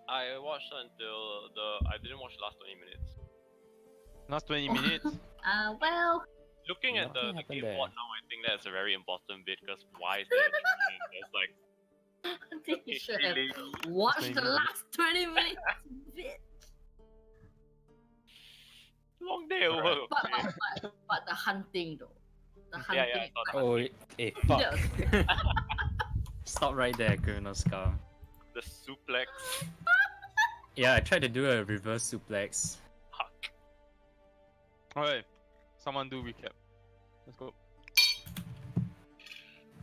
I watched until I didn't watch the last 20 minutes. Last 20 minutes? Well, Looking at the Nothing happened game there. board now, I think that's a very important bit because why is there a tree and there's like I think you should have lady. watched the 20 minutes. last 20 minutes. Bit. Long day at work. Okay. But the hunting though. The hunting. Yeah, I saw that. Oh, fuck. That Stop right there, Kunoska. The suplex. Yeah, I tried to do a reverse suplex. Fuck. Alright, someone do recap. Let's go.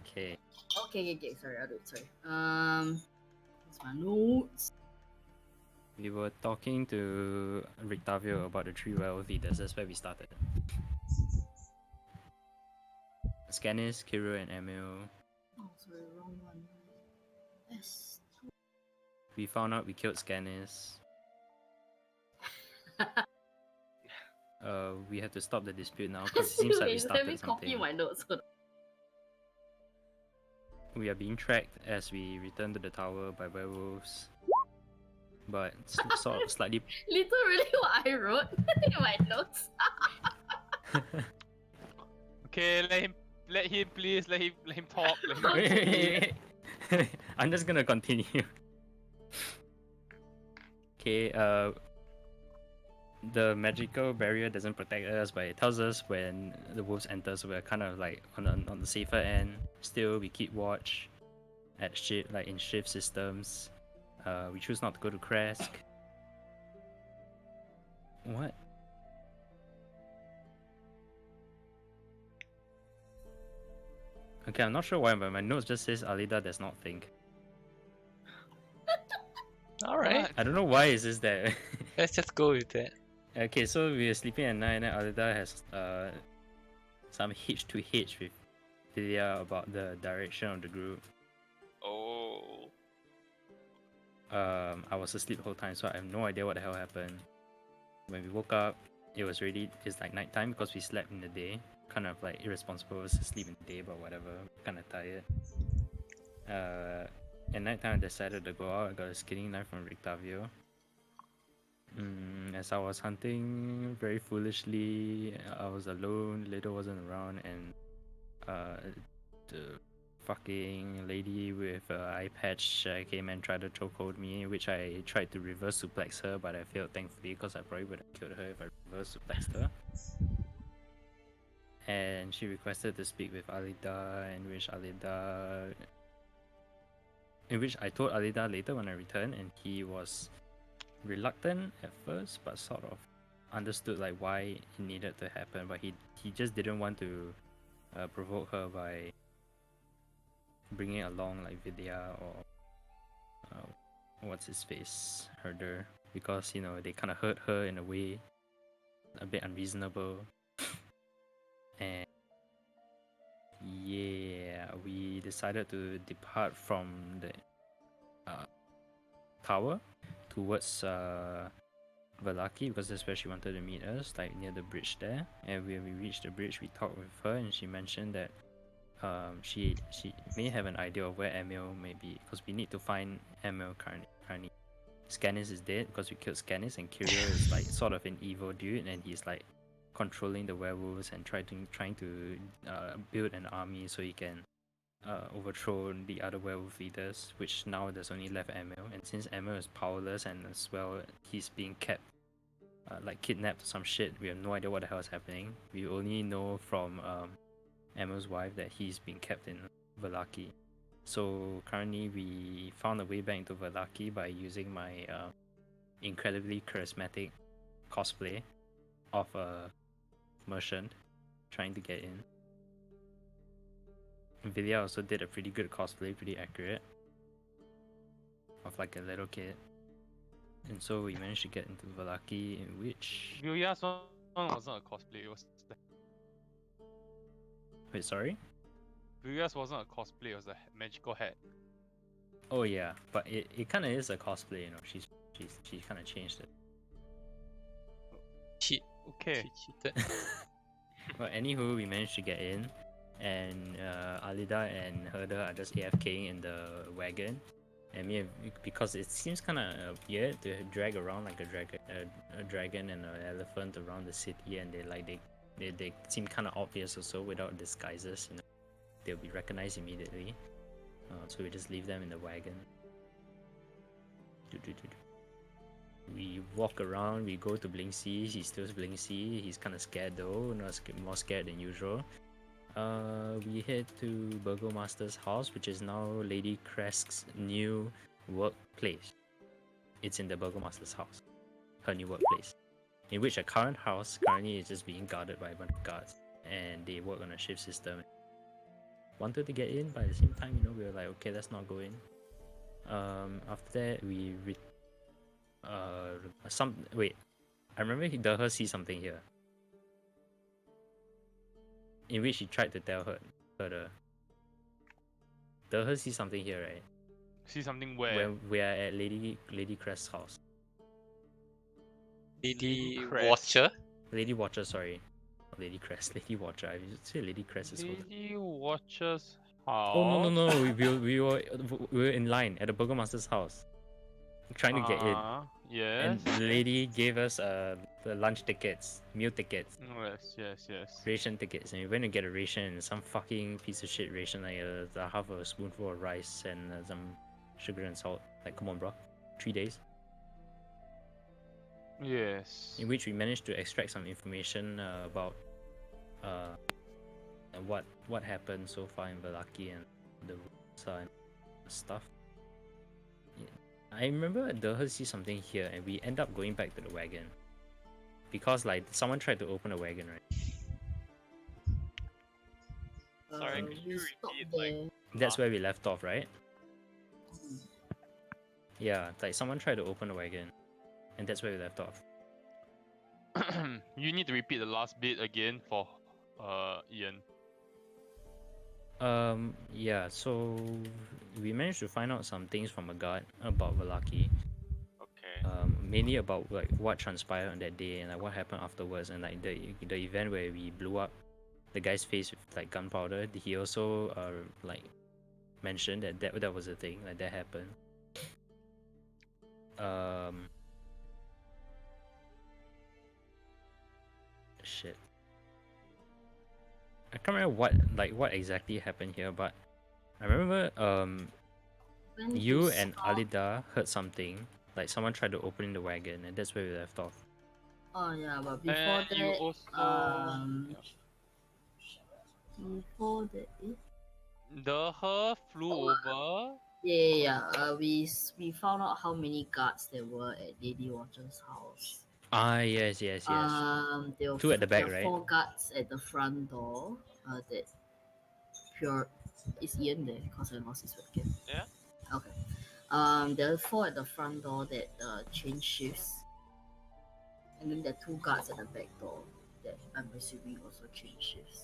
Okay. Okay. Sorry, I'll do it. Sorry. What's my notes? We were talking to Rictavio about the 3 werewolf eaters. That's where we started. Scanis, Kiro, and Emil. Oh, sorry, wrong one. Yes. We found out we killed Scanis. We have to stop the dispute now because it seems like we Wait, let me started copy something. my notes. We are being tracked as we return to the tower by werewolves. But sort of slightly. Literally what I wrote in my notes. Okay, let him please, let him talk. Let him talk. Wait. I'm just gonna continue. Okay, the magical barrier doesn't protect us, but it tells us when the wolves enter, so we're kind of like on the safer end. Still, we keep watch at shift, like in shift systems. We choose not to go to Kresk. What? Okay, I'm not sure why, but my notes just says Alida does not think. Alright, I don't know why it says that. let's just go with that. Okay, so we are sleeping at night, and then Alida has some hitch to hitch with Lilia about the direction of the group. Oh. I was asleep the whole time, so I have no idea what the hell happened. When we woke up, it's like nighttime because we slept in the day. Kind of like irresponsible to sleep in the day, but whatever. Kind of tired. At nighttime, I decided to go out. I got a skinning knife from Rictavio. As I was hunting very foolishly, I was alone, Lido wasn't around, and the fucking lady with an eye patch came and tried to chokehold me, which I tried to reverse suplex her, but I failed thankfully because I probably would have killed her if I reverse suplexed her. And she requested to speak with Alida, in which I told Alida later when I returned, and he was reluctant at first, but sort of understood like why it needed to happen, but he just didn't want to provoke her by bringing along like Vidya or what's his face, Herder, because they kind of hurt her in a way a bit unreasonable. And yeah, we decided to depart from the tower towards Valaki because that's where she wanted to meet us, like near the bridge there. And when we reached the bridge, we talked with her, and she mentioned that she may have an idea of where Emil may be, because we need to find Emil currently. Scanis is dead because we killed Scanis, and Kyrio is like sort of an evil dude, and he's like controlling the werewolves and trying to build an army so he can overthrow the other werewolf leaders, which now there's only left Emil. And since Emil is powerless and as well he's being kept like kidnapped or some shit, we have no idea what the hell is happening. We only know from Emil's wife that he's being kept in Valaki. So currently we found a way back into Valaki by using my incredibly charismatic cosplay of a merchant trying to get in. Vidya also did a pretty good cosplay, pretty accurate, of like a little kid. And so we managed to get into Valaki, in which... Vilya's one wasn't a cosplay, it was... Wait, sorry? Vilya's wasn't a cosplay, it was a magical hat. Oh yeah, but it kind of is a cosplay, she kind of changed it. Cheat. Okay. She cheated. But anywho, we managed to get in, and Alida and Herder are just AFKing in the wagon, And because it seems kind of weird to drag around like a dragon and an elephant around the city, and they seem kind of obvious also without disguises. You know, they'll be recognized immediately. So we just leave them in the wagon. We walk around. We go to Blinksy. He's still Blinksy. He's kind of scared though, more scared than usual. We head to Burgomaster's house, which is now Lady Cresk's new workplace. It's in the Burgomaster's house, her new workplace, in which her current house currently is just being guarded by a bunch of guards, and they work on a shift system. Wanted to get in, but at the same time, we were like, okay, let's not go in. After that, I remember Dehe see something here, in which he tried to tell her. Dehe see something here, right? See something where? When we are at Lady Crest's house. Lady Crest. Watcher. Lady Watcher, sorry. Not Lady Crest, Lady Watcher. I should say Lady Crest is hold. Lady Watcher's house. Oh no! we were in line at the Burgomaster's house, trying to get in. Yes. And the lady gave us the lunch tickets, meal tickets, Yes. ration tickets, and we went to get a ration, some fucking piece of shit ration, like half a spoonful of rice and some sugar and salt. Like, come on, bro. 3 days. Yes. In which we managed to extract some information about what happened so far in Velaki and the Rusa and stuff. Yeah. I remember Dehe see something here, and we end up going back to the wagon because like someone tried to open the wagon, right? Sorry, could we you stopped repeat, there. That's where we left off, right? Yeah, like someone tried to open the wagon, and that's where we left off. You need to repeat the last bit again for Ian. Yeah, so we managed to find out some things from a guard about Velaki. Okay. Mainly about like what transpired on that day and like what happened afterwards, and like the event where we blew up the guy's face with like gunpowder. He also like mentioned that was a thing, like that happened. Shit. I can't remember what exactly happened here, but I remember Went to you and scout- Alida heard something, like someone tried to open the wagon, and that's where we left off. Oh yeah, but before And that, you also before that, Dehe flew over. we found out how many guards there were at Lady Watcher's house. Yes. There were Two at the back, there were right? 4 guards at the front door. That pure is Ian there because I lost his webcam. Yeah. Okay. There are 4 at the front door that change shifts, and then there are 2 guards at the back door that I'm assuming also change shifts.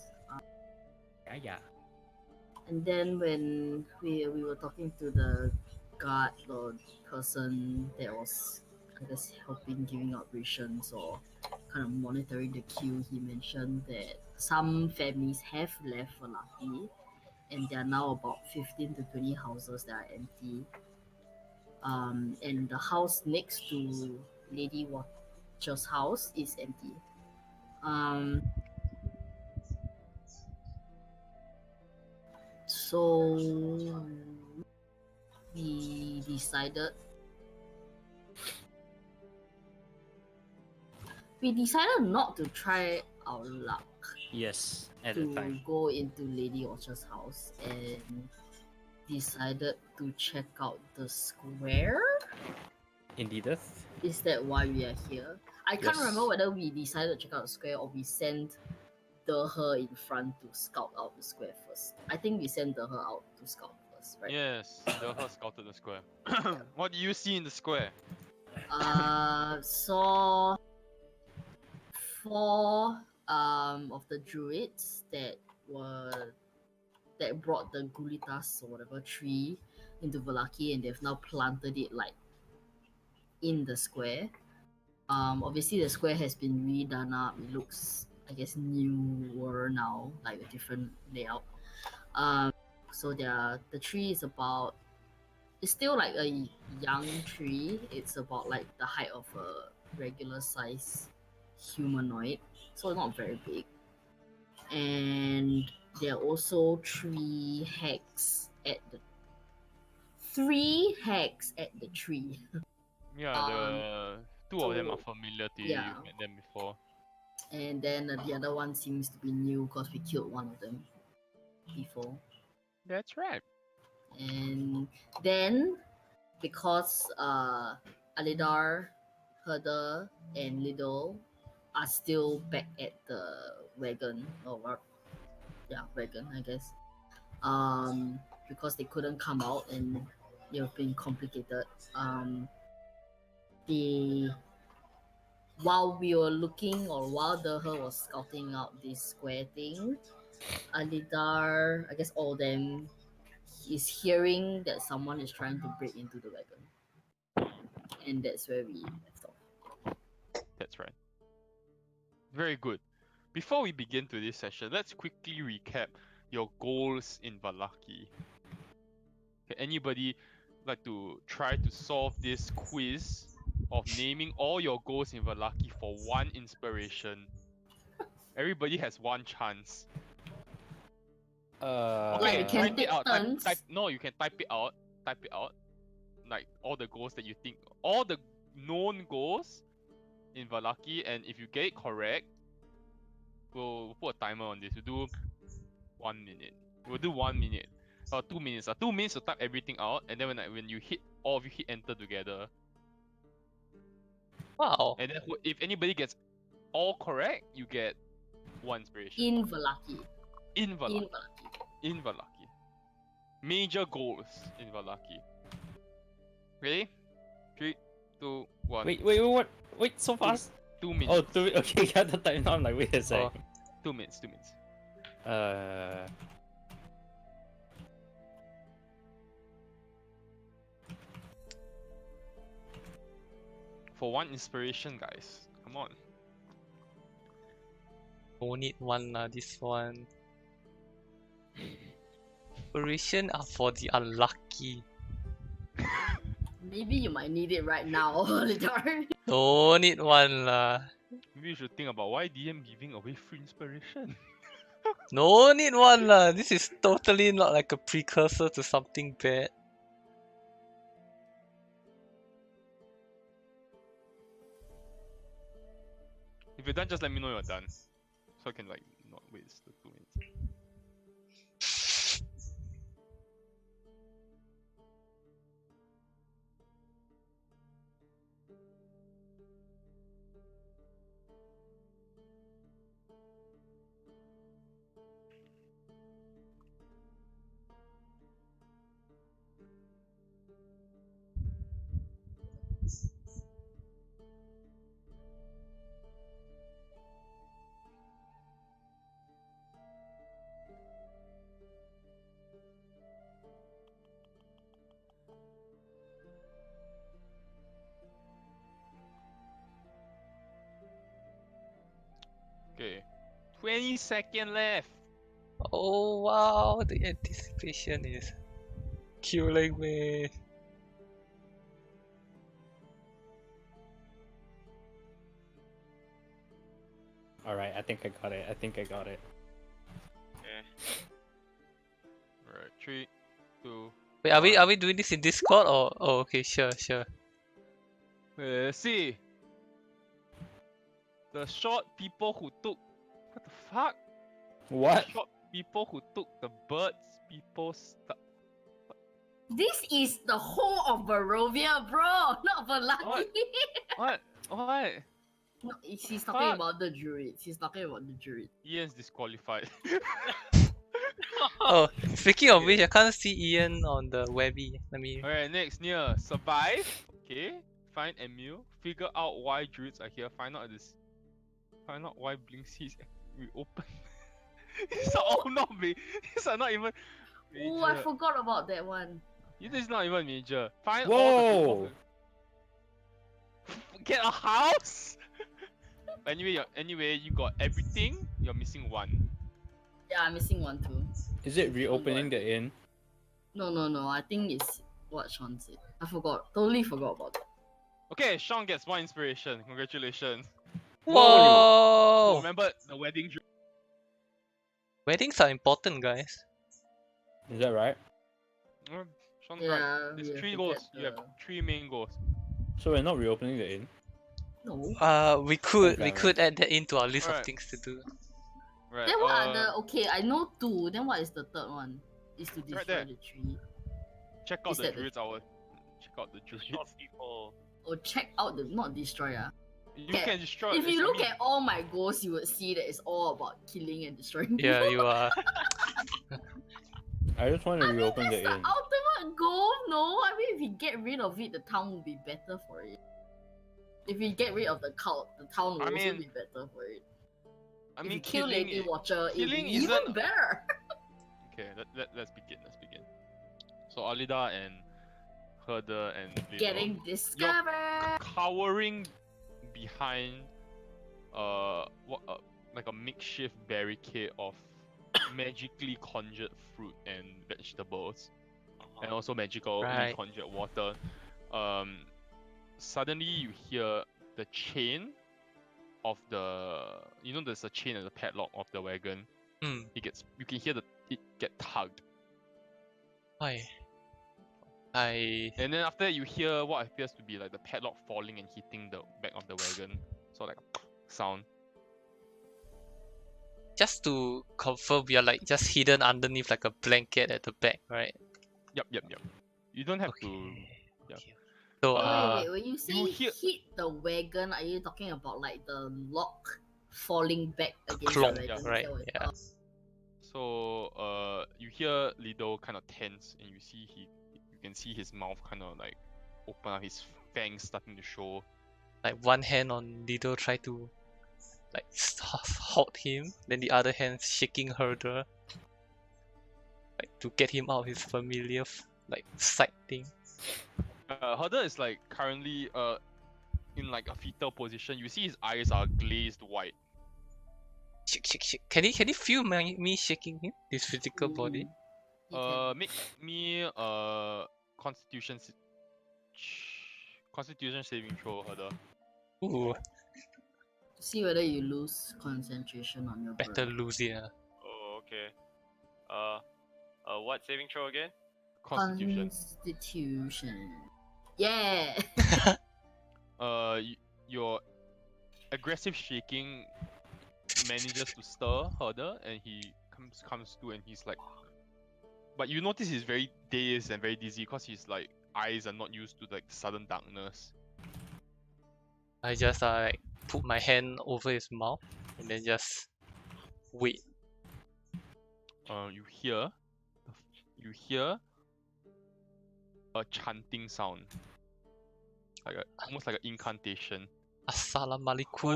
Yeah. And then when we were talking to the guard or person that was, I guess, helping giving out rations or kind of monitoring the queue, he mentioned that some families have left Velaki, and there are now about 15 to 20 houses that are empty. And the house next to Lady Watcher's house is empty. So we decided not to try our luck Yes, at the to time. go into Lady Orchard's house, and decided to check out the square. Indeed. Is that why we are here? I can't Yes. remember whether we decided to check out the square or we sent Dehe in front to scout out the square first. I think we sent Dehe out to scout first, right? Yes, Dehe scouted the square. What do you see in the square? Saw 4 of the druids that brought the Gulitas or whatever tree into Velaki, and they've now planted it like in the square. Obviously the square has been redone up. It looks, I guess, newer now, like a different layout. So the tree is about it's still like a young tree. It's about like the height of a regular size humanoid, so not very big. And there are also three hacks at the tree. Yeah, the two of them are so, familiar to you. yeah. You've met them before. And then the other one seems to be new because we killed one of them before. That's right. And then because Alidar, Herder, and Lidl are still back at the wagon wagon, I guess. Because they couldn't come out and they've been complicated. The while we were looking or while Derher was scouting out this square thing, Alidar, I guess all of them, is hearing that someone is trying to break into the wagon. And that's where we left off. That's right. Very good. Before we begin today's session, let's quickly recap your goals in Valaki. Okay, anybody like to try to solve this quiz of naming all your goals in Valaki for 1 inspiration? Everybody has 1 chance. Like we can type take it out. turns. No, you can type it out. Type it out. Like all the goals that you think, all the known goals in Valaki, and if you get it correct, we'll put a timer on this. We'll do 1 minute. We'll do 1 minute. Or 2 minutes. 2 minutes to type everything out, and then when you hit, all of you hit enter together. Wow. And then if anybody gets all correct, you get 1 inspiration. In Valaki. In Valaki. In Valaki. In Valaki. Major goals in Valaki. Ready? 3, 2, 1. Wait, what? Wait, so fast? 2 minutes. Oh, okay, got the time now. I'm like, wait a sec. Oh. 2 minutes. 2 minutes. For 1 inspiration, guys. Come on. Don't need one this one. Inspiration are for the unlucky. Maybe you might need it right now, Alidar. Don't need one lah. Maybe you should think about why DM giving away free inspiration. No need one lah. This is totally not like a precursor to something bad. If you're done, just let me know you're done. So I can like not waste the 2 minutes. Okay. 20 seconds left. Oh wow, the anticipation is killing me. Alright, I think I got it. Okay. Alright, 3, 2. Wait, are we doing this in Discord or? Oh, okay, sure. Let's see. The short people who took. What the fuck? What? Short people who took the birds. People stuck. This is the whole of Barovia, bro, not Valaki. What? What? No, she's talking Fuck. about the druids. She's talking about the druid. Ian's disqualified. Oh, speaking of which, I can't see Ian on the Webby. Let me. Alright, next, near. Survive. Okay. Find Emil. Figure out why druids are here. Find out why Blink Seas reopen. These are all not big. These are not even major. Oh, I forgot about that one. This is not even major. Find all the people Whoa! who... Get a house! Anyway, you got everything. You're missing 1. Yeah, I'm missing one too. Is it reopening the inn? No. I think what Sean said. I forgot. Totally forgot about it. Okay, Sean gets one inspiration. Congratulations. Whoa! Remember the wedding dress. Weddings are important, guys. Is that right? Sean's right. Yeah, There's we have 3 to goals. get You have the- 3 main goals. So we're not reopening the inn. No. We could Okay, add that into our list of Alright. things to do. Right. Then what are the okay? I know 2. Then what is the third one? Is to destroy Right there. the tree. Check out is the that the- druids hour. Check out the druids. Destroy people. Or check out the not destroy. You Okay, can destroy. If you I look mean, at all my goals, you would see that it's all about killing and destroying. Yeah, people. you are. I just want to I mean, reopen that's the the inn. ultimate goal. No, I mean, if we get rid of it, the town will be better for it. If we get rid of the cult, the town will I also mean, be better for it. I If mean, you kill killing. Lady Watcher, it'll be killing even isn't- better. Okay, let's begin. Let's begin. So Alida and Herder and Lido, Getting discovered. cowering behind like a makeshift barricade of magically conjured fruit and vegetables, and also magically Right. conjured water. Suddenly you hear the chain of there's a chain and the padlock of the wagon. Hmm. You can hear it get tugged. Why? And then after that, you hear what appears to be like the padlock falling and hitting the back of the wagon. So like a sound. Just to confirm, we are like just hidden underneath like a blanket at the back, right? Yep. You don't have Okay. to. Yeah. Okay. So Wait. When you say hear- hit the wagon, are you talking about like the lock falling back against clonk, the wagon? Is right? that what- Yeah. So you hear Lido kind of tense, and you can see his mouth kind of like open up, his fangs starting to show. Like one hand on Lido try to like halt him, then the other hand shaking Herder, like to get him out of his familiar like sight thing. Herder is like currently in like a fetal position. You see his eyes are glazed white. Shake. Can he feel me shaking him? His physical body? You can- Make me Constitution saving throw, Herder. Ooh, see whether you lose concentration on your better brain. lose it. Oh, okay. What saving throw again? Constitution. Constitution. Yeah. Your aggressive shaking manages to stir Herder, and he comes to, and he's like, but you notice he's very dazed and very dizzy because his like eyes are not used to like sudden darkness. I just like put my hand over his mouth and then just wait. You hear a chanting sound, almost like an incantation. Assalamualaikum.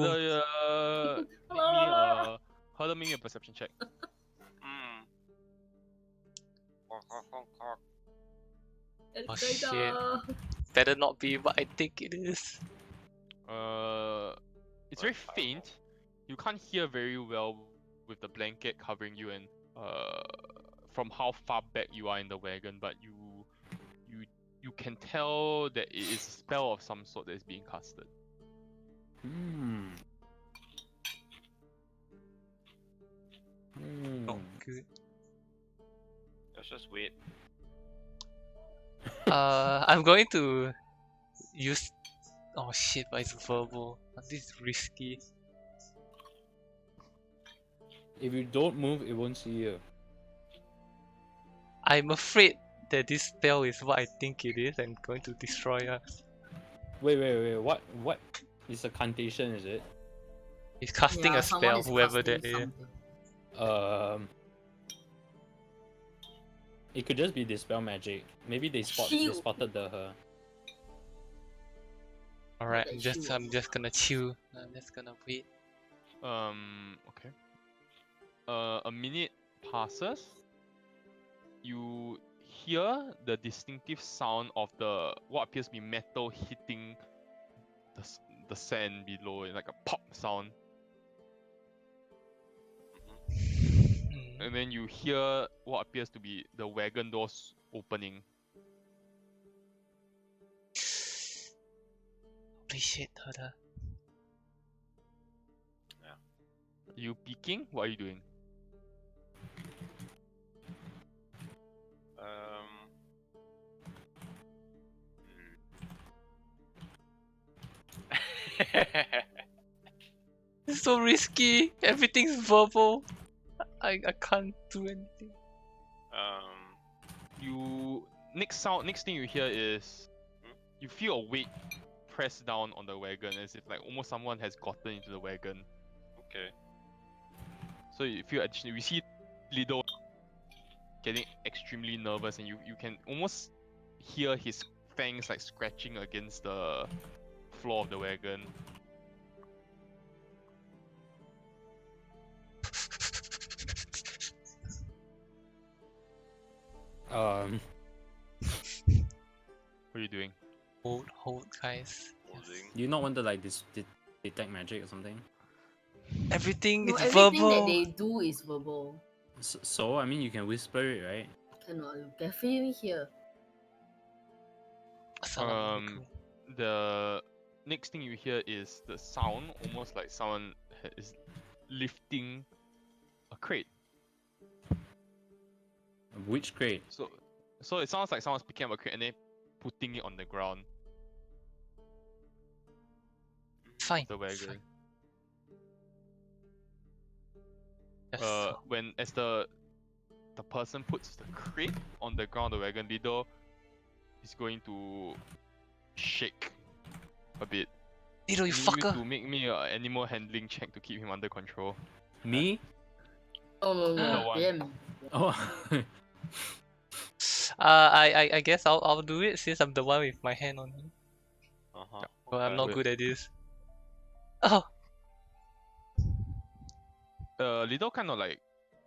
Herder, make me a perception check. Oh shit. Better not be what I think it is. It's very faint. You can't hear very well with the blanket covering you, and from how far back you are in the wagon, but you can tell that it is a spell of some sort that is being casted. Not good. Let's just wait. I'm going to use. Oh shit, but it's verbal. This is risky. If you don't move, it won't see you. I'm afraid that this spell is what I think it is and going to destroy us. Wait. What is a cantation? Is it? He's casting Yeah, a someone spell, is whoever casting that is. something. It could just be dispel magic. Maybe they Shield. spotted her. Alright, Like shield. I'm just gonna chill. I'm just gonna wait. Okay. A minute passes. You hear the distinctive sound of what appears to be metal hitting the sand below, like a pop sound. And then you hear what appears to be the wagon doors opening. Holy shit, Herder. You peeking? What are you doing? It's so risky. Everything's verbal. I can't do anything. You next thing you hear is you feel a weight press down on the wagon as if like almost someone has gotten into the wagon. Okay. So you feel additionally we see Lido getting extremely nervous and you can almost hear his fangs like scratching against the floor of the wagon. Um, What are you doing? Hold, guys. Holding. do you not want to like detect magic or something? Everything No, is everything verbal. that they do is verbal. So I mean, you can whisper it, right? Cannot, you definitely hear. Assalamualaikum. The next thing you hear is the sound, almost like someone is lifting a crate. Which crate? So it sounds like someone's picking up a crate and then putting it on the ground Fine. of the wagon. Fine. Yes. As the person puts the crate on the ground of the wagon, Lido is going to shake a bit. Lido, you Need fucker. to make me an animal handling check to keep him under control. Me? Oh no, The no, one. them. Oh. I guess I'll do it since I'm the one with my hand on him. But I'm not Wait. good at this. Oh, Lido kind of like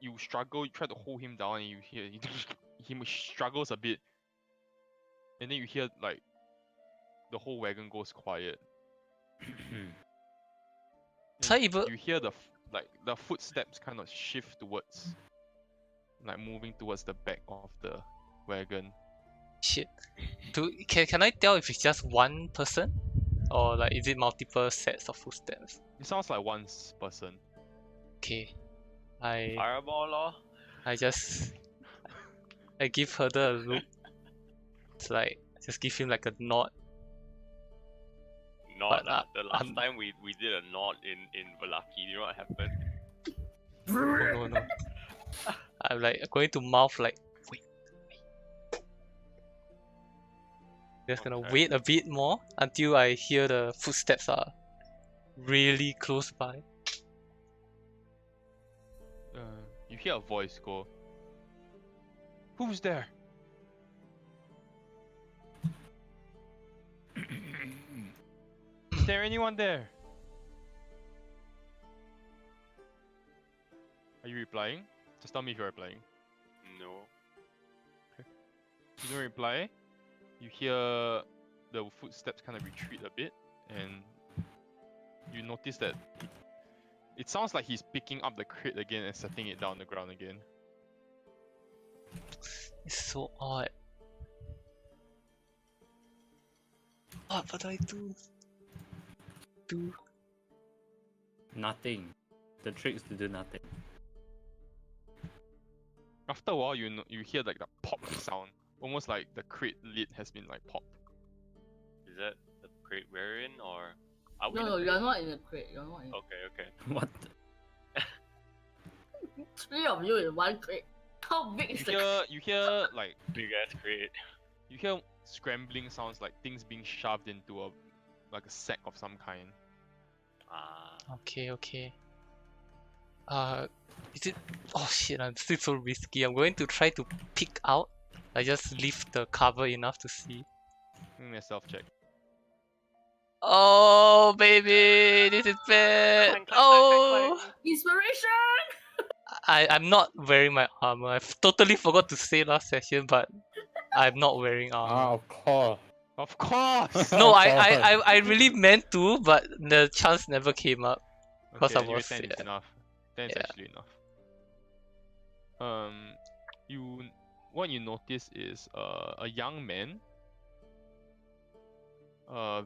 you struggle, you try to hold him down, and you hear he struggles a bit, and then you hear like the whole wagon goes quiet. so And even you hear the footsteps kind of shift towards, like moving towards the back of the wagon. shit. Can I tell if it's just one person, or like is it multiple sets of footsteps? It sounds like one person. Okay, I Fireball lor. I give her the look. It's like just give him like a nod. Not But, the last I'm- time we did a nod in Velaki, you know what happened? Oh no. I'm like going to mouth like wait. Just gonna Okay. wait a bit more until I hear the footsteps are really close by. You hear a voice go, "Who's there?" Is there anyone there? Are you replying? Just tell me if you're replying. No. You don't reply. You hear the footsteps kind of retreat a bit, and you notice that it sounds like he's picking up the crate again and setting it down on the ground again. It's so odd. What do I do? Nothing. The trick's to do nothing. After a while, you hear like the pop sound, almost like the crate lid has been like popped. Is that the crate we're in, or are we No, in no, a you're crate? not in a crate. You're not in. Okay. What? Three of you in one crate. How big is the crate? You hear like Big ass crate. you hear scrambling sounds like things being shoved into a sack of some kind. Okay. Is it? Oh shit! I'm still so risky. I'm going to try to pick out. I just lift the cover enough to see. Give me a self check. Oh baby, this is bad. Clang, clang, clang, Oh, clang, Inspiration! I'm not wearing my armor. I totally forgot to say last session, but I'm not wearing armor. of course. Of course. No, I really meant to, but the chance never came up. Because I Okay, was 10 is yeah. enough. 10 is Yeah. actually enough. What you notice is a young man,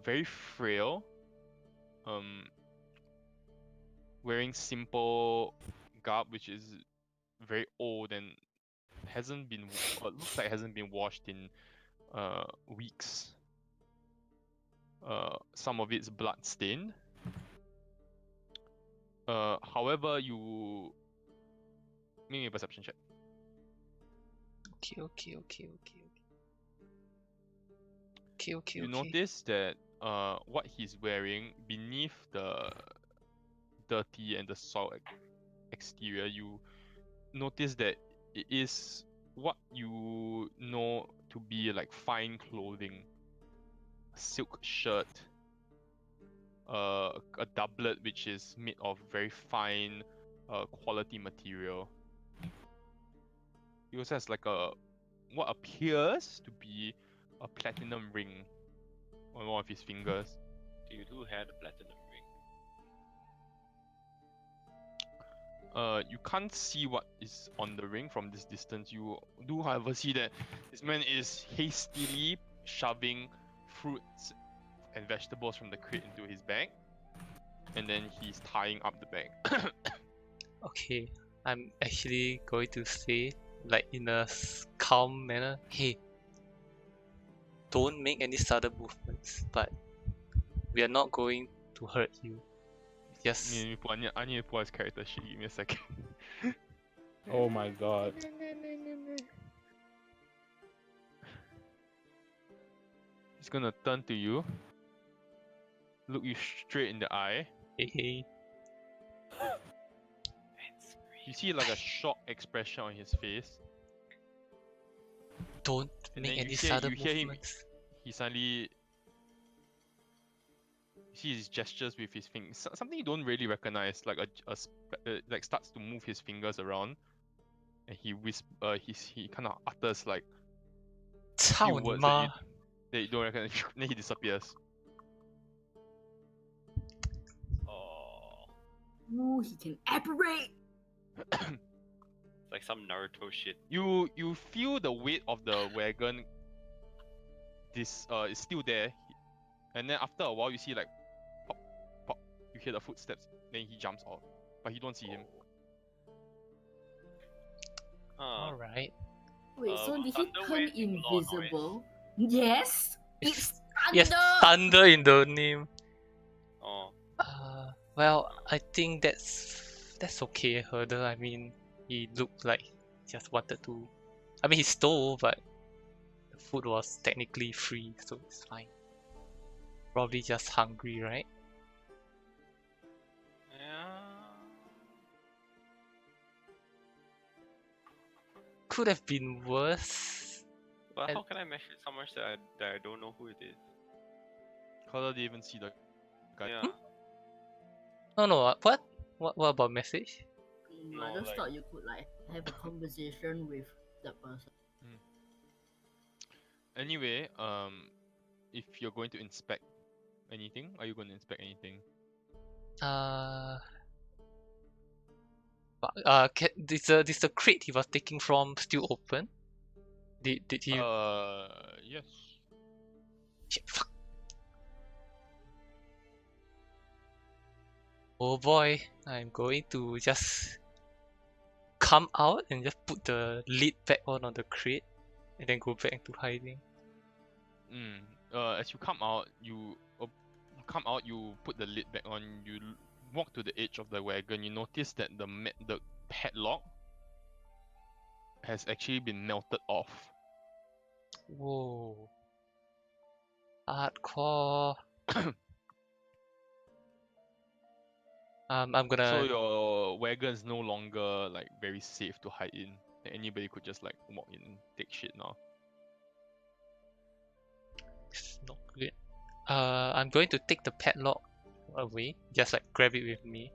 very frail, wearing simple garb, which is very old and hasn't been looks like hasn't been washed in weeks. Some of it's blood stained. However, you make me a perception check. Okay. You notice that what he's wearing beneath the dirty and the soiled exterior, you notice that it is what you know to be like fine clothing. A silk shirt, a doublet which is made of very fine quality material. He also has like what appears to be a platinum ring on one of his fingers. So you do have the platinum ring. You can't see what is on the ring from this distance. You do, however, see that this man is hastily shoving fruits and vegetables from the crate into his bag, and then he's tying up the bag. Okay, I'm actually going to say, like in a calm manner, hey, don't make any sudden movements, but we are not going to hurt you. Just I need to pull his character sheet. Give me a second. Oh my god. He's gonna turn to you, look you straight in the eye. hey, You see like a shocked expression on his face. don't And make then any you sudden hear him. movements. He suddenly. You see his gestures with his fingers. Something you don't really recognize, like like starts to move his fingers around, and he he kind of utters like few 操你 words 妈！ that you don't recognize. Then he disappears. Oh, Ooh, he can apparate. it's like some Naruto shit. You feel the weight of the wagon. This is still there, and then after a while you see like pop, pop. You hear the footsteps. Then he jumps out, but you don't see him. Alright. Wait, so will did he thunder turn wave make a lot of noise? invisible? Yes, it's thunder. Yes, thunder in the name. Oh, Well, I think that's okay, Herder. I mean, he looked like he just wanted to. I mean, he stole, but the food was technically free, so it's fine. Probably just hungry, right? yeah. Could have been worse. But And- how can I measure so much that I don't know who it is? Color didn't even see the guy. Yeah. No. What about message? No, I just like- thought you could like have a conversation with that person. Anyway, if you're going to inspect anything, are you going to inspect anything? Is the crate he was taking from still open? Did he? Yes. Shit, fuck. Oh boy, I'm going to just come out and just put the lid back on the crate, and then go back into hiding. As you come out, you put the lid back on. You walk to the edge of the wagon. You notice that the padlock has actually been melted off. Whoa. Hardcore. I'm gonna. So your wagon is no longer like very safe to hide in. Anybody could just like walk in and take shit now. It's not good. I'm going to take the padlock away. Just like grab it with me.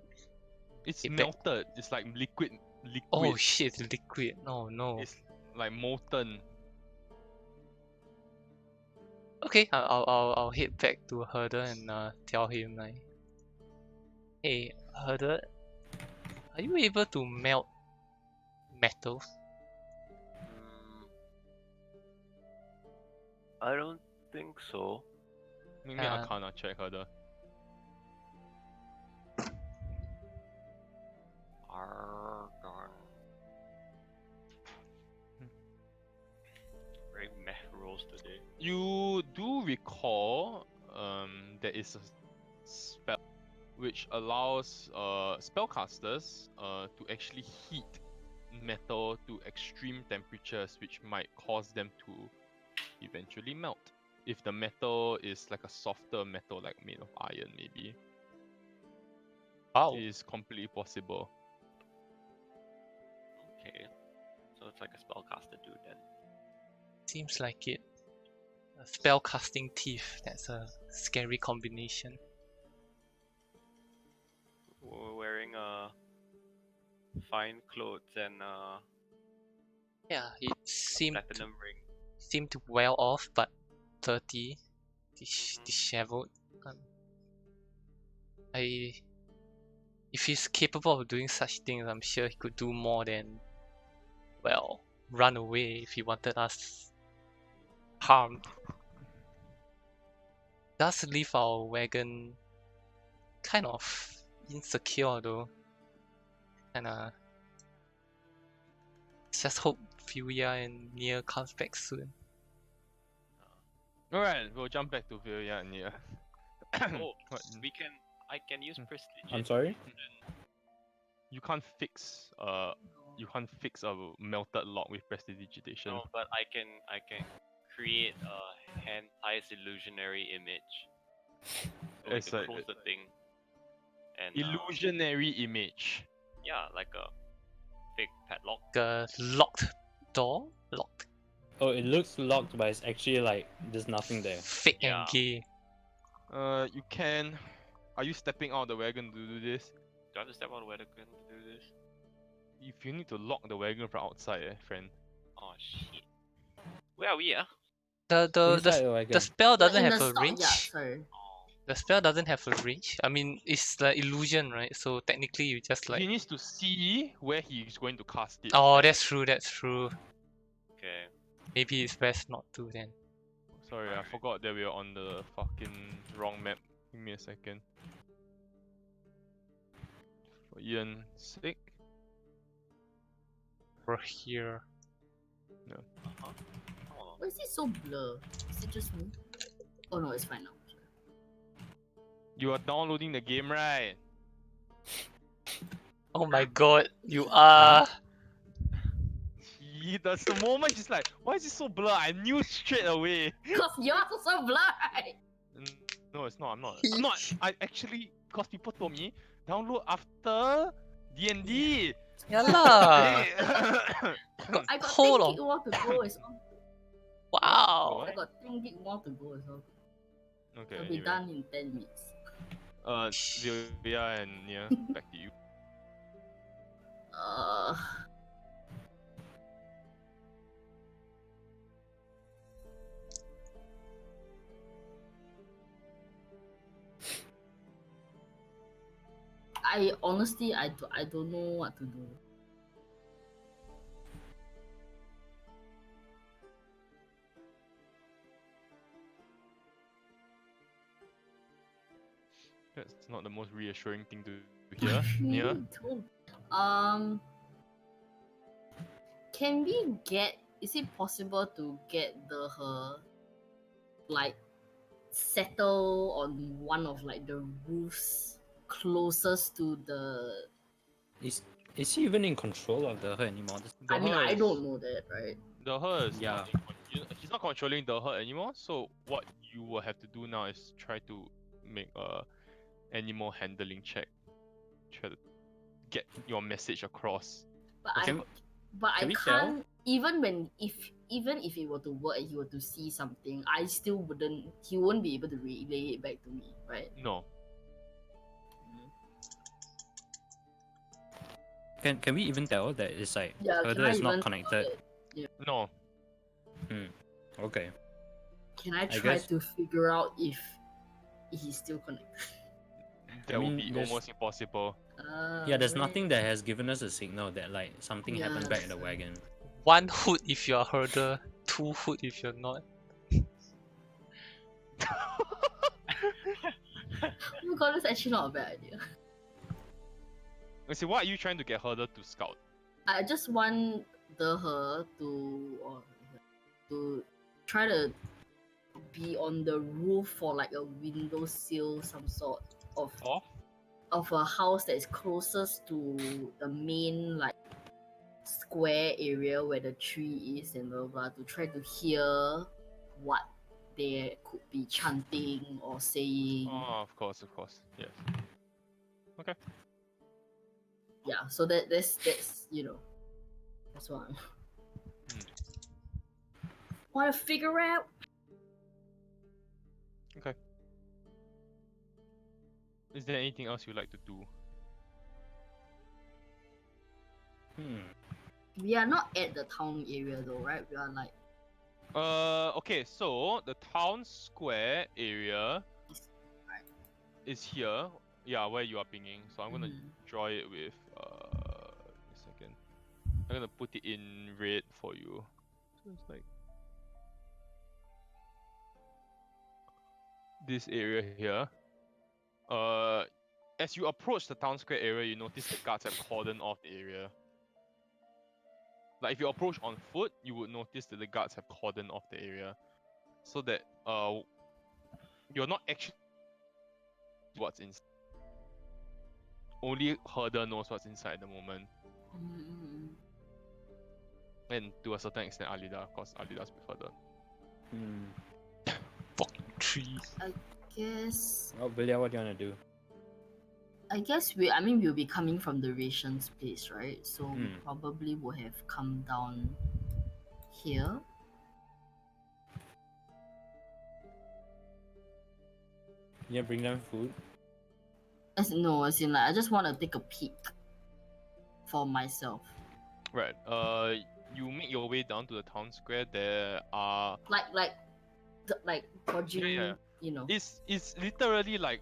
It's It back- melted. It's like liquid. Oh shit! It's liquid. Oh no. It's like molten. Okay, I'll head back to Herder and tell him like, hey Herder, are you able to melt metals? I don't think so. Make me Uh, Arcana check, Herder. recall, there is a spell which allows spellcasters to actually heat metal to extreme temperatures, which might cause them to eventually melt. If the metal is like a softer metal, like made of iron, maybe Wow. it is completely possible. Okay. So it's like a spellcaster dude then. Seems like it. A spellcasting thief. That's a scary combination. We're wearing fine clothes and Yeah, it seemed platinum ring. well off, but dirty, disheveled. If he's capable of doing such things, I'm sure he could do more than, well, run away if he wanted us harmed. Does leave our wagon kind of insecure though. Kinda. Just hope Fuya and Nia comes back soon. Alright, we'll jump back to Vilya and Nia. Oh, What? I can use prestige. I'm sorry? You can't fix a melted log with prestidigitation. No, but I can create a hand-sized illusionary image. So we It's can like close the thing. And illusionary image. yeah, like a fake padlock. A locked door? Locked. Oh, it looks locked, but it's actually like there's nothing there. Fake Yeah. and gay. You can. Are you stepping out of the wagon to do this? Do I have to step out of the wagon to do this? If you need to lock the wagon from outside, friend. Oh shit. Where are we? Inside the wagon. The spell doesn't In have the a stock, range. Yeah, sorry. The spell doesn't have a range. I mean, it's the illusion, right? So technically, you just like. He needs to see where he's going to cast it. Oh, that's true. That's true. Okay. Maybe it's best not to then. Sorry, I forgot that we were on the fucking wrong map. Give me a second. For Ian's sake. We're here. Oh. Why is it so blur? Is it just me? Oh no, it's fine now. Sorry. You are downloading the game, right? Oh my god, you are. That's the moment he's like, why is it so blur? I knew straight away. Because yours is so blur, right? No, it's not. I'm not. I actually, because people told me download after D&D. Yeah lah. Hey. I got Hold 10 on. gig more to go as well. Wow. I got 10 gig more to go as well. Okay. It'll be Anyway. done in 10 minutes. Vilya and Nia, back to you. I honestly, I don't know what to do. That's not the most reassuring thing to hear. Nia? Me too. Can we get? Is it possible to get her like settle on one of like the roofs closest to the? Is she even in control of the herd anymore? The I mean, I herd don't know that, right? The herd is Yeah. not he's not controlling the herd anymore. So what you will have to do now is try to make a animal handling check. Try to get your message across. But Can- I can we tell? can't. Even if it were to work and he were to see something, I still wouldn't. He won't be able to relay it back to me, right? No. Can we even tell that it's like Yeah, can herder I is not even connected? No. Okay. Can I I try guess- to figure out if he's still connected? That mean, would be there's- almost impossible. Yeah, there's Right. nothing that has given us a signal that like something happened back in the Yes. wagon. 1 hood if you're a herder, 2 hood if you're not. Oh my god, that's actually not a bad idea. Let's see, what are you trying to get herder to scout? I just want her to try to be on the roof or like a windowsill, some sort of a house that is closest to the main like square area where the tree is and blah blah, to try to hear what they could be chanting or saying. Oh, of course, yes. Okay. Yeah, so that's that's what I want to figure out. Okay. Is there anything else you'd like to do? We are not at the town area though, right? We are like Okay, so the town square area is here. Yeah, where you are pinging. So I'm gonna draw it with a second. I'm gonna put it in red for you. So it's like this area here. As you approach the town square area, you notice the guards have cordoned off the area. Like if you approach on foot, you would notice that the guards have cordoned off the area, so that you're not actually what's inside. Only Herder knows what's inside at the moment, and to a certain extent Alida, of course Alida's with Herder. Fucking tree. I guess Oh, Billy, what do you want to do? we'll be coming from the rations place, right? So we probably would have come down here. Yeah, bring them food. As in like I just want to take a peek for myself. Right. You make your way down to the town square. There are Like dodging, Yeah. you know. It's literally like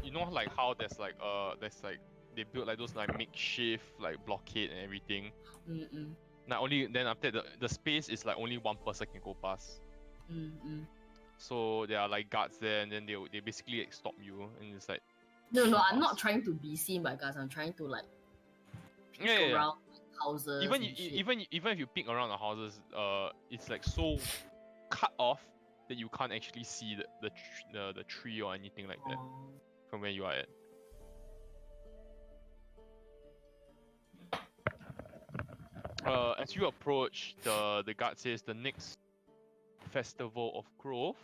you know like how there's like they built like those like makeshift like blockade and everything. Not only then after the space is like only one person can go past. So there are like guards there, and then they basically like, stop you, and it's like No, don't I'm not pass. trying to be seen by guys. I'm trying to like peek Yeah. around houses. Even and shit. even if you peek around the houses, it's like so cut off that you can't actually see the tree or anything like that from where you are at. As you approach, the guard says the next festival of growth.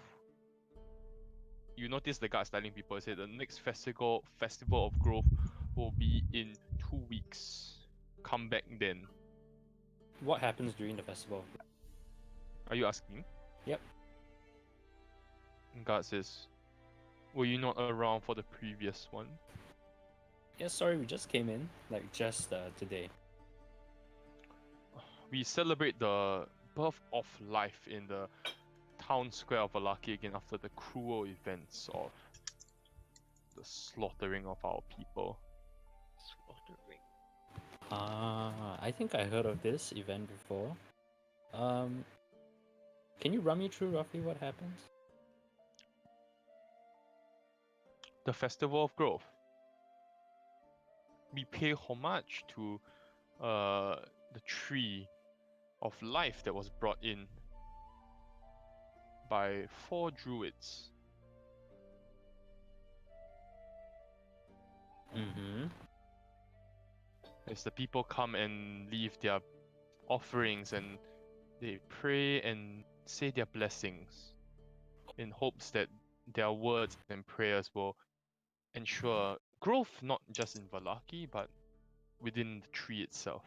You notice the guards telling people, say the next festival of growth will be in 2 weeks. Come back then. What happens during the festival? Are you asking? Yep. And guard says, were you not around for the previous one? Yeah, sorry, we just came in, like just today. We celebrate the birth of life in the town square of Valaki again after the cruel events of the slaughtering of our people. Slaughtering. I think I heard of this event before. Can you run me through roughly what happens? The Festival of Growth. We pay homage to the tree of life that was brought in by 4 druids. As the people come and leave their offerings and they pray and say their blessings in hopes that their words and prayers will ensure growth not just in Valaki but within the tree itself.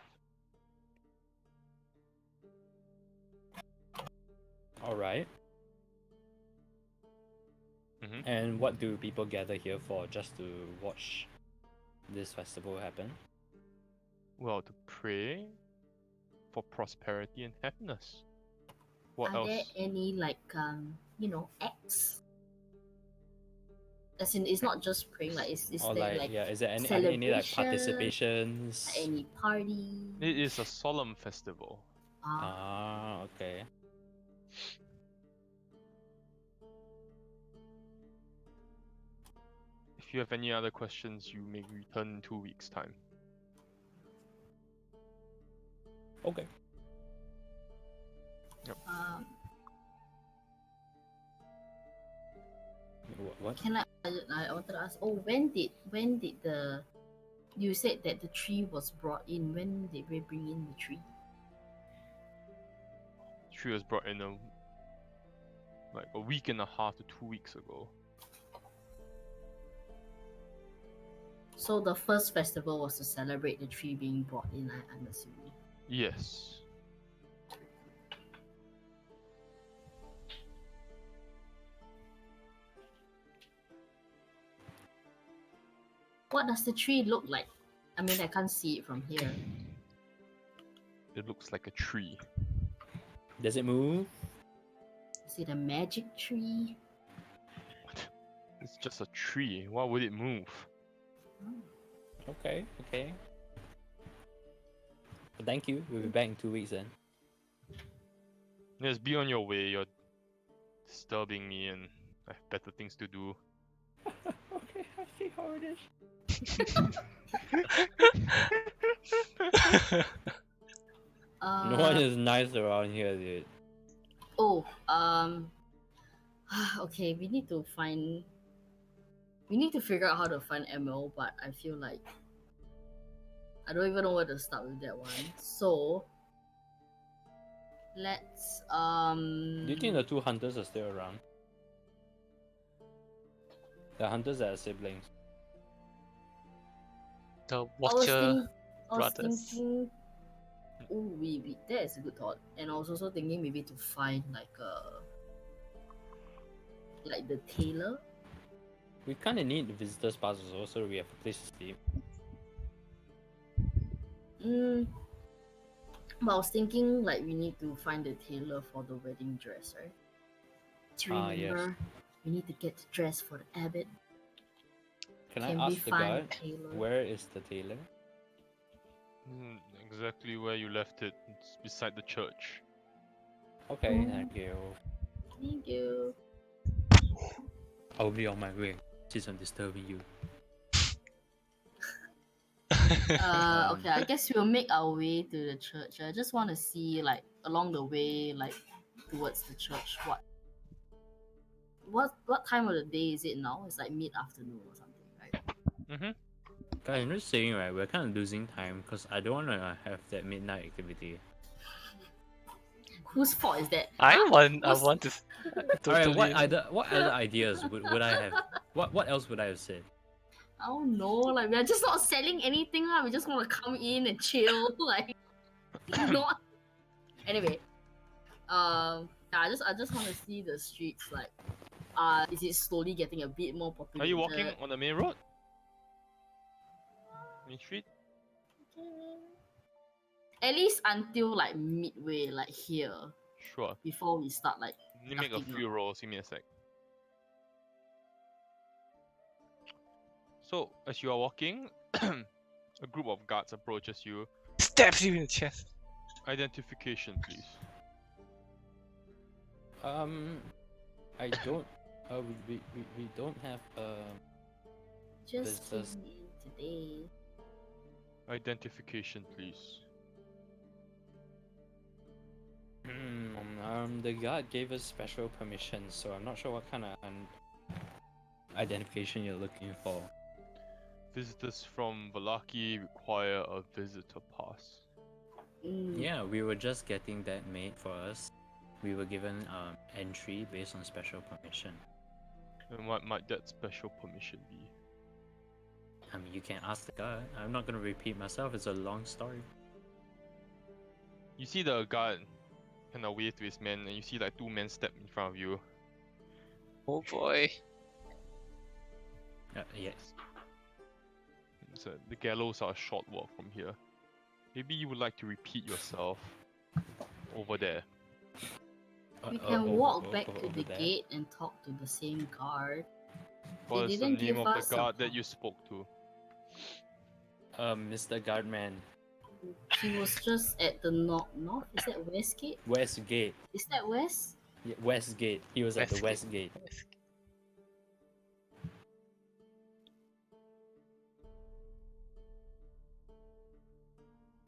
Alright. And what do people gather here for, just to watch this festival happen? Well, to pray for prosperity and happiness. What Are else? there any like acts? As in, it's not just praying. Like, is Or there like, like yeah, is there any like celebration, participations? any party? It is a solemn festival. Okay. If you have any other questions, you may return in 2 weeks' time. Okay. Yep. What? Can I wanted to ask. Oh, when did the you said that the tree was brought in? When did we bring in the tree? Tree was brought in like a week and a half to 2 weeks ago. So the first festival was to celebrate the tree being brought in. I'm assuming. Yes. What does the tree look like? I mean, I can't see it from here. It looks like a tree. Does it move? Is it a magic tree? It's just a tree. Why would it move? Okay. Well, thank you. We'll be back in 2 weeks then. Yes, be on your way. You're disturbing me and I have better things to do. Okay, I see how it is. No one is nice around here, dude. Oh, okay. We need to figure out how to find ML, but I feel like I don't even know where to start with that one. So let's Do you think the two hunters are still around? The hunters that are siblings. The I was Watcher thinking, brothers. oh, we that is a good thought. And I was also thinking maybe to find like the tailor. We kind of need the visitors pass also, so we have a place to sleep. But I was thinking like we need to find the tailor for the wedding dress, right? Do you Yes. remember? We need to get the dress for the abbot. Can Can I we ask the find guard a tailor? where is the tailor? Exactly where you left it. It's beside the church. Okay, thank you. Thank you. I'll be on my way since I'm disturbing you. Okay, I guess we'll make our way to the church. I just want to see like along the way, like towards the church, what time of the day is it now? It's like mid-afternoon or something, right? Guys, I'm just saying, right, we're kind of losing time because I don't want to have that midnight activity. Whose fault is that? I want to Alright, totally. what other ideas would I have? What else would I have said? I don't know. Like we're just not selling anything. We just want to come in and chill. Like, not. Anyway, I just want to see the streets. Like, is it slowly getting a bit more populated? Are you walking on the main road? Main street? At least until like midway, like here, Sure. before we start like. Let me make a ducking few up. rolls. Give me a sec. So, as you are walking, a group of guards approaches you. Stabs you in the chest. Identification, please. I don't. We don't have Just This came in today. Identification, please. The guard gave us special permission, so I'm not sure what kind of identification you're looking for. Visitors from Valaki require a visitor pass. Yeah, we were just getting that made for us. We were given entry based on special permission. And what might that special permission be? I mean, you can ask the guard. I'm not gonna repeat myself. It's a long story. You see the guard kind of wave to his men, and you see like two men step in front of you. Oh boy. Yes. So the gallows are a short walk from here. Maybe you would like to repeat yourself over there. We can walk back to over the there. gate and talk to the same guard. What is the didn't name give of us the a guard that pass. you spoke to? Mr. Guardman. He was just at the north. Is that West Gate? Westgate. Is that West? Yeah, Westgate. He was at the Westgate. Westgate.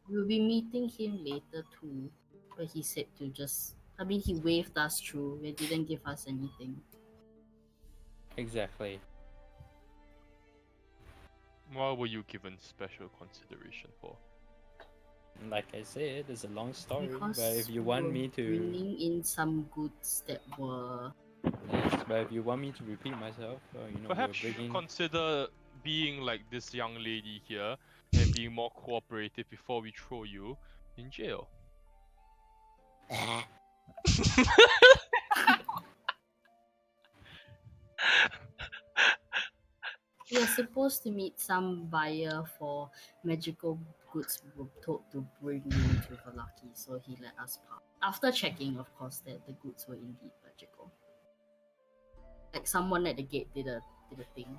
We'll be meeting him later too. But he said to just. I mean, he waved us through. He didn't give us anything. Exactly. What were you given special consideration for? Like I said, it's a long story. Because But if you we want were me to, bringing in some goods that were yes, but if you want me to repeat myself, Perhaps we're bringing. consider being like this young lady here and being more cooperative before we throw you in jail. we were supposed to meet some buyer for magical goods we were told to bring into Valaki, so he let us pass. After checking, of course, that the goods were indeed magical. Like someone at the gate did a thing.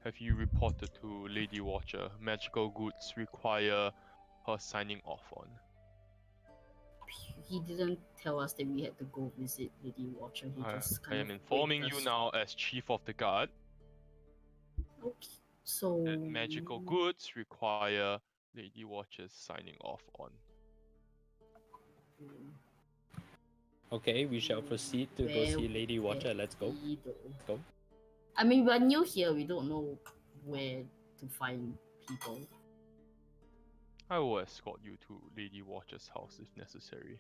Have you reported to Lady Watcher magical goods require her signing off on? He didn't tell us that we had to go visit Lady Watcher. He just I kind am of informing waved you us. now as Chief of the Guard Okay, so that magical goods require Lady Watcher's signing off on. mm, Okay, we shall proceed to go where see Lady would Watcher. that Let's go. be, though? Let's go. I mean, we're new here. We don't know where to find people. I will escort you to Lady Watcher's house if necessary.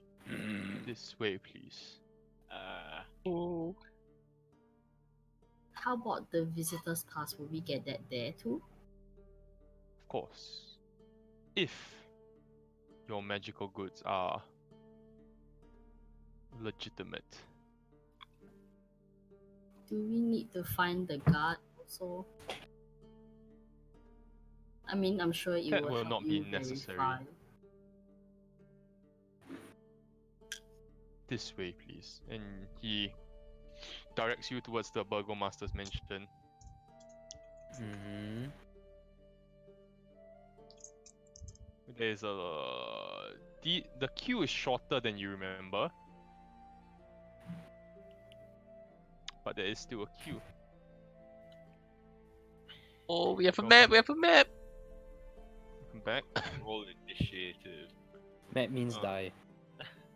This way, please. Ooh. How about the visitor's pass? Will we get that there too? Of course. If your magical goods are legitimate. Do we need to find the guard also? I mean, I'm sure it That will will help not you be necessary. verify. This way, please. And he directs you towards the burgomaster's mansion. Mm-hmm. There's the queue is shorter than you remember, but there is still a queue. Oh, we have a Go map. on. We have a map. Come back. Roll initiative. That means Oh. die.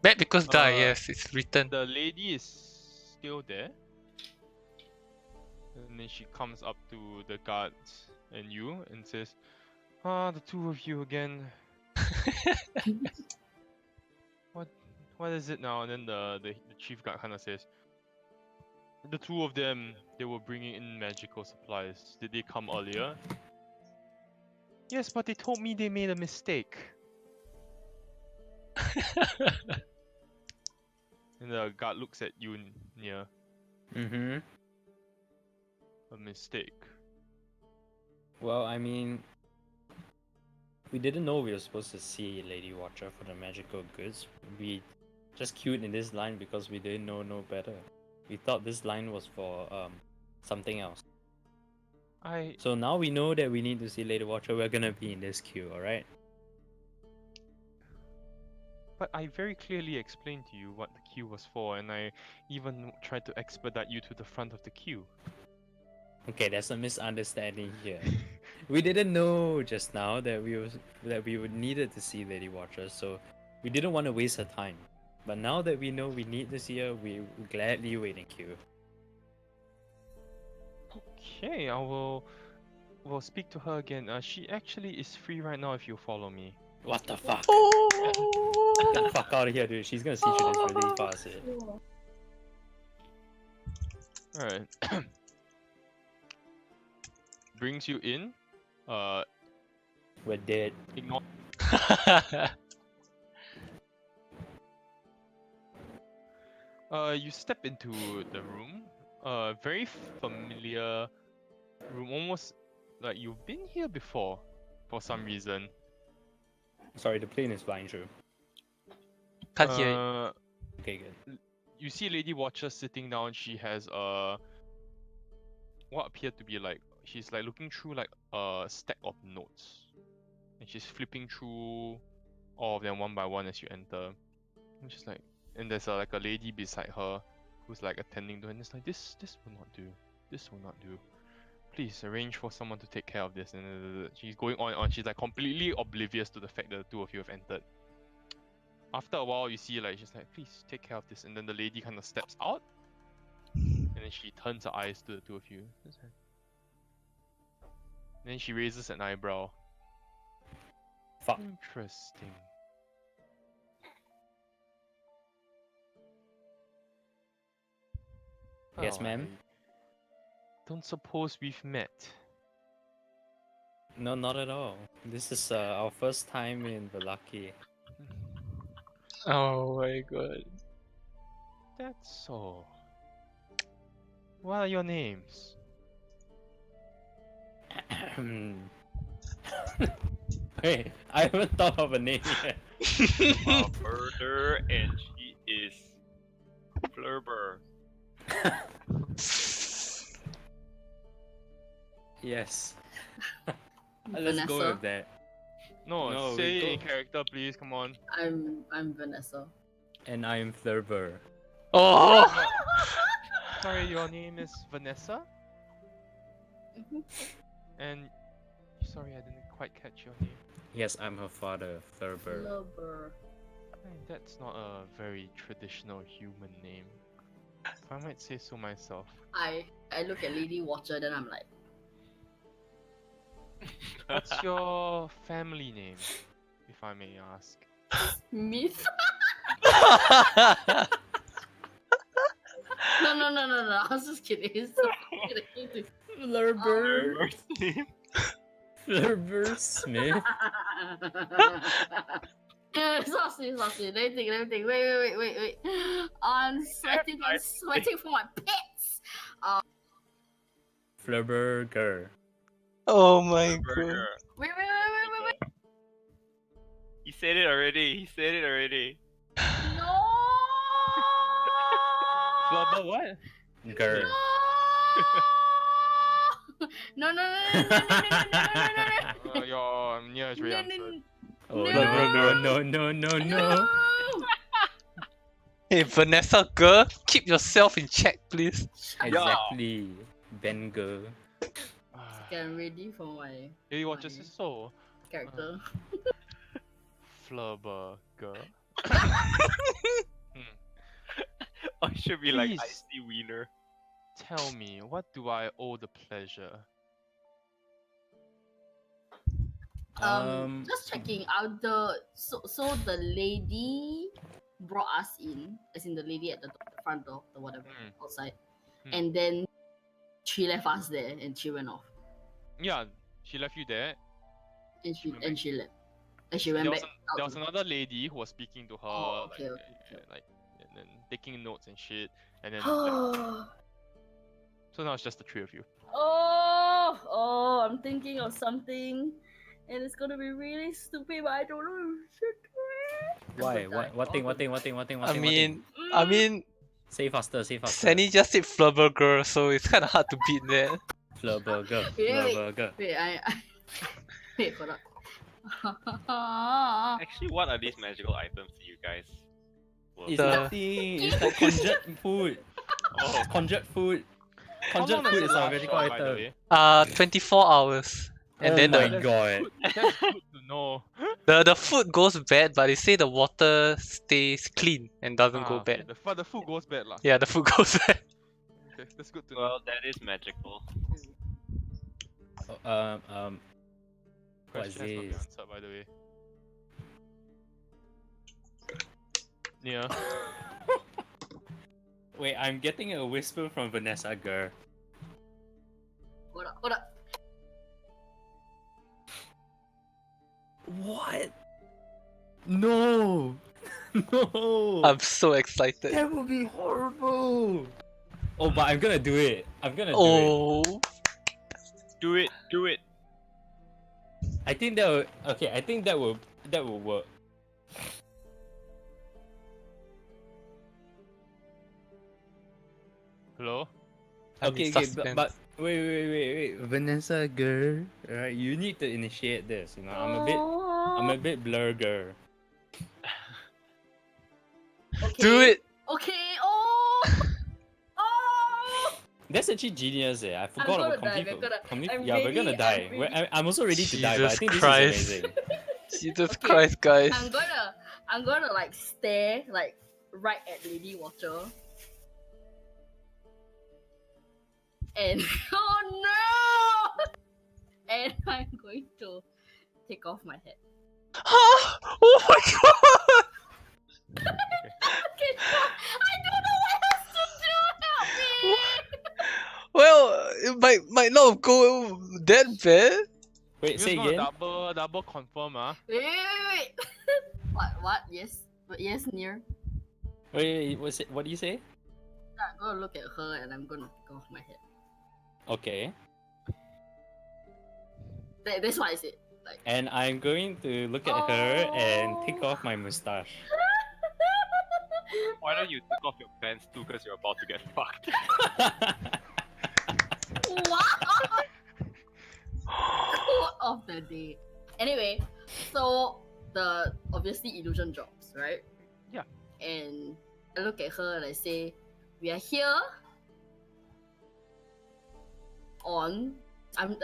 Map because die. Uh, Yes, it's written. The lady is still there, and then she comes up to the guards and you and says, the two of you again. What is it now?" And then the chief guard kind of says, "The two of them, they were bringing in magical supplies. Did they come earlier?" "Yes, but they told me they made a mistake." And the guard looks at you near. Mm-hmm. "A mistake." Well, I mean, we didn't know we were supposed to see Lady Watcher for the magical goods. We just queued in this line because we didn't know no better. We thought this line was for something else. So now we know that we need to see Lady Watcher. We're gonna be in this queue, alright? But I very clearly explained to you what the queue was for, and I even tried to expedite you to the front of the queue. Okay, there's a misunderstanding here. We didn't know just now that we would needed to see Lady Watcher, so we didn't want to waste her time. But now that we know we need to see her, we will gladly wait in queue. Okay, I will speak to her again. She actually is free right now if you follow me. What the fuck? Get Oh. the fuck out of here, dude. She's gonna see through this really fast. Alright. Brings you in. We're dead. Ignore. You step into the room. Very familiar room, almost like you've been here before, for some reason. Sorry, the plane is flying through. Can't hear it. Okay, good. You see Lady Watcher sitting down. She has what appeared to be like, she's like looking through like a stack of notes, and she's flipping through all of them one by one as you enter. And she's like, and there's like a lady beside her who's like attending to her, and it's like, this will not do. This will not do. Please arrange for someone to take care of this. And she's going on and on. She's like completely oblivious to the fact that the two of you have entered. After a while, you see like she's like, please take care of this. And then the lady kind of steps out, and then then she turns her eyes to the two of you. Then she raises an eyebrow. Fuck. Interesting. Yes, Well, ma'am. I don't suppose we've met. No, not at all. This is our first time in Valaki. Oh my god. That's so. What are your names? Wait, I haven't thought of a name yet. A murder, and she is Flurber. Yes. Let's go Vanessa. with that. No, No, say we it in go- character, please. Come on. I'm Vanessa. And I'm Thurber. Oh! Sorry, your name is Vanessa? Mhm. And sorry, I didn't quite catch your name. Yes, I'm her father, Thurber. Lover. That's not a very traditional human name. If I might say so myself. I look at Lady Watcher, then I'm like, What's your family name, if I may ask? Myth? No. I was just kidding. It's so kidding. Flurber. Flurber's name? Flurber Smith. It's not sweet. Let me think. Wait. I'm sweating for my pets. Flurberger. Oh my god. Burger. Wait. He said it already. No. Flubber what? Ger. No. Your nearest No, answered. Oh No. no. Hey Vanessa girl, keep yourself in check please. Exactly. Benger. Okay, I'm ready for my Lady Watches is so. character. Flubber girl. I should be like Please. Icy Wiener. Tell me, what do I owe the pleasure? Just checking out so the lady brought us in, as in the lady at the front door, the whatever outside, and then she left us there and she went off, Yeah, she left you there. and she went back. left, and she went There back. was another lady who was speaking to her, Oh, okay. like, and then taking notes and shit, and then like, so now it's just the three of you. Oh, I'm thinking of something, and it's gonna be really stupid, but I don't know if I should do it. Why? What thing? I mean, Say faster. Sandy just said flubber girl, so it's kind of hard to beat that. Flurberger. Wait, wait, hold up. Actually, what are these magical items to you guys? Well, It's The- nothing. It's like conjured food. oh, Conjured food. How Conjured long does food it is our last magical for, by the item. way? 24 hours. And Oh then my the, god. That's good to know. the food goes bad, but they say the water stays clean and doesn't go Okay, bad. the food goes bad lah. Yeah, the food goes bad. Okay, that's good to know. well, that is magical. What is Question has not been this? answered, by the way. Yeah. Wait, I'm getting a whisper from Vanessa girl. Hold up. What? No! No! I'm so excited. That would be horrible! Oh, but I'm gonna do it. I'm gonna do it. Oh, Do it. I think that will. Okay, I think that will work. Hello? I'm in Okay, suspense. but wait. Vanessa girl, right? You need to initiate this. You know, I'm a bit blur girl. Okay. Do it! Okay. That's actually genius. I forgot gonna about die, we're gonna die. I'm also ready to die, but I Jesus think Christ. this is amazing. Jesus Okay, Christ, guys. I'm gonna like stare like right at Lady Watcher. And oh no! And I'm going to take off my hat. Huh? Oh my god! Okay, sure. I don't know what else to do. Help me! Well, it might not go that bad. Wait, You say just want again. to double confirm, Wait. What? Yes. But yes, near. Wait, what do you say? I'm gonna look at her and I'm gonna take off my hat. Okay. That's what I said. Like. And I'm going to look at her and take off my mustache. Why don't you take off your pants too? Because you're about to get fucked. What? Quote of the day. Anyway, so the obviously illusion drops, right? Yeah. And I look at her and I say, "We are here on." I'm. Wait.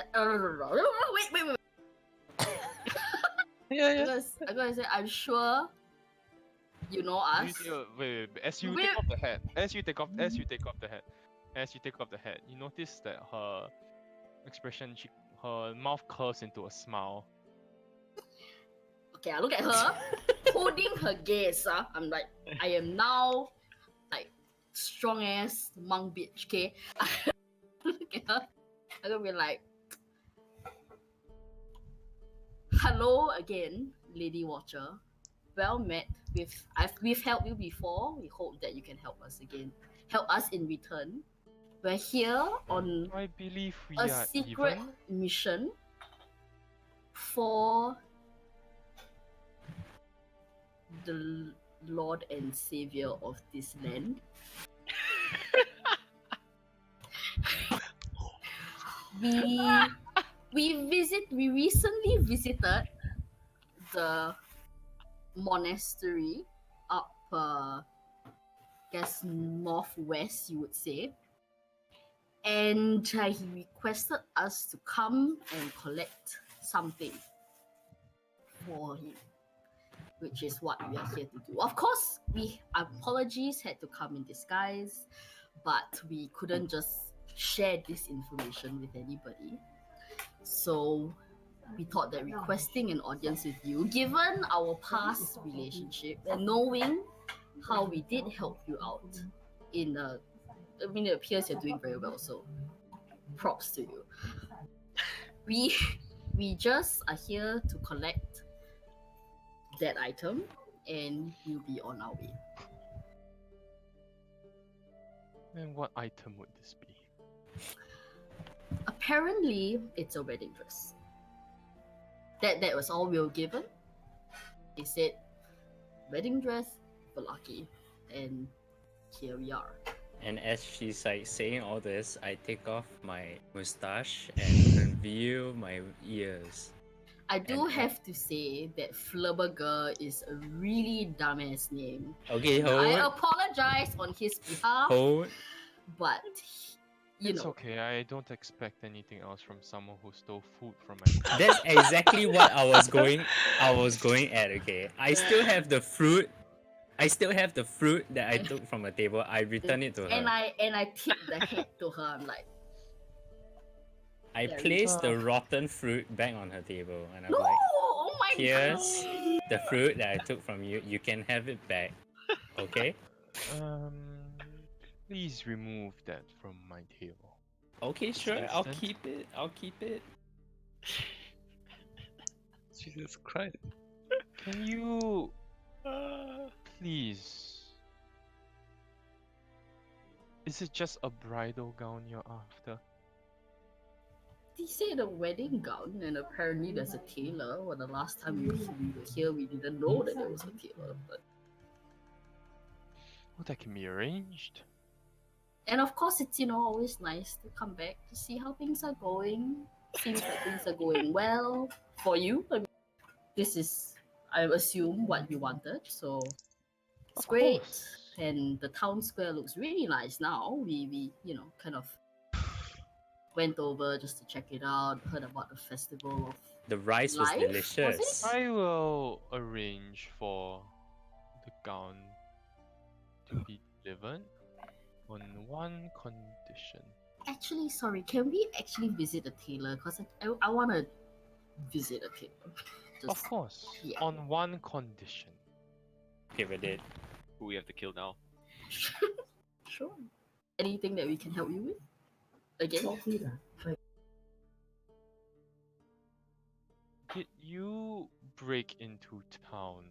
Yeah. I'm gonna say, I'm sure you know us. wait. As you We're- take off the hat, as you take off the hat, you notice that her expression, her mouth curves into a smile. Okay, I look at her, holding her gaze. I'm like, I am now like strong ass monk bitch. Okay, look at her. I'm gonna be like, hello again, Lady Watcher. Well met. We've helped you before. We hope that you can help us again. Help us in return. We're here on I believe we a are secret even. mission for the Lord and Savior of this land. We recently visited the monastery up guess northwest, you would say. And he requested us to come and collect something for him, which is what we are here to do. Of course, apologies had to come in disguise, but we couldn't just share this information with anybody. So we thought that requesting an audience with you, given our past relationship and knowing how we did help you out in it appears you're doing very well, so props to you. We just are here to collect that item and we'll be on our way. And what item would this be? Apparently it's a wedding dress. That was all we were given. They said wedding dress for Lucky, and here we are. And as she's like saying all this, I take off my mustache and reveal my ears. I do And- have to say that Flubberger is a really dumbass name. Okay, I hold. apologize on his behalf, Hold. but you It's know, okay. I don't expect anything else from someone who stole food from my plate. That's exactly what I was going at, okay. I still have the fruit that I took from the table. I returned it to and her. I tip the head to her. I'm like, I there we placed the rotten fruit back on her table and I'm no, like, oh my here's god. the fruit that I took from you. You can have it back. Okay? Please remove that from my table. Okay, sure. I'll Assistant? keep it. I'll keep it. Jesus Christ. Can you please? Is it just a bridal gown you're after? He said a wedding gown, and apparently there's a tailor. Well, the last time we were here, we didn't know that there was a tailor. But Oh, that can be arranged. and of course, it's always nice to come back to see how things are going. Seems like things are going well for you. I mean, this is, I assume, what you wanted. So it's Of great. course. And the town square looks really nice now. We kind of went over just to check it out. Heard about the festival of The rice was Life? Was delicious. I will arrange for the gown to be delivered on one condition. Actually, sorry, can we actually visit a tailor? Because I want to visit a tailor. Of Just, course, yeah. on one condition. Okay, we're dead. Who we have to kill now? Sure. Anything that we can help you with? Again? Did you break into town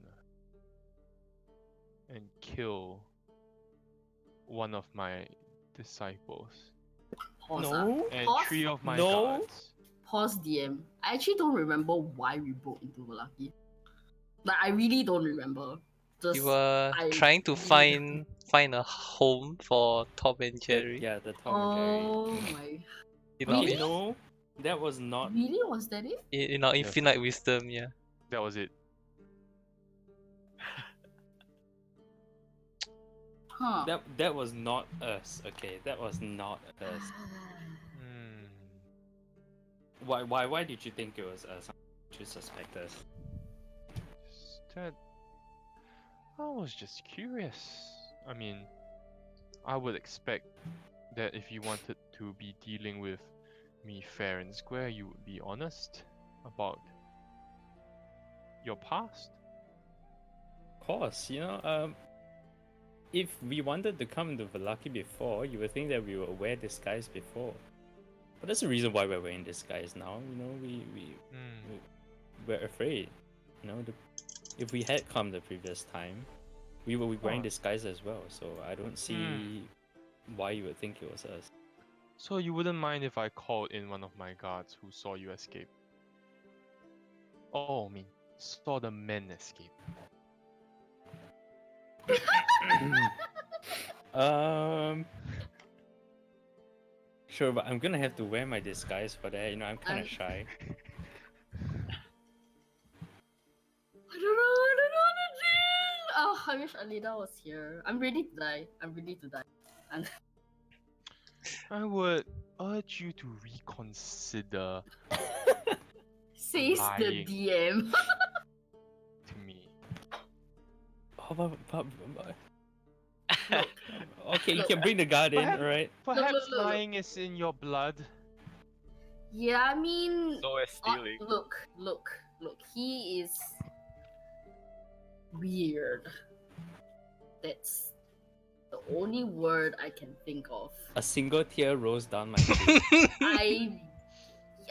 and kill one of my disciples Pause. No. and Pause? 3 of my No. guards? Pause DM. I actually don't remember why we broke into Valaki. Like, I really don't remember. Just, You were I trying to really- find a home for Tom and Jerry. Yeah, the Tom and Jerry. Oh my. You know, Really? No, that was not. Really? Was that it? in our infinite wisdom, yeah. That was it. Huh. That was not us. Okay, that was not us. Hmm. Why did you think it was us? To suspect us? That I was just curious. I mean, I would expect that if you wanted to be dealing with me fair and square, you would be honest about your past. Of course, if we wanted to come to Valaki before, you would think that we would wear disguise before. But that's the reason why we're wearing disguise now. Hmm. We're afraid. If we had come the previous time, we would be wearing Oh. disguise as well. So I don't see why you would think it was us. So you wouldn't mind if I called in one of my guards who saw you escape? Oh, I mean, saw the men escape. Sure, but I'm gonna have to wear my disguise for that. I'm kind I- of shy. I don't know what to do. Oh, I wish Alida was here. I'm ready to die. And I would urge you to reconsider says the Lying. DM. to me. Oh, but okay, you Look, can bring the guard in, Perhaps- alright? Perhaps look. lying is in your blood. Yeah, I mean, So is stealing. look. He is weird. That's the only word I can think of. A single tear rolls down my cheek.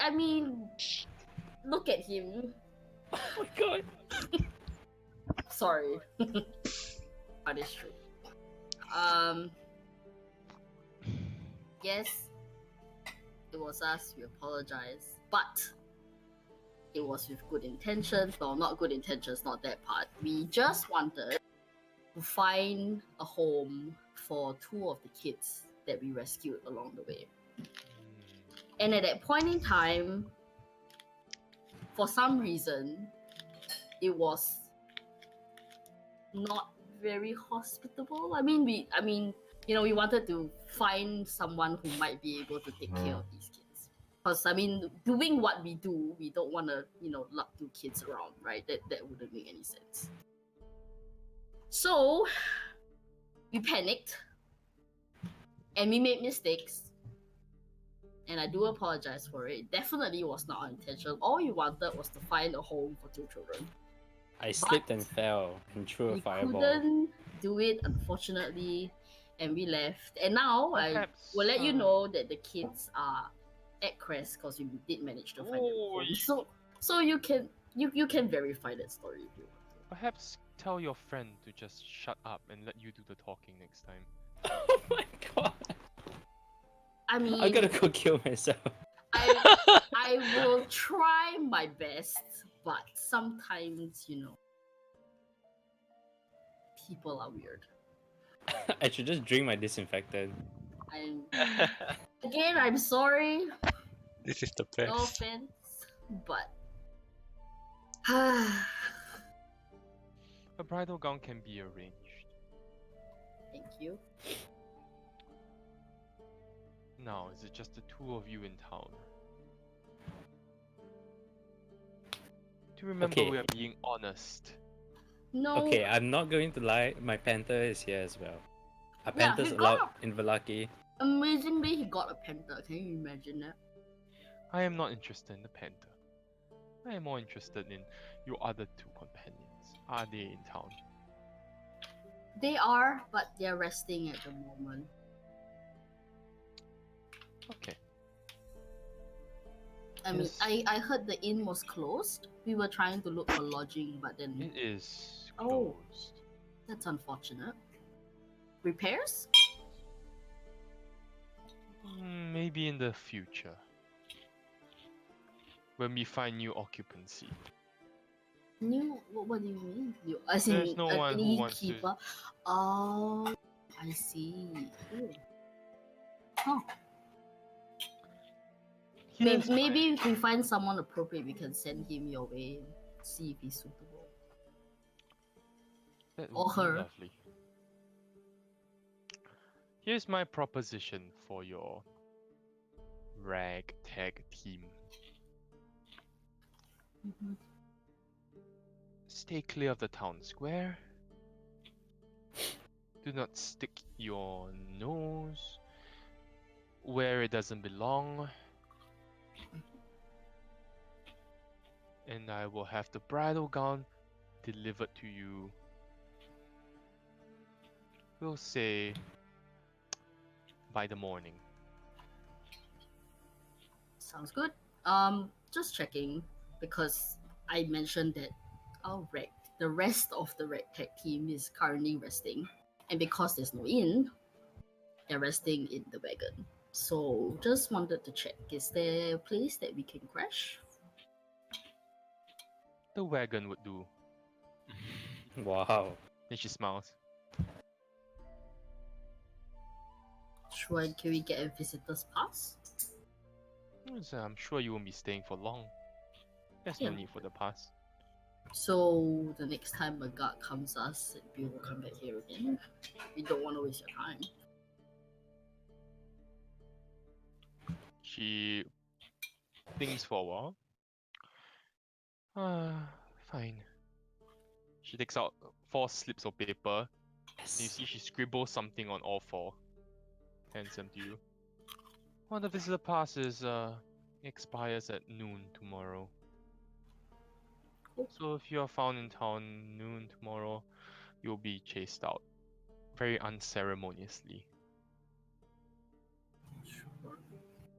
I mean, look at him. Oh my god. Sorry. That is true. Yes, it was us. We apologize, but it was with good intentions. Well, not good intentions, not that part. We just wanted to find a home for 2 of the kids that we rescued along the way. And at that point in time, for some reason, it was not very hospitable. I mean, we wanted to find someone who might be able to take care of these kids. Because doing what we do, we don't want to, lock 2 kids around, right? That wouldn't make any sense. So we panicked, and we made mistakes. And I do apologize for it. It definitely was not our intention. All we wanted was to find a home for 2 children. I slipped and fell and threw a We fireball. couldn't do it, unfortunately, and we left. And now I Perhaps, will let you know that the kids are at Crest because we did manage to find them Oh, home. So you can verify that story if you want to. Perhaps tell your friend to just shut up and let you do the talking next time. Oh my god. I mean, I'm gonna go kill myself. I will try my best, but sometimes, people are weird. I should just drink my disinfectant. I'm sorry, This is the no best. offense, but A bridal gown can be arranged. thank you. Now, is it just the 2 of you in town? Do remember Okay. we are being honest. No. Okay, I'm not going to lie. My panther is here as well. Are Yeah, panthers he's allowed gone. in Valaki? Amazingly, he got a panther. Can you imagine that? I am not interested in the panther. I am more interested in your other two companions. Are they in town? They are, but they're resting at the moment. Okay. I mean, Yes. I heard the inn was closed. We were trying to look for lodging, but then It is Oh. closed. that's unfortunate. Repairs? Maybe in the future. When we find new occupancy. New? What do you mean? You? I There's see. no one An who wants to- innkeeper. Oh, I see. Ooh. Huh. Here's Maybe my- if we find someone appropriate, we can send him your way and see if he's suitable. That or would be her. lovely. Here's my proposition for your ragtag team. Mhm. Stay clear of the town square. Do not stick your nose where it doesn't belong. And I will have the bridal gown delivered to you. We'll say by the morning. Sounds good. Just checking because I mentioned that the rest of the Red Tag team is currently resting, and because there's no inn, they're resting in the wagon. So just wanted to check: is there a place that we can crash? The wagon would do. Wow. Then she smiles. Can we get a visitor's pass? I'm sure you won't be staying for long. There's no Yeah. need for the pass. So the next time a guard comes us, we will come back here again. We don't want to waste your time. She thinks for a while. Fine. She takes out 4 slips of paper. And you see she scribbles something on all 4. Hands them to you. Well, the visitor pass is expires at noon tomorrow. Cool. So if you are found in town noon tomorrow, you'll be chased out. Very unceremoniously. Sure.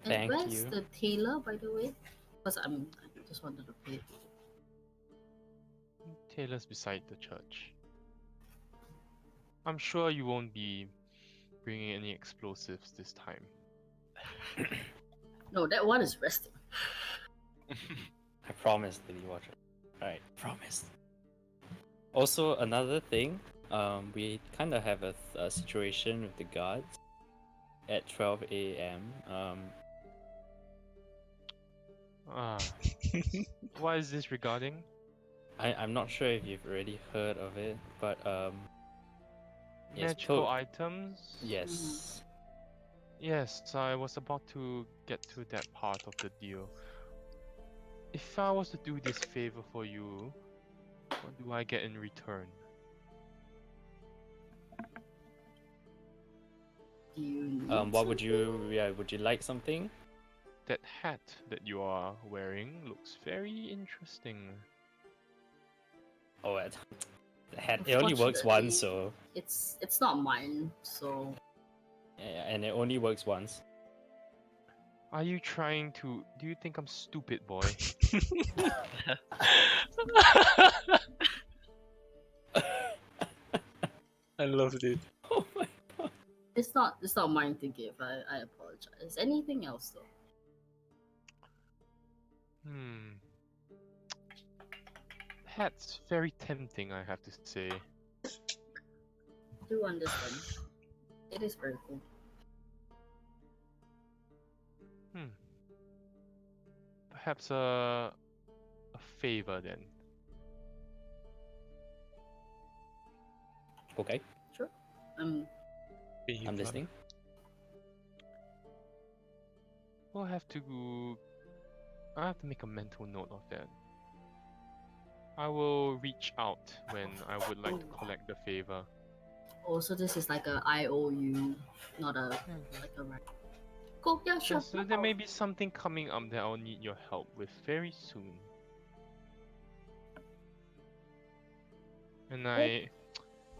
And Thank where's you. the tailor, by the way? Because I just wanted to pay. Taylor's beside the church. I'm sure you won't be bringing any explosives this time. No, that one is resting. I promise, Lily Watcher. Alright, promise. Also, another thing, we kind of have a situation with the guards at 12 a.m. What is this regarding? I'm not sure if you've already heard of it, but yes, Magical items? yes. Yes, I was about to get to that part of the deal. If I was to do this favor for you, what do I get in return? Do you need What would something? would you like something? That hat that you are wearing looks very interesting. Oh, the hat. It only works once, so It's not mine, so yeah, and it only works once. Are you trying to... Do you think I'm stupid, boy? I loved it. Oh my god. it's not mine to give. I apologize. Anything else though? Hat's very tempting, I have to say. Do understand. It is very cool. Perhaps a favor then. Okay, Sure. I'm listening. We'll have to... I have to make a mental note of that. I will reach out when I would like to collect the favor. Also, this is like a IOU, not a like a right. Cool. Yeah, sure. So there may be something coming up that I'll need your help with very soon. And I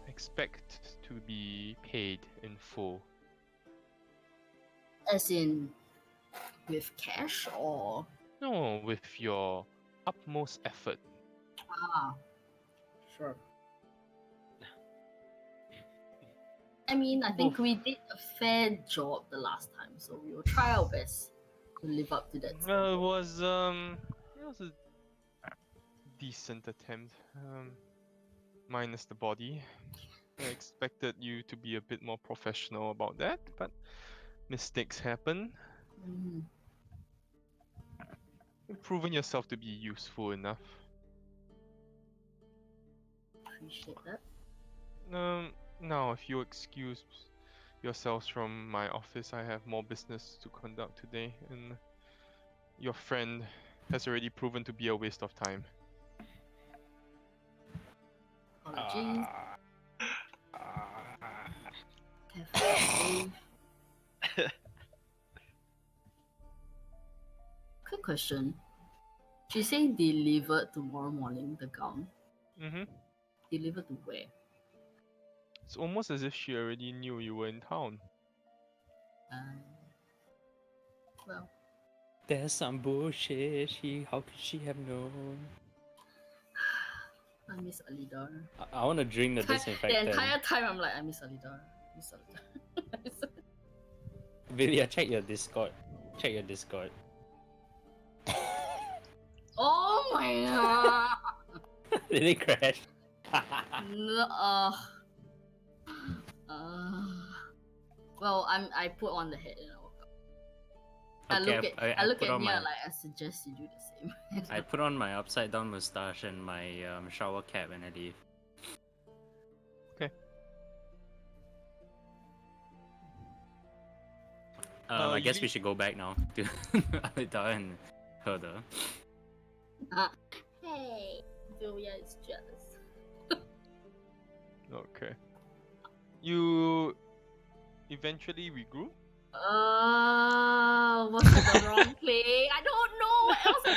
expect to be paid in full. As in, with cash or No, with your utmost effort. sure. I mean, I think Both. we did a fair job the last time, so we will try our best to live up to that. It standard. was a decent attempt. Minus the body. I expected you to be a bit more professional about that, but mistakes happen. Mhm. You've proven yourself to be useful enough. Appreciate that. Now if you excuse yourselves from my office, I have more business to conduct today, and your friend has already proven to be a waste of time. Apologies. Have a good day. Quick question. She said delivered tomorrow morning, the gown. Mm-hmm. Delivered to where? It's almost as if she already knew you were in town. Well, There's some bullshit. How could she have known? I miss Alidar. I want to drink the The disinfectant. entire time I'm like, I miss Alidar. Miss Alidar. Vilya, check your Discord. Check your Discord. Oh my god! Did it crash? No, well, I put on the head and I woke up. I look put at on Nia my like I suggest you do the same. I put on my upside down mustache and my shower cap when I leave. Okay. I you guess we leave- should go back now to Alita and Herder. Hey, Julia is jealous. Okay. You eventually regroup? Was it the wrong play? I don't know what else I'm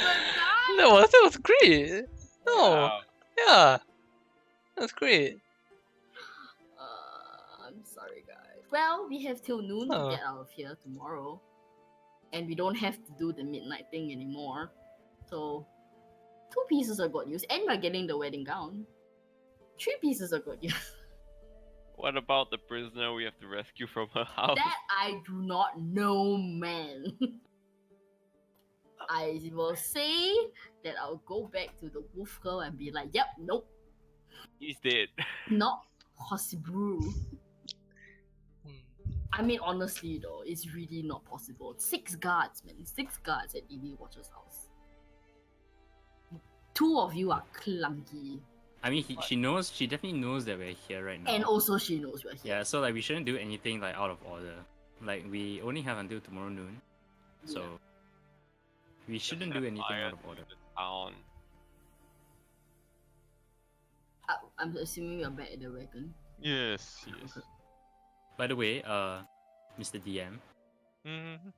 gonna No, that was great. No, Wow. yeah, that's great. I'm sorry, guys. Well, we have till noon to Oh. get out of here tomorrow, and we don't have to do the midnight thing anymore. So, 2 pieces are good news, and we're getting the wedding gown. 3 pieces are good news. What about the prisoner we have to rescue from her house? That I do not know, man. I will say that I'll go back to the wolf girl and be like, yep, nope, He's dead. not possible. Hmm. I mean, honestly though, it's really not possible. 6 guards, man. 6 guards at Edie Watcher's house. 2 of you are clunky. I mean, she knows. She definitely knows that we're here right now. And also she knows we're here. Yeah, so like we shouldn't do anything like out of order. Like we only have until tomorrow noon, so Yeah. we shouldn't Set do anything fire out of to order. the town. I'm assuming we're back at the wagon. Yes, yes. By the way, Mr. DM, Mm-hmm.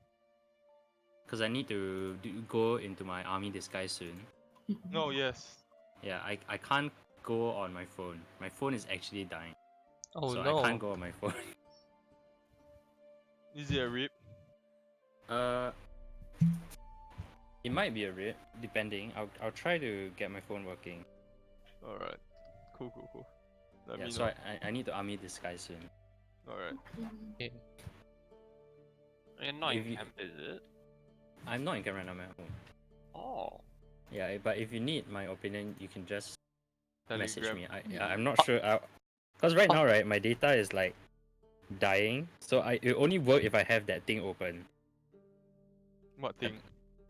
because I need to go into my army disguise soon. Oh, yes. Yeah, I can't go on my phone. My phone is actually dying, Oh so no. I can't go on my phone. Is it a rip? It might be a rip, depending. I'll try to get my phone working. Alright. Cool. Let Yeah, me so know. I need to army disguise soon. Alright. Okay. You're not If in you- camp, is it? I'm not in camp right now, I'm at home. Oh. Yeah, but if you need my opinion, you can just message Telegram. me. I'm not sure. Because right now, right, my data is like dying. So it only work if I have that thing open. What thing?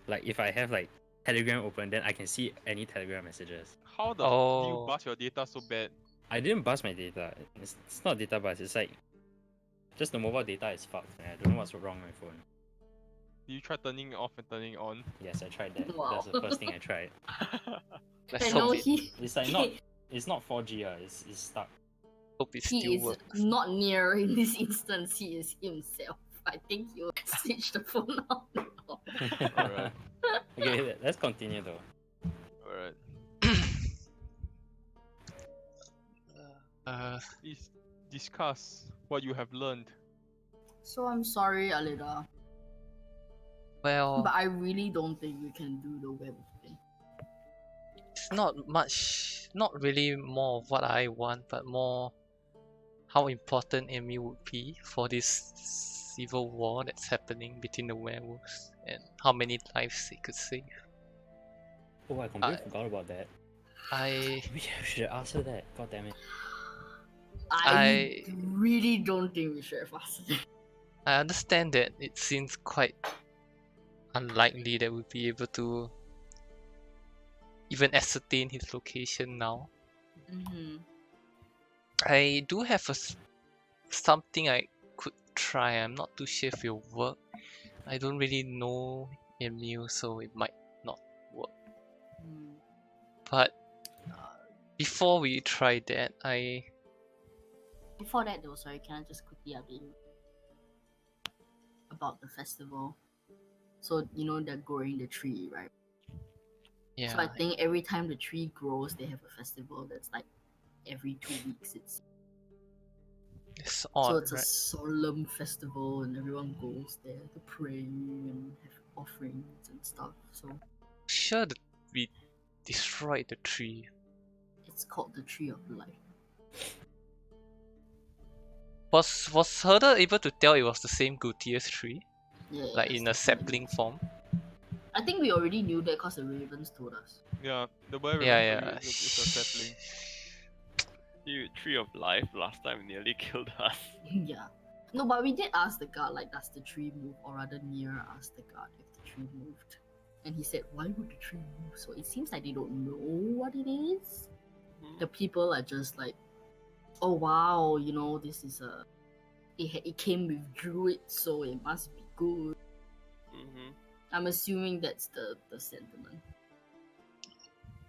Like if I have like Telegram open, then I can see any Telegram messages. How the f do you Oh. bust your data so bad? I didn't bust my data. It's not data bust. It's like just the mobile data is fucked. Man. I don't know what's wrong with my phone. Do you try turning it off and turning it on? Yes, I tried that. Wow. That's the first thing I tried. Let's I hope know it- he. It's like not. It's not 4G. It's stuck. Hope it He still is works. not near in this instance. He is himself. I think you switch the phone on. Alright. Okay, let's continue though. Alright. Uh, Please discuss what you have learned. So I'm sorry, Alida, well, but I really don't think we can do the web thing. it's not much, not really more of what I want, but more how important Amy would be for this civil war that's happening between the werewolves and how many lives it could save. Oh, I completely forgot about that. I We should ask her that. God damn it. I really don't think we should have asked that. I understand that it seems quite unlikely that we'll be able to even ascertain his location now. Mm-hmm. I do have something I could try. I'm not too sure if it'll work. I don't really know Emil, so it might not work. But before we try that, Before that, though, sorry, can I just quickly update you about the festival? So you know they're growing the tree, right? yeah, So I think every time the tree grows, they have a festival that's like every 2 weeks. It's it's so odd, it's a right? solemn festival, and everyone goes there to pray and have offerings and stuff. So Sure that we destroyed the tree. it's called the Tree of Life. Was Herder able to tell it was the same Gutierrez tree? Yeah, Like it's in a definitely- sapling form? I think we already knew that because the ravens told us. Yeah, the boy Yeah, it's a sapling. Dude, Tree of Life last time nearly killed us. Yeah. No, but we did ask the guard, like, does the tree move? Or rather, Nier asked the guard if the tree moved. And he said, why would the tree move? So it seems like they don't know what it is. Mhm. The people are just like, oh wow, you know, this is a. It came with druids, so it must be good. Mhm. I'm assuming that's the sentiment.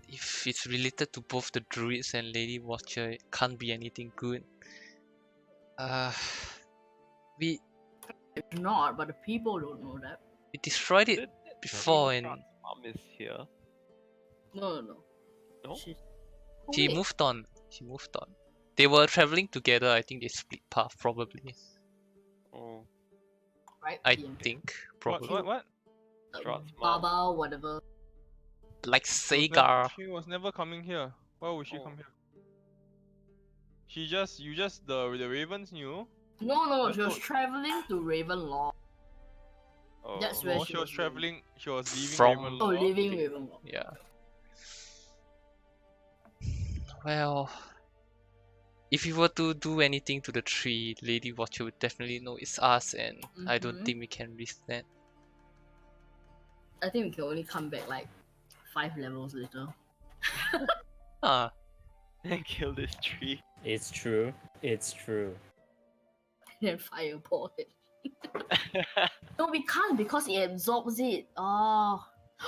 If it's related to both the druids and Lady Watcher, it can't be anything good. We It's not, but the people don't know that. destroyed it That before means and Strahd's mom is here. No. No? Oh, she wait. moved on. She moved on. They were traveling together. I think they split path probably. Oh, Right? I PM. think probably. What? Strahd's mom. Baba, whatever. Like She was, Sagar. she was never coming here. Why would she Oh. come here? The ravens knew. No, That's she was what- traveling to Ravenloft. Oh. That's where No, she she was was going. traveling. She was leaving From- Ravenloft. Oh, leaving Ravenloft. Yeah. Well, if we were to do anything to the tree, Lady Watcher would definitely know it's us, and I don't Mhm. think we can risk that. I think we can only come back like 5 levels later. Ah, And kill this tree. It's true. It's true. Then fireball it. No, we can't because it absorbs it. Oh.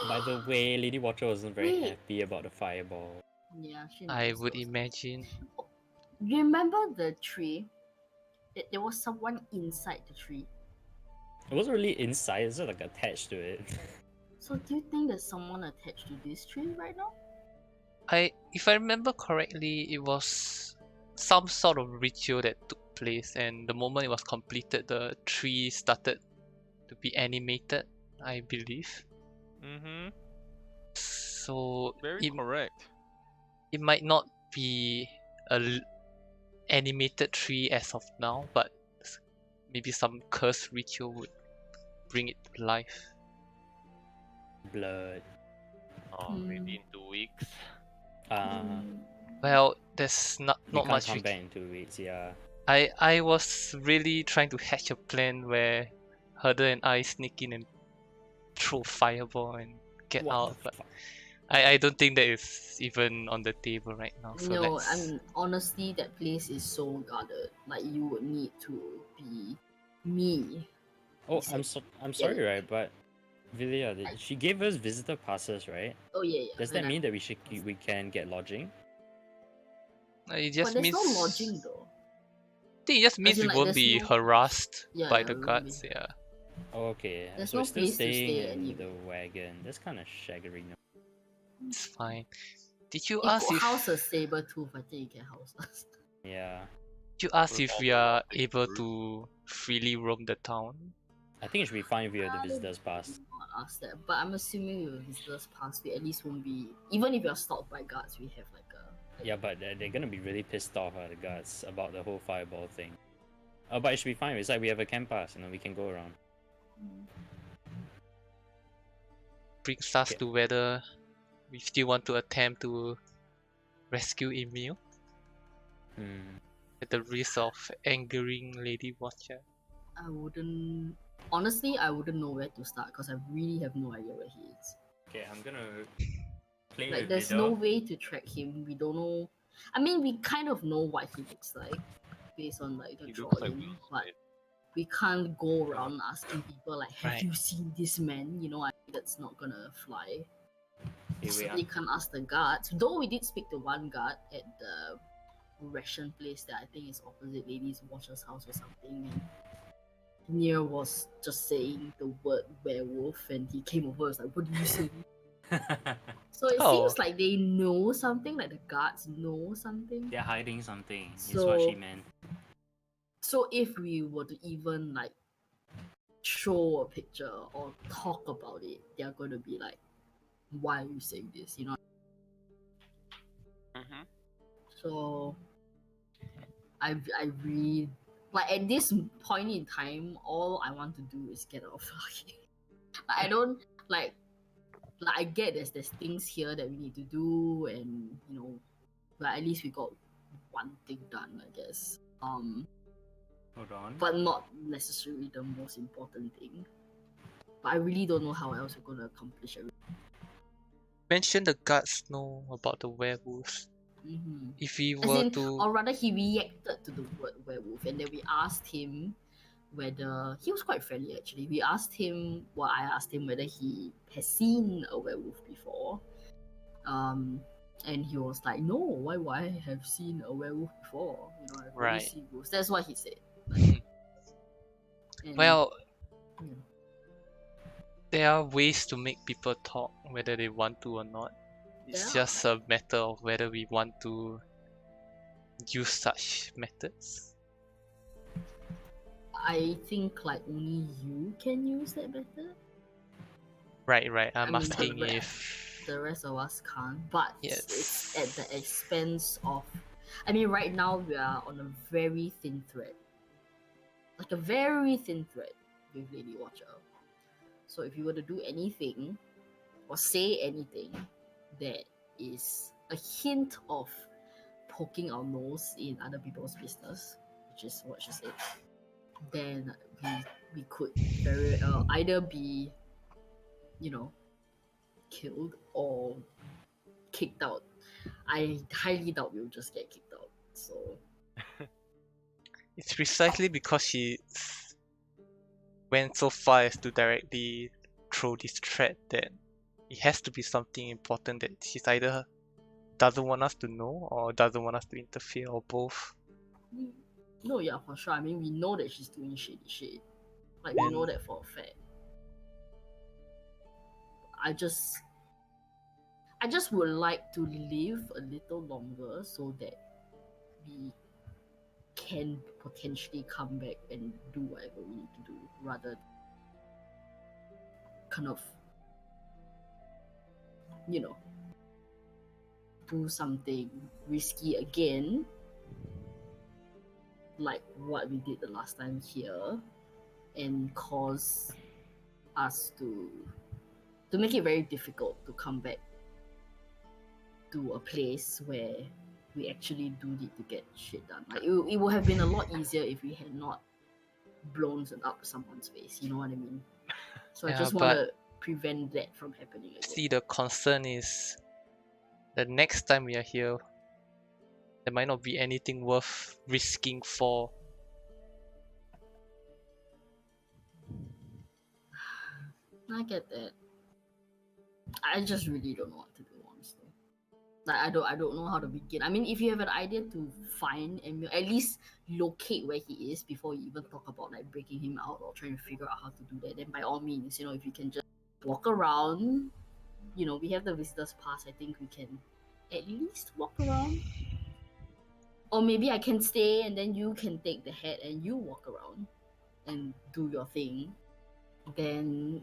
By the way, Lady Watcher wasn't very Wait. happy about the fireball. Yeah, she I knows would those. imagine. Remember the tree? There was someone inside the tree. It wasn't really inside, it was just like attached to it. So do you think there's someone attached to this tree right now? If I remember correctly, it was some sort of ritual that took place, and the moment it was completed, the tree started to be animated, I believe. Mm-hmm. So Very correct. it might not be a animated tree as of now, but maybe some cursed ritual would bring it to life. Blood. Oh, maybe in 2 weeks. Well, there's not We can't much come we back in 2 weeks, yeah. I was really trying to hatch a plan where Herder and I sneak in and throw fireball and get What out, the but fuck? I don't think that is even on the table right now. So No, let's. I mean honestly, that place is so guarded. Like you would need to be me. Oh, Is I'm sorry, right? But Villia, she gave us visitor passes, right? Oh yeah. Does that mean that we can get lodging? It But just there's means no lodging though. think it just means in, we like, won't there's be no- harassed Yeah, by yeah, the we won't guards. be. Yeah. Okay, There's so no we're still place to staying stay in the anyway. wagon. That's kind of shaggering. It's fine. Did you You ask could if house a saber tooth. I think you can house us. Yeah, if With all we the are rotting able fruit. to freely roam the town? I think it should be fine if we have the visitors pass. Not ask that, but I'm assuming with visitors pass, we at least won't be. Even if you're stopped by guards, we have like a. Yeah, but they're gonna be really pissed off at the guards about the whole fireball thing. But it should be fine. It's like we have a camp pass, and then we can go around. Brings us Okay. to whether we still want to attempt to rescue Emil at the risk of angering Lady Watcher. I wouldn't. Honestly, I wouldn't know where to start because I really have no idea where he is. Okay, I'm gonna play Like, with there's Vidal. no way to track him. We don't know. I mean, we kind of know what he looks like based on like the He looks like drawing, Will but Smith. we can't go around asking people like, "Have Right. you seen this man?" You know, that's not gonna fly. Here we Certainly can't ask the guards. Though we did speak to one guard at the ration place that I think is opposite Ladies Watcher's house or something, and Nier was just saying the word werewolf, and he came over and was like, "What do you say?" So it Oh. seems like they know something, like the guards know something. They're hiding something. Is So- what she meant. So if we were to even like show a picture or talk about it, they're going to be like, "Why are you saying this?" You know. Mm-hmm. So I really like at this point in time, all I want to do is get out of here. I don't like I get there's things here that we need to do, and you know, but at least we got one thing done, I guess. Hold on. But not necessarily the most important thing. But I really don't know how else we're gonna accomplish it. Mention the guards know about the werewolves. Mm-hmm. If we As were in, to or rather, he reacted to the word werewolf, and then we asked him whether he was quite friendly. Actually, we asked him. Well, I asked him whether he has seen a werewolf before. And he was like, "No, why would I have seen a werewolf before? You know, I've Right. only seen ghosts." That's what he said. Like, and, well, yeah. there are ways to make people talk whether they want to or not. It's Yeah. just a matter of whether we want to use such methods. I think like only you can use that method. Right. I'm I mean, asking the if the rest of us can't, but Yes. it's at the expense of. I mean, right now we are on a very thin thread, like a very thin thread with Lady Watcher. So if you were to do anything or say anything that is a hint of poking our nose in other people's business, which is what she said, then we could very either be, you know, killed or kicked out. I highly doubt we'll just get kicked out. So it's precisely because she went so far as to directly throw this threat that it has to be something important that she's either doesn't want us to know or doesn't want us to interfere or both. no, yeah, for sure. I mean, we know that she's doing shady shit. Like we know And- that for a fact. I just would like to live a little longer so that we can potentially come back and do whatever we need to do, rather kind of, you know, do something risky again, like what we did the last time here, and cause us to make it very difficult to come back to a place where we actually do need to get shit done. Like it would have been a lot easier if we had not blown up someone's face. You know what I mean? So I Yeah, just want to prevent that from happening again. See, the concern is the next time we are here, there might not be anything worth risking for. I get that. I just really don't know what to do, honestly. Like I don't know how to begin. I mean, if you have an idea to find Emil, at least locate where he is before you even talk about like breaking him out or trying to figure out how to do that, then by all means, you know, if you can just walk around, you know, we have the visitors pass. I think we can at least walk around. Or maybe I can stay and then you can take the hat and you walk around and do your thing. Then,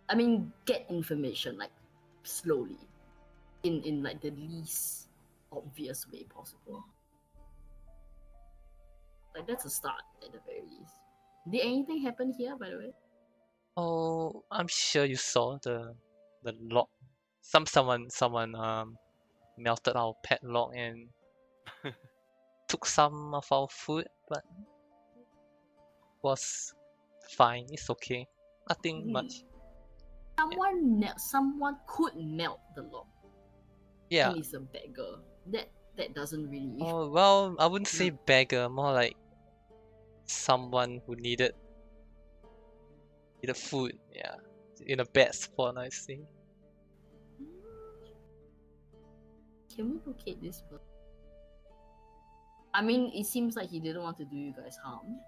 I mean, get information like slowly, in like the least obvious way possible. Like that's a start at the very least. Did anything happen here, by the way? Oh, I'm sure you saw the lock. Someone melted our padlock and took some of our food, but was fine. It's okay. Nothing much. Someone could melt the lock. Yeah. And it's a beggar. That doesn't really. Oh well, I wouldn't say Yeah. beggar. More like someone who needed food. Yeah, in a bad spot, I say. Can we locate this person? I mean, it seems like he didn't want to do you guys harm.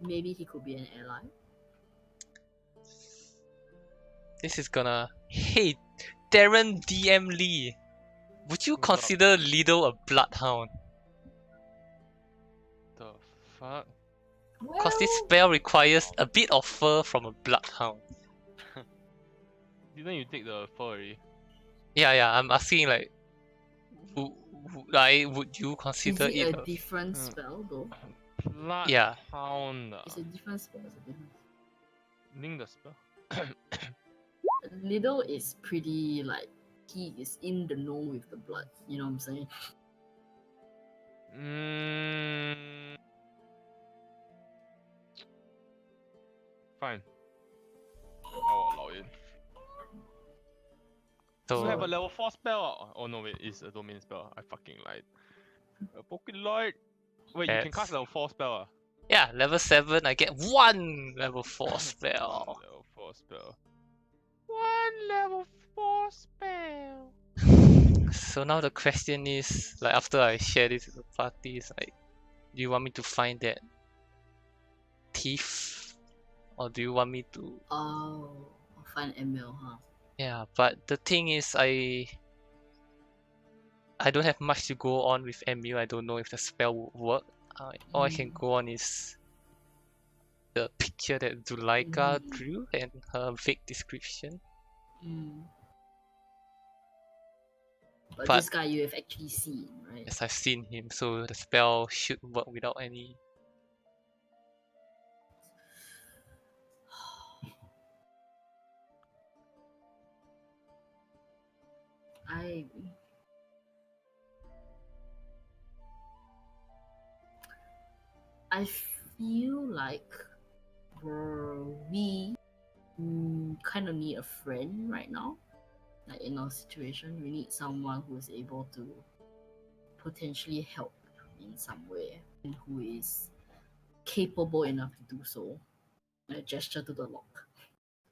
Maybe he could be an ally. This is gonna. Hey, Darren DM Lee. Would you What's up? consider Lido a bloodhound? The fuck? Cause this Well, spell requires a bit of fur from a bloodhound. Didn't you take the fur already? Yeah. I'm asking like, would you is consider it it? a different spell though? Blood Yeah. hound. It's a different spell. It's a different. Link the spell. Lido is pretty like he is in the know with the blood. You know what I'm saying? Fine. I'll allow it. So You have a level 4 spell. Oh no, wait, it's a domain spell. I fucking lied. A Pokélord. Wait, you can Yes. cast level 4 spell. yeah, level 7, I get one level 4 spell. One level 4 spell. One level 4 spell. So now the question is, like after I share this with the party, is like, do you want me to find that thief, or do you want me to? Oh, I'll find Emil, huh? Yeah, but the thing is, I don't have much to go on with MU. I don't know if the spell would work. All I can go on is the picture that Zuleika drew and her vague description. But But- this guy you have actually seen, right? Yes, I've seen him, so the spell should work without any. I feel like we kind of need a friend right now. Like in our situation, we need someone who is able to potentially help in some way and who is capable enough to do so. A gesture to the lock.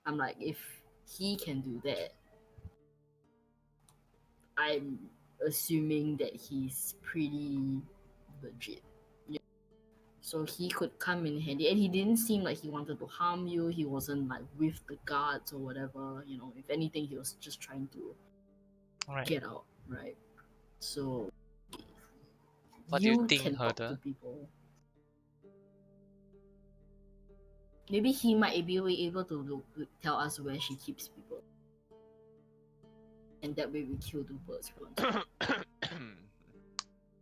I'm like, if he can do that, I'm assuming that he's pretty legit. So he could come in handy, and he didn't seem like he wanted to harm you. He wasn't like with the guards or whatever. You know, if anything, he was just trying to Right. get out, right? So What do you think, can talk to Herder? people. Maybe he might be able to tell us where she keeps people, and that way we kill two birds with one stone.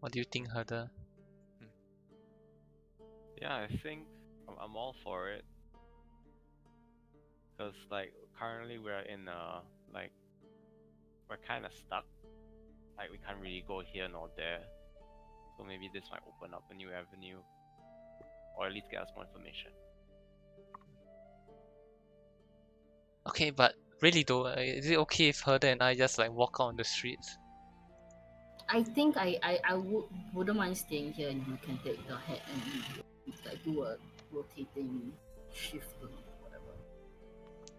What do you think, Herder? Yeah, I think I'm all for it. Cause like currently we're in like we're kind of stuck. Like we can't really go here nor there. So maybe this might open up a new avenue, or at least get us more information. Okay, but really though, is it okay if Herder and I just like walk out on the streets? I think I wouldn't mind staying here, and you can take the hat and like do a rotating shift or whatever.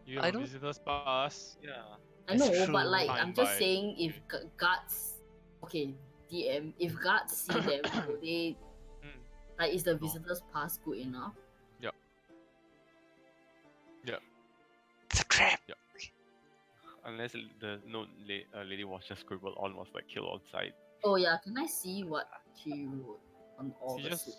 You I have a don't- visitor's pass. Yeah. I That's know, true. but like Fine I'm just by- saying, if guards, okay, DM, if guards see them, will they Mm. like is the No. visitors pass good enough? It's a trap. Unless the lady was just scribbled on was like kill on sight. Oh yeah, can I see what she wrote on all She the just suits?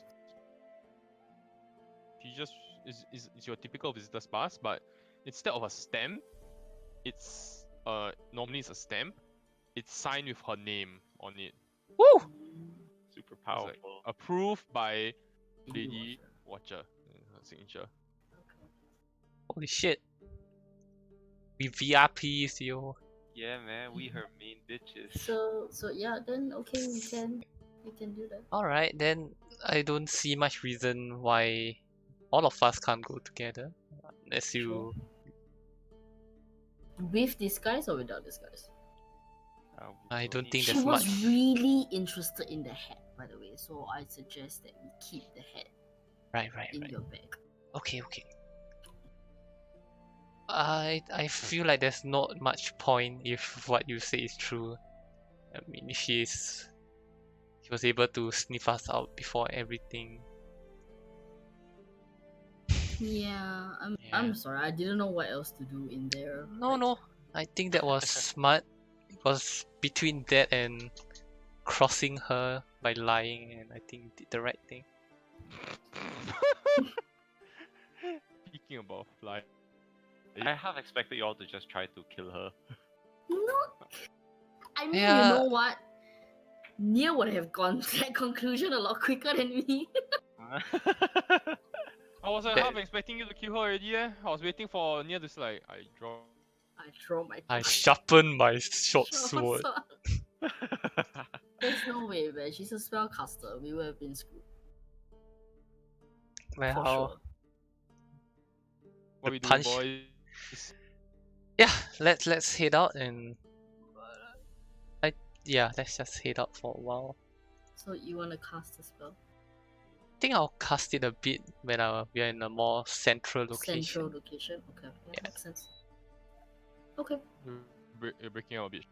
is your typical visitor's pass, but instead of a stamp, it's normally it's a stamp. It's signed with her name on it. Woo! Super It's powerful. like approved by Lady Lady Watcher. Watcher. Her signature. Holy shit. We VIPs, yo. Yeah, man, we her main bitches. So yeah, then okay, we can do that. Alright, then I don't see much reason why all of us can't go together. Unless you. With disguise or without disguise? I don't think She there's was much. really interested in the hat, by the way. So I suggest that we keep the hat Right. in your bag. Okay. I feel like there's not much point if what you say is true. I mean, if she was able to sniff us out before everything. Yeah, Yeah. I'm sorry. I didn't know what else to do in there. No. I think that was smart. It was between that and crossing her by lying, and I think you did the right thing. Speaking about fly, I half expected y'all to just try to kill her. No, I mean, Yeah. you know what? Nia would have gone to that conclusion a lot quicker than me. I was That- half expecting you to kill her already. I was waiting for Nia to just like I draw. I throw my. I sharpened my short sword. There's no way, man. She's a spellcaster. We would have been screwed. For Well, sure. What The we do, punch- boys? yeah, let's head out and let's just head out for a while. So you want to cast a spell? I think I'll cast it a bit when we are in a more central location. Central location. Okay. Yeah, Yeah. makes sense. Okay. You're breaking out a bit.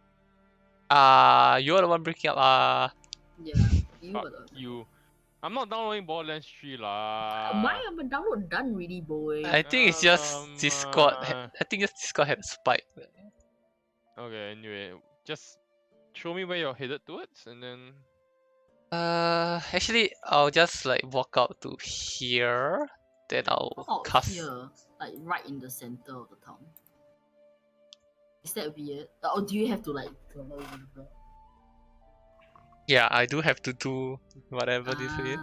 You're the one breaking up. Yeah. You Fuck were the. you. I'm not downloading Borderlands 3 lah. Why am I download done really, boy? I think it's just Discord. I think just Discord had a spike. Okay, anyway, just show me where you're headed towards, and then Actually, I'll just like walk out to here. Then I'll How about cast. here, like right in the center of the town? Is that weird? Or do you have to like travel over? Yeah, I do have to do whatever this is.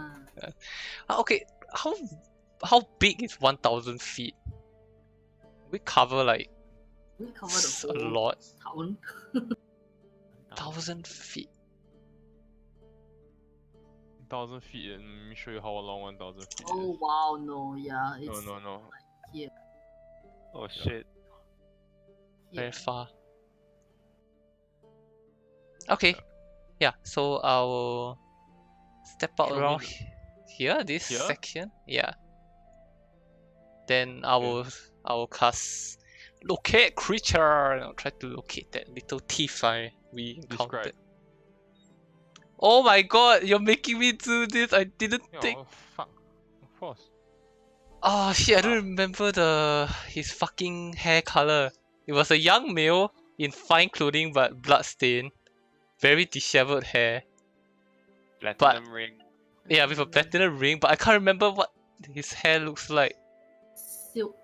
Okay, how big is 1,000 feet? We cover like We cover the a whole lot. town. 1,000 feet. 1,000 feet, and let me show you how long 1,000 feet Oh is. wow, no, yeah, it's No. here. Oh shit. Very Here. far. Okay. Yeah, so I'll step out Show me around the- here, this Here? section. Yeah. Then I will cast locate creature and I'll try to locate that little thief we encountered. Describe. Oh my god, you're making me do this. I didn't think. Oh fuck. Of course. Oh shit, I don't Ah. remember his fucking hair color. It was a young male in fine clothing but bloodstained. Very disheveled hair. Platinum ring. Yeah, with a platinum ring, but I can't remember what his hair looks like. Silk.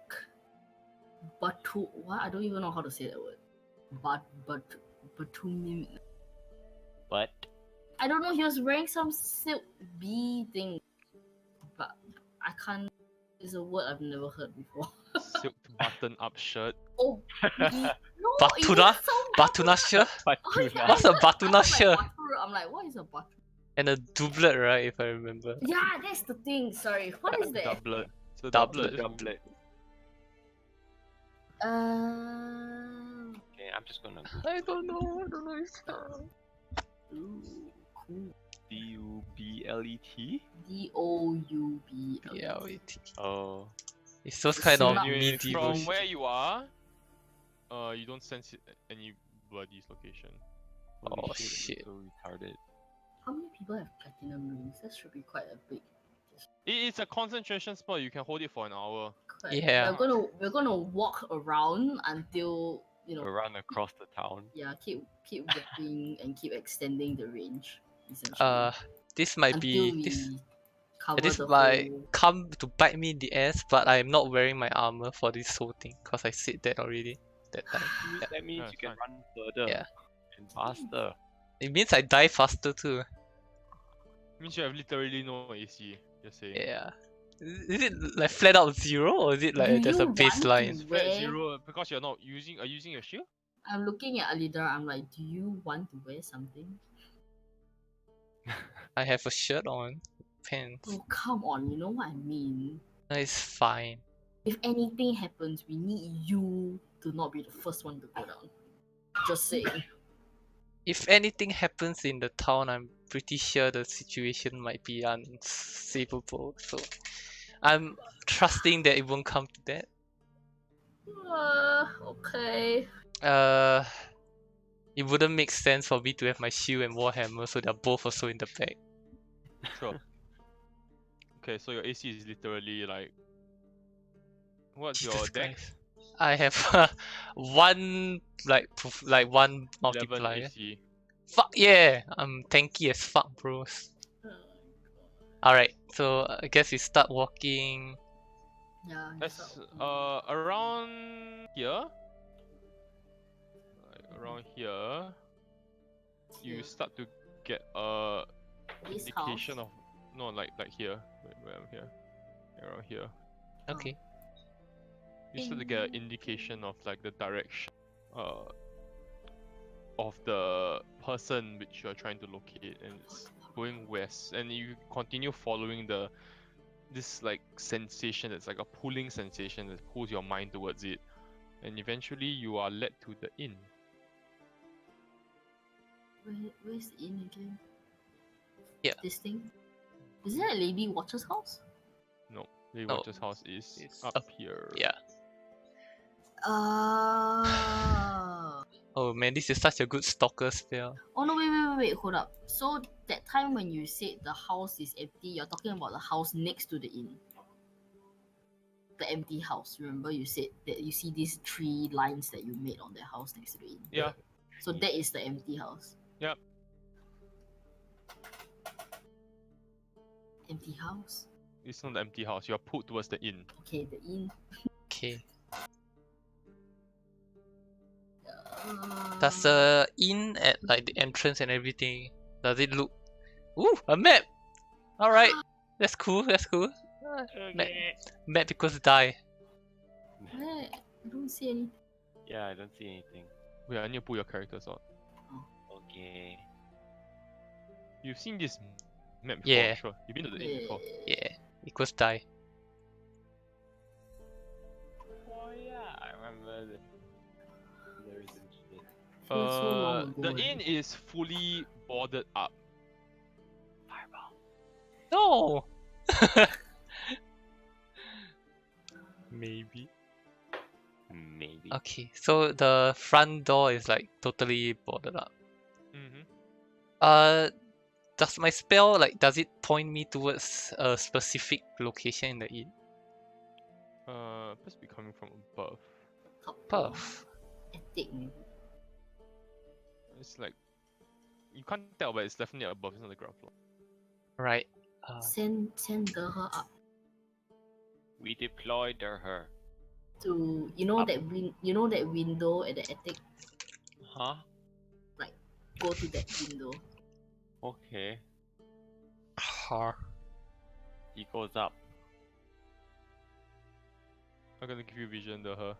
Batu. What? I don't even know how to say that word. Batunim. But I don't know. He was wearing some silk bee thing, but I can't. It's a word I've never heard before. Silked button-up shirt. Oh, bee. No, Batuna? it sound Batuna shirt? Oh, yeah. What's a I Batuna was shirt? like, Batu. I'm like, what is a batu? And a doublet, right, if I remember. Yeah, that's the thing. Sorry, what is that? Doublet. So Doublet. doublet. Um. Okay, I'm just gonna go I don't know. Ooh, cool. DUBLET. DOUB. Yeah, wait. Oh. It's those kind of Not Anyway, medieval from shit. where you are, You don't sense anybody's location. Holy Oh, shit, I'm shit. so retarded. How many people have platinum rings? That should be quite a big. It's a concentration spell. You can hold it for an hour. Yeah. We're gonna walk around until Run across the town. yeah, keep walking and keep extending the range, essentially. This might until be this. we cover This the might whole. come to bite me in the ass, but I'm not wearing my armor for this whole thing because I said that already that time. Yeah. That means Yeah, you it's can fine. run further Yeah. and faster. It means I die faster too. Means you have literally no AC. Just saying. Yeah. Is it like flat out 0 or is it like Do there's you a want baseline? to Flat wear? 0 because you're not using. Are you using your shield? I'm looking at Alida. I'm like, do you want to wear something? I have a shirt on, pants. Oh come on, you know what I mean. No, it's fine. If anything happens, we need you to not be the first one to go down. Just saying. If anything happens in the town, I'm pretty sure the situation might be unsavable. So I'm trusting that it won't come to that. Okay. It wouldn't make sense for me to have my shield and warhammer, so they're both also in the back. Sure. Okay, so your AC is literally like. What's your Jesus dex? Christ. I have one one 11 multiplier. AC. Fuck yeah! I'm tanky as fuck, bros. Alright, so I guess we start walking. Yeah. That's around here. Like, around here, you start to get a This indication house. of like here. Wait, where I'm here. Around here. Okay. You start to get an indication of like the direction of the person which you're trying to locate, and it's going west, and you continue following this like sensation that's like a pulling sensation that pulls your mind towards it, and eventually you are led to the inn. Where's the inn again? Yeah. This thing? Is that a lady watcher's house? No, the No, watcher's house is it's up here. Yeah. Oh man, this is such a good stalker spell. Oh no, wait, hold up. So that time when you said the house is empty, you're talking about the house next to the inn. The empty house. Remember you said that you see these 3 lines that you made on the house next to the inn. Yeah. So that is the empty house. Yep. Empty house? It's not the empty house. You are pulled towards the inn. Okay, the inn. Okay. Uh, Does the inn at like the entrance and everything, does it look... Ooh, a map! Alright, that's cool, that's cool. Map because die. where? I don't see any. Yeah, I don't see anything. Wait, I need to pull your characters out. Okay. You've seen this map before, Yeah. sure. You've been to the inn before. Yeah, equals die. Oh yeah, I remember there's and shit. Feels so long ago The already. inn is fully boarded up. Fireball. No! Maybe. Maybe. Okay, so the front door is like totally boarded up. Mm-hmm. Does my spell does it point me towards a specific location in the inn? Must be coming from above. Top floor. Puff. Attic maybe. It's like you can't tell, but it's definitely above. It's on the ground floor. Right. Send her up We deployed her. to Up. that window at the attic. Huh? Go to that window. Okay. Har. He goes up. I'm gonna give you vision to her.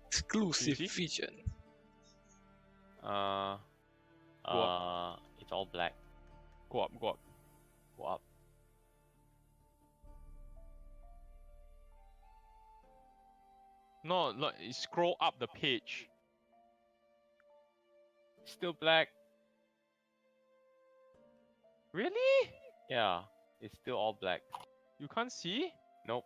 Exclusive see? vision. It's all black. Go up, go up. Go up. No, like scroll up the page. Still black. Really? Yeah, it's still all black. You can't see? Nope.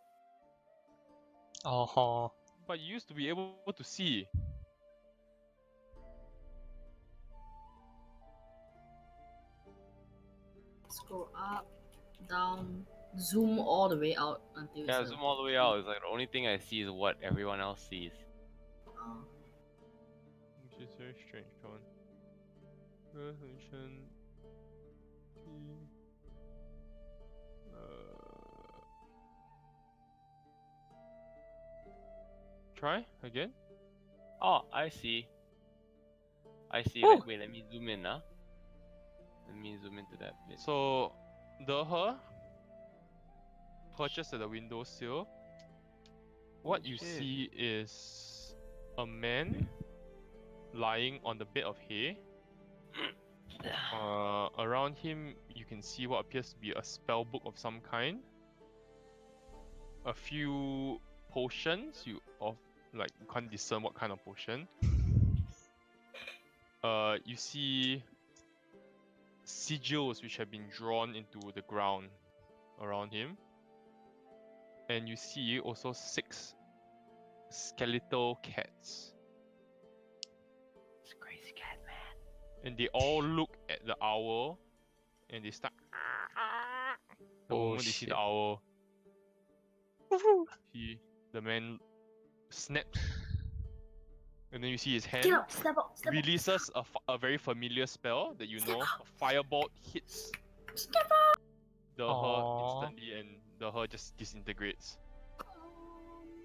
Oh, But you used to be able to see. Scroll up, down, zoom all the way out until Yeah, it's zoom all the way out. It's like the only thing I see is what everyone else sees. Which is very strange. Come on. Resolution. Try again. Oh, I see. I see. Woo! Wait, let me zoom in, huh? Let me zoom into that bit. So, her purchased at the windowsill. What Oh, you shit. see is a man lying on the bed of hay. Around him, you can see what appears to be a spell book of some kind. A few potions. You can't discern what kind of potion. You see sigils which have been drawn into the ground around him, and you see also 6 skeletal cats. It's a crazy cat, man. And they all look at the owl, and they start. The Oh, moment they see the shit. owl, the man snaps, and then you see his hand Get up, step up, step up. releases a very familiar spell that you know. A firebolt hits the her Aww. instantly, and the her just disintegrates.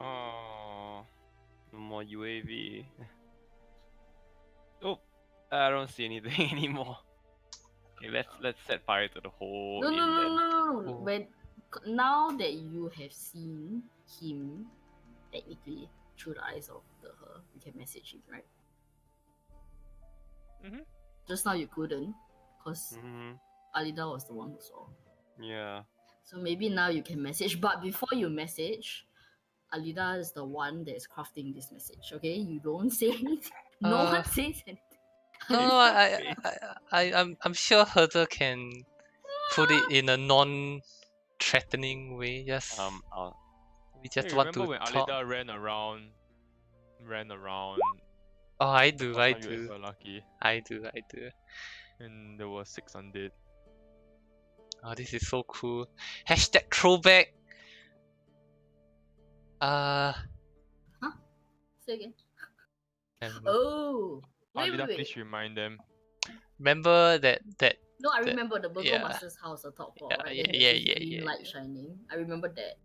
Oh, no more UAV. Oh, I don't see anything anymore. Okay, let's set fire to the whole No, inn no, no, then. no, no. Oh. When now that you have seen him, technically through the eyes of her, you can message him, right? Mhm. Just now you couldn't, cause Mm-hmm. Alida was the one who saw. Yeah. So maybe now you can message, but before you message, Alida is the one that is crafting this message. Okay, you don't say anything. No one says anything. No, I'm sure Herder can put it in a non-threatening way. Just I'll we just Hey, want remember to when talk. Alida ran around? Oh, I the do, first I time you do, were lucky, I do. and there were 6 undead. Oh, this is so cool. Hashtag throwback. Say again. And Oh, wait, Alida, wait, wait. please remind them. remember that No, I that- remember the Burgo yeah. Master's house, the top floor, Yeah, right? yeah, Then yeah, there's this yeah, green yeah, light yeah. shining. I remember that.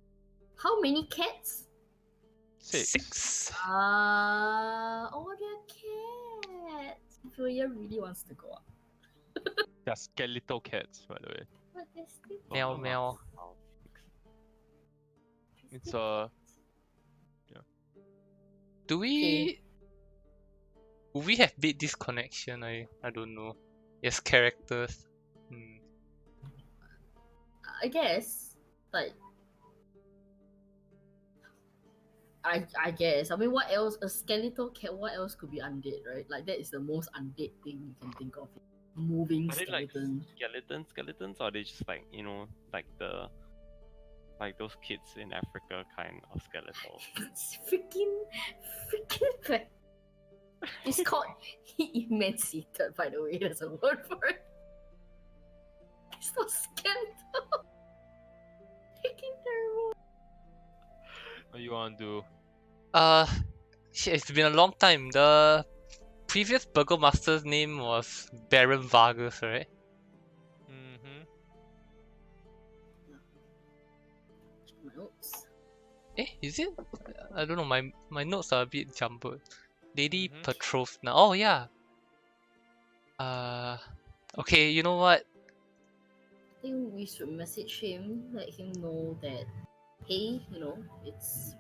How many cats? 6. 6. Oh, they're cats. Fuya really wants to go up. They're skeletal cats, by the way. But they're still Meow, Burger meow. Master's house. It's a Do we have made this connection? I don't know. Yes, characters. I guess, like, I guess. I mean, what else? A skeletal cat. What else could be undead, right? Like that is the most undead thing you can think of. Moving Are they like skeleton. skeletons, or are they just like like those kids in Africa kind of skeletal? It's freaking bad. It's called emancipated, by the way. There's a word for it. It's not skeletal. Freaking terrible. what you want to do? Shit, it's been a long time. The previous Burger Master's name was Baron Vargas, right? Mm-hmm. Check my notes. Is it? I don't know. My notes are a bit jumbled. Lady Mhm. Petrovna. Oh yeah. Okay. You know what? I think we should message him, let him know that, hey,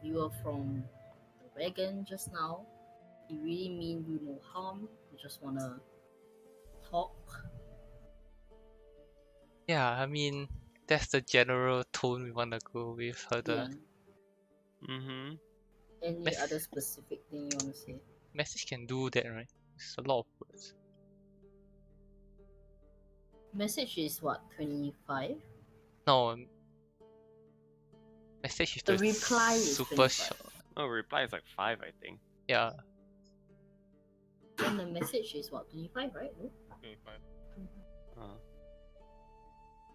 we were from the wagon just now. We really mean you no harm. We just wanna talk. Yeah. I mean, that's the general tone we wanna go with. Yeah. Mm-hmm. Any Mess- other specific thing you wanna say? Message can do that, right? It's a lot of words. Message is what, 25? No. Message is The just reply is super 25. short. No, reply is like 5, I think. Yeah. Then the message is what, 25, right? No? 25. Uh,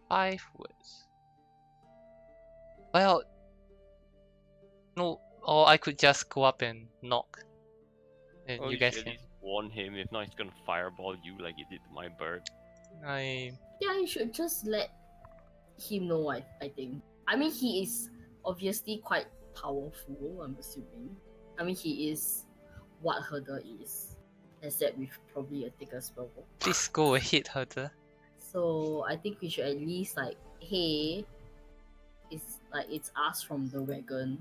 5 words. Well, no, or I could just go up and knock, and well, you you guys should at can. least warn him. If not, he's gonna fireball you like he did to my bird. I Yeah, you should just let him know, I think. I mean, he is obviously quite powerful, I'm assuming. I mean, he is what Herder is, except with probably a thicker spell book. please go ahead, Herder. So I think we should at least like, hey, it's us from the wagon.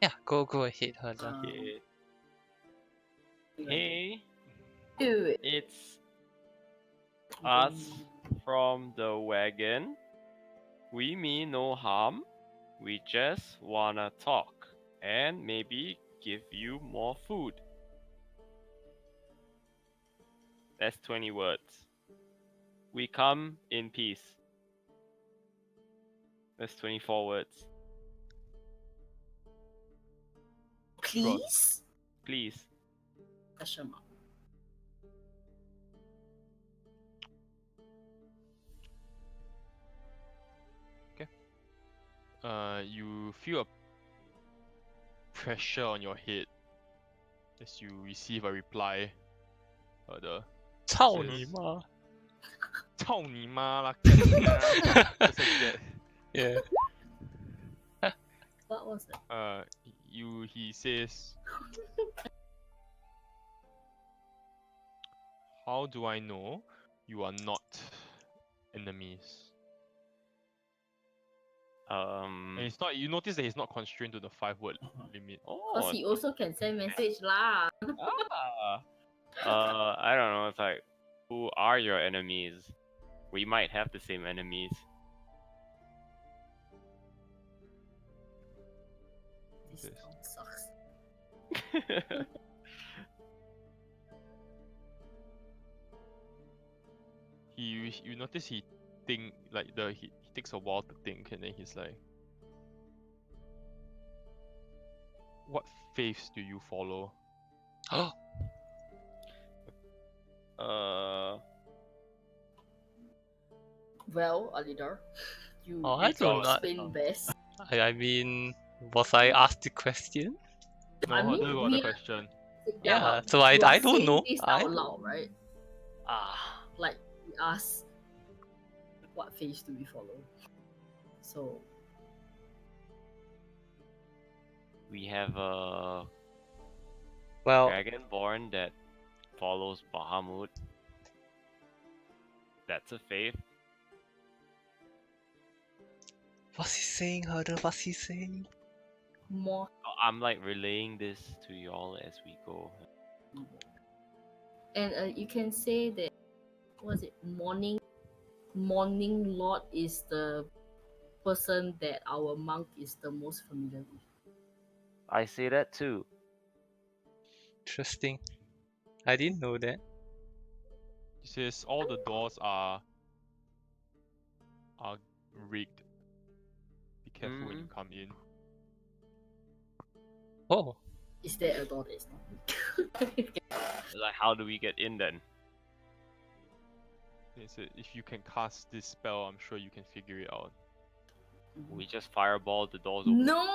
Yeah, go ahead, Herder. Okay. We like, Hey, do it. it's us from the wagon. We mean no harm. We just wanna talk and maybe give you more food. That's 20 words. We come in peace. That's 24 words. Please? Please. Question mark. You feel a pressure on your head as you receive a reply. The 操你妈! 操你妈啦, get lah. Just like that. Yeah. What was that? He says, how do I know you are not enemies? And it's not. You notice that he's not constrained to the 5-word limit. Because Oh, he also can send message lah. I don't know. It's like, who are your enemies? We might have the same enemies. This Yes. town sucks. You notice he he takes a while to think, and then he's like, what faiths do you follow? Well, Alidar, you Oh, I you do can not. explain best. I mean, was I asked the question? No, I mean, Herder got the we are- question. Yeah, but so I you are don't saying know. this I out don't- loud, right? Ah. Like we ask, what face do we follow? So We have a Well, dragonborn that follows Bahamut. That's a faith. what's he saying, Herder? What's he saying? more, I'm like relaying this to y'all as we go. and you can say that. Was it morning? Morning Lord is the person that our monk is the most familiar with. I say that too. Interesting. I didn't know that. He says all the doors are rigged. Be careful when you come in. Oh, Is there a door that is not? Like, how do we get in then? He said if you can cast this spell, I'm sure you can figure it out. We just fireball the doors open. No,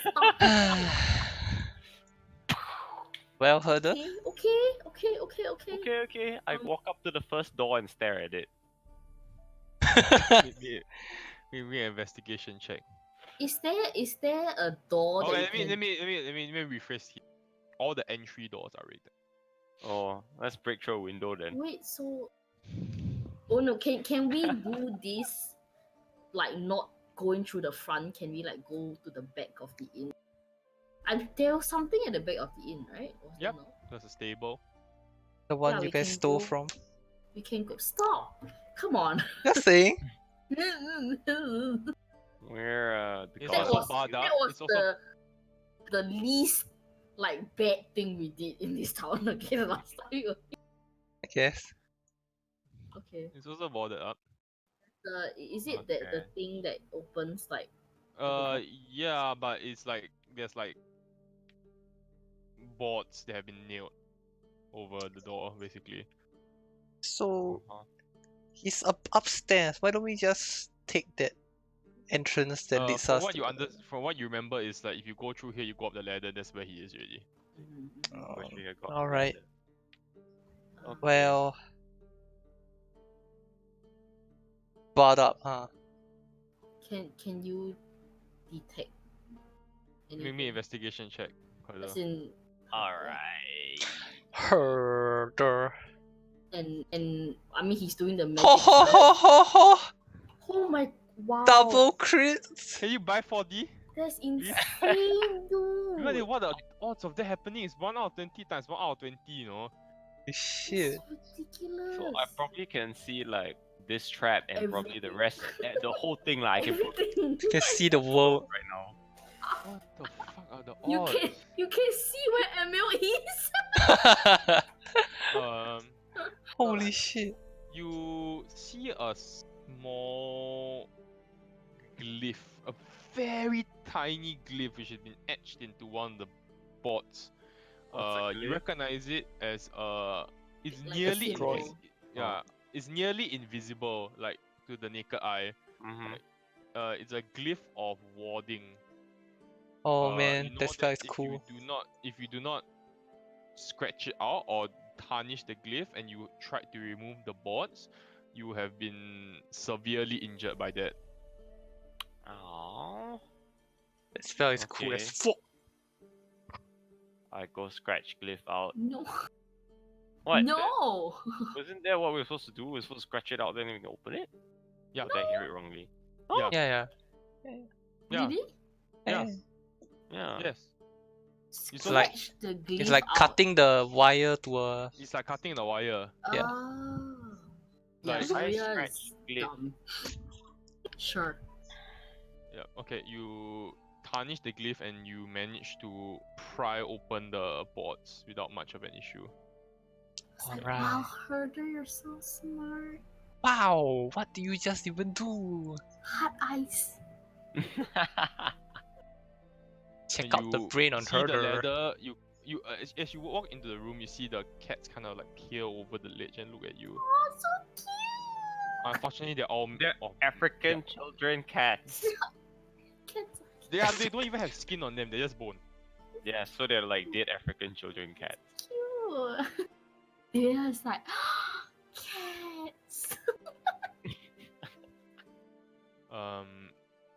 stop. well, Herder. Okay. Okay. I walk up to the first door and stare at it. We make an investigation check. Is there a door Oh, that let me rephrase here. All the entry doors are rigged. Oh, let's break through a window then. Wait, so oh no, can we do this like not going through the front? Can we like go to the back of the inn? And there was something at the back of the inn, right? Was there Yep. not? There's a stable. The one Yeah, you we guys can stole go- from. We can go. Stop! Come on. Just saying. We're the It's that god. also was barred up. that was It's also the least like bad thing we did in this town. Okay, the last time we were I guess. okay. it's also boarded up. Is it that the Okay. thing that opens like Yeah, but it's like there's like boards that have been nailed over the door, basically. So Uh-huh. he's upstairs. Why don't we just take that entrance that leads From us what to you the... from what you remember is like if you go through here, you go up the ladder. That's where he is already. Mhm. Wish we had got Alright. that. Okay. Well, barred up, huh? Can you detect Make me anything? investigation check. Further. As in, Alright. Herder. and I mean he's doing the magic. Ho ho right? ho ho ho! Oh my wow! Double crits! Can you buy 4D? That's insane, Really, dude. what are the odds of that happening? Is 1 out of 20 times 1 out of 20, you know? Shit. It's ridiculous. So I probably can see like this trap and probably the Everything. rest, the whole thing like I can put Everything. You can see the world. right now. What the fuck are the You odds? can see where Emil is. Holy shit. You see a small glyph, a very tiny glyph which has been etched into one of the boards. What's a You glyph? recognize it as it's Like a nearly symbol. yeah, it's nearly invisible, like to the naked eye. Mm-hmm. It's a glyph of warding. Oh You man, know that spell is if cool. you do not scratch it out or tarnish the glyph and you tried to remove the boards, you have been severely injured by that. Oh. That spell is cool as Okay. fuck. I go scratch glyph out. No. What? No. Wasn't that what we were supposed to do? We were supposed to scratch it out, then we can open it? Yeah. Or did I hear it wrongly? Yeah. Yeah. Yeah. Really? Yeah. Eh. Yeah. Yes. Scratch like- the glyph It's like out. cutting the wire to a... It's like cutting the wire. Yeah. Oh. Like, yeah, I Zoya scratch is glyph. dumb. Sure. Yeah. Okay. You tarnish the glyph and you manage to pry open the boards without much of an issue. It's like, Alright. wow, Herder, you're so smart. Wow, what do you just even do? Hot ice. Check And out the you brain on see the Herder. ladder. As you walk into the room, you see the cats kind of like peer over the ledge and look at you. Oh, so cute. Unfortunately, they're all They're African children cats. Cats. They don't even have skin on them. They're just bone. Yeah, so they're like dead African children cats. Cute. Yeah, it's like cats.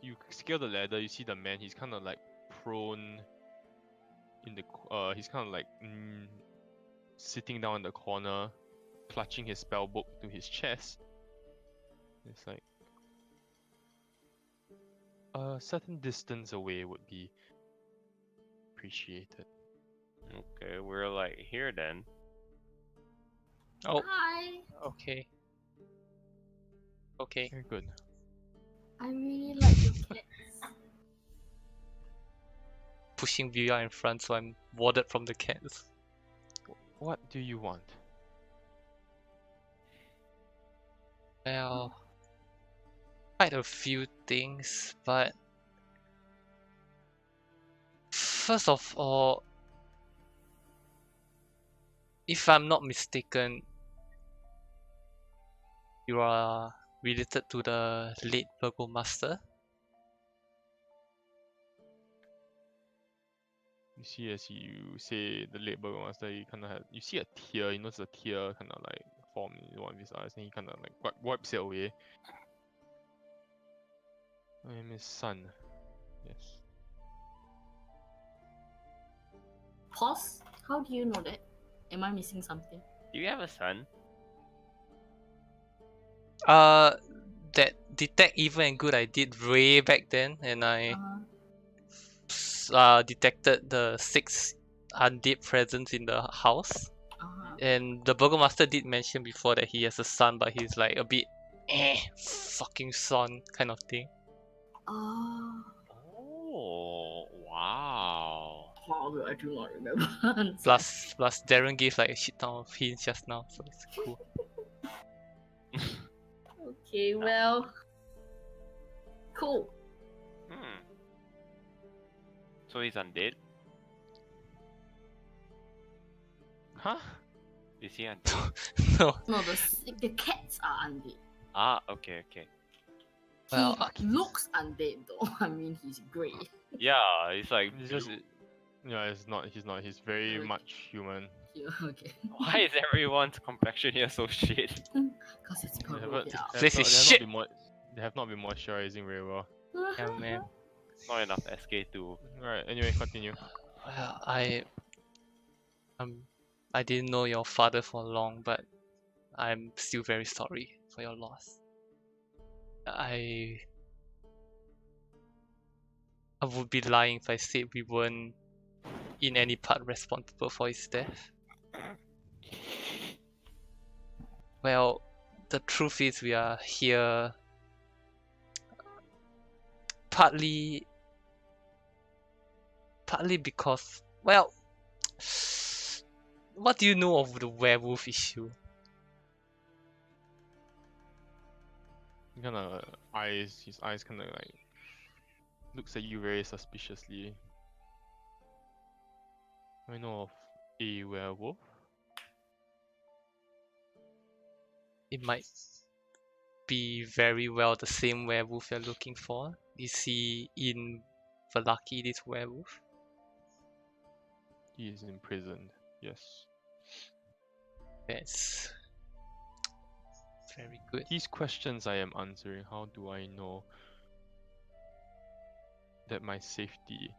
You scale the ladder. You see the man. He's kind of like prone. He's kind of like sitting down in the corner, clutching his spell book to his chest. It's like a certain distance away would be appreciated. Okay, we're like here then. Oh, Hi. okay. Okay. Very good. I really like your cats. Pushing VR in front so I'm warded from the cats. What do you want? Well, quite a few things, but first of all, if I'm not mistaken, you are related to the late Burgomaster. You see, as you say the late Burgomaster, you see a tear. You notice a tear kind of like form in one of his eyes, and he kind of like wipes it away. I am his son. Yes. Pause. How do you know that? Am I missing something? Do you have a son? That detect evil and good I did way back then, and I detected the 6 undead presence in the house. And the Burgomaster did mention before that he has a son, but he's like a bit fucking son kind of thing. Oh. Oh, wow. Oh, I do not remember. Plus Darren gave like a shit ton of hints just now, so it's cool. Okay, well. Cool. Hmm. So he's undead? Huh? Is he undead? No. No, the cats are undead. Ah, okay. Well, He looks undead though. I mean, he's grey. Yeah, he's like. It's just, yeah, it's not. He's not. He's very Okay. much human. Yeah, okay. Why is everyone's complexion here so shit? Because it's They purple. haven't- Yeah. they This have is not- shit. They have not been moisturizing very well. Yeah, man. Not enough SK2. Alright. Anyway, continue. Well, I didn't know your father for long, but I'm still very sorry for your loss. I would be lying if I said we weren't in any part responsible for his death. Well, the truth is we are here partly because, well, what do you know of the werewolf issue? His eyes kind of like looks at you very suspiciously. I know of a werewolf. It might be very well the same werewolf you're looking for. Is he in Valaki, this werewolf? He is imprisoned. Yes. That's very good. These questions I am answering. How do I know that my safety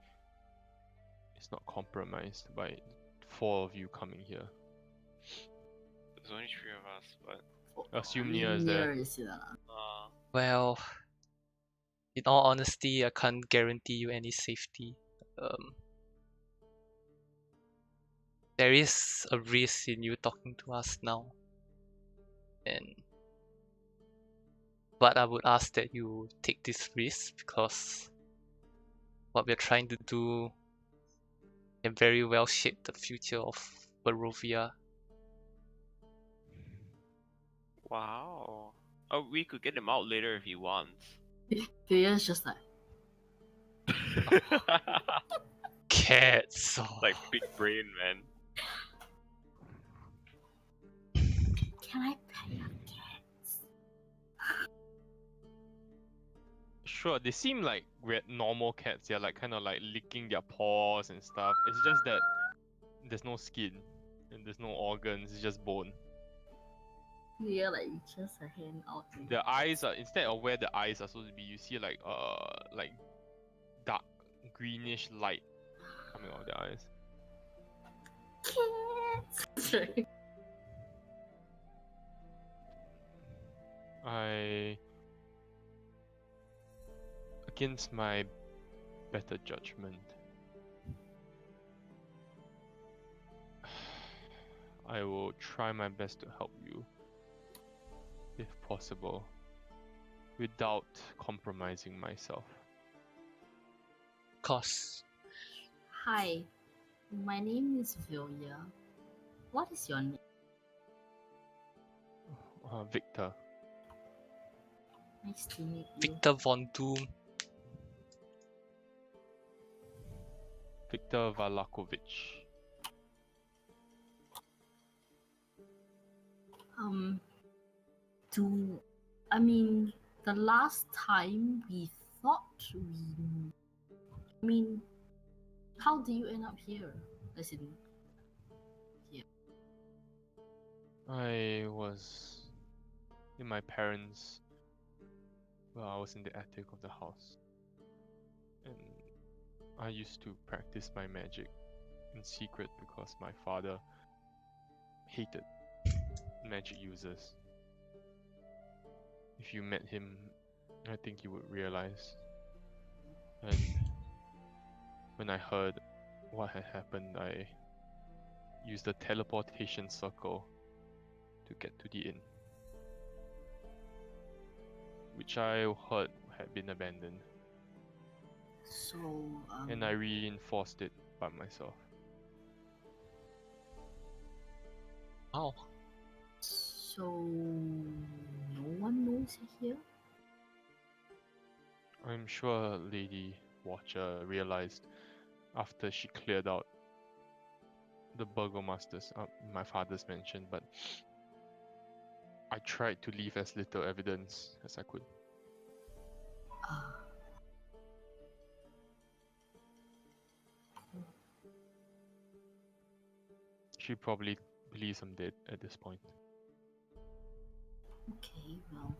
is not compromised by 4 of you coming here? There's only 3 of us, but. Assume Nia is there. Well, in all honesty, I can't guarantee you any safety. There is a risk in you talking to us now, but I would ask that you take this risk because what we're trying to do can very well shape the future of Barovia. Wow. Oh, we could get him out later if he wants. Thea's just like, Cats. Like big brain, man. can I pet your cats? Sure, they seem like normal cats. They're like kind of like licking their paws and stuff. It's just that there's no skin and there's no organs. It's just bone. Yeah, like just a hand out. The eyes are, instead of where the eyes are supposed to be, you see like dark greenish light coming out of the eyes. Cats. Against my better judgment, I will try my best to help you, if possible, without compromising myself. Of course. Hi, my name is Vilya. What is your name? Victor. Nice to meet you. Victor Von Doom. Victor Valakovich. I mean, the last time we thought I mean, how do you end up here? As in, I was in my parents'. Well, I was in the attic of the house, and I used to practice my magic in secret because my father hated magic users. If you met him, I think you would realize. And when I heard what had happened, I used the teleportation circle to get to the inn, which I heard had been abandoned, so and I reinforced it by myself. Wow. So no one knows here. I'm sure Lady Watcher realized after she cleared out the burgomasters, my father's mansion, but I tried to leave as little evidence as I could. Ah. She probably believes I'm dead at this point. Okay, well.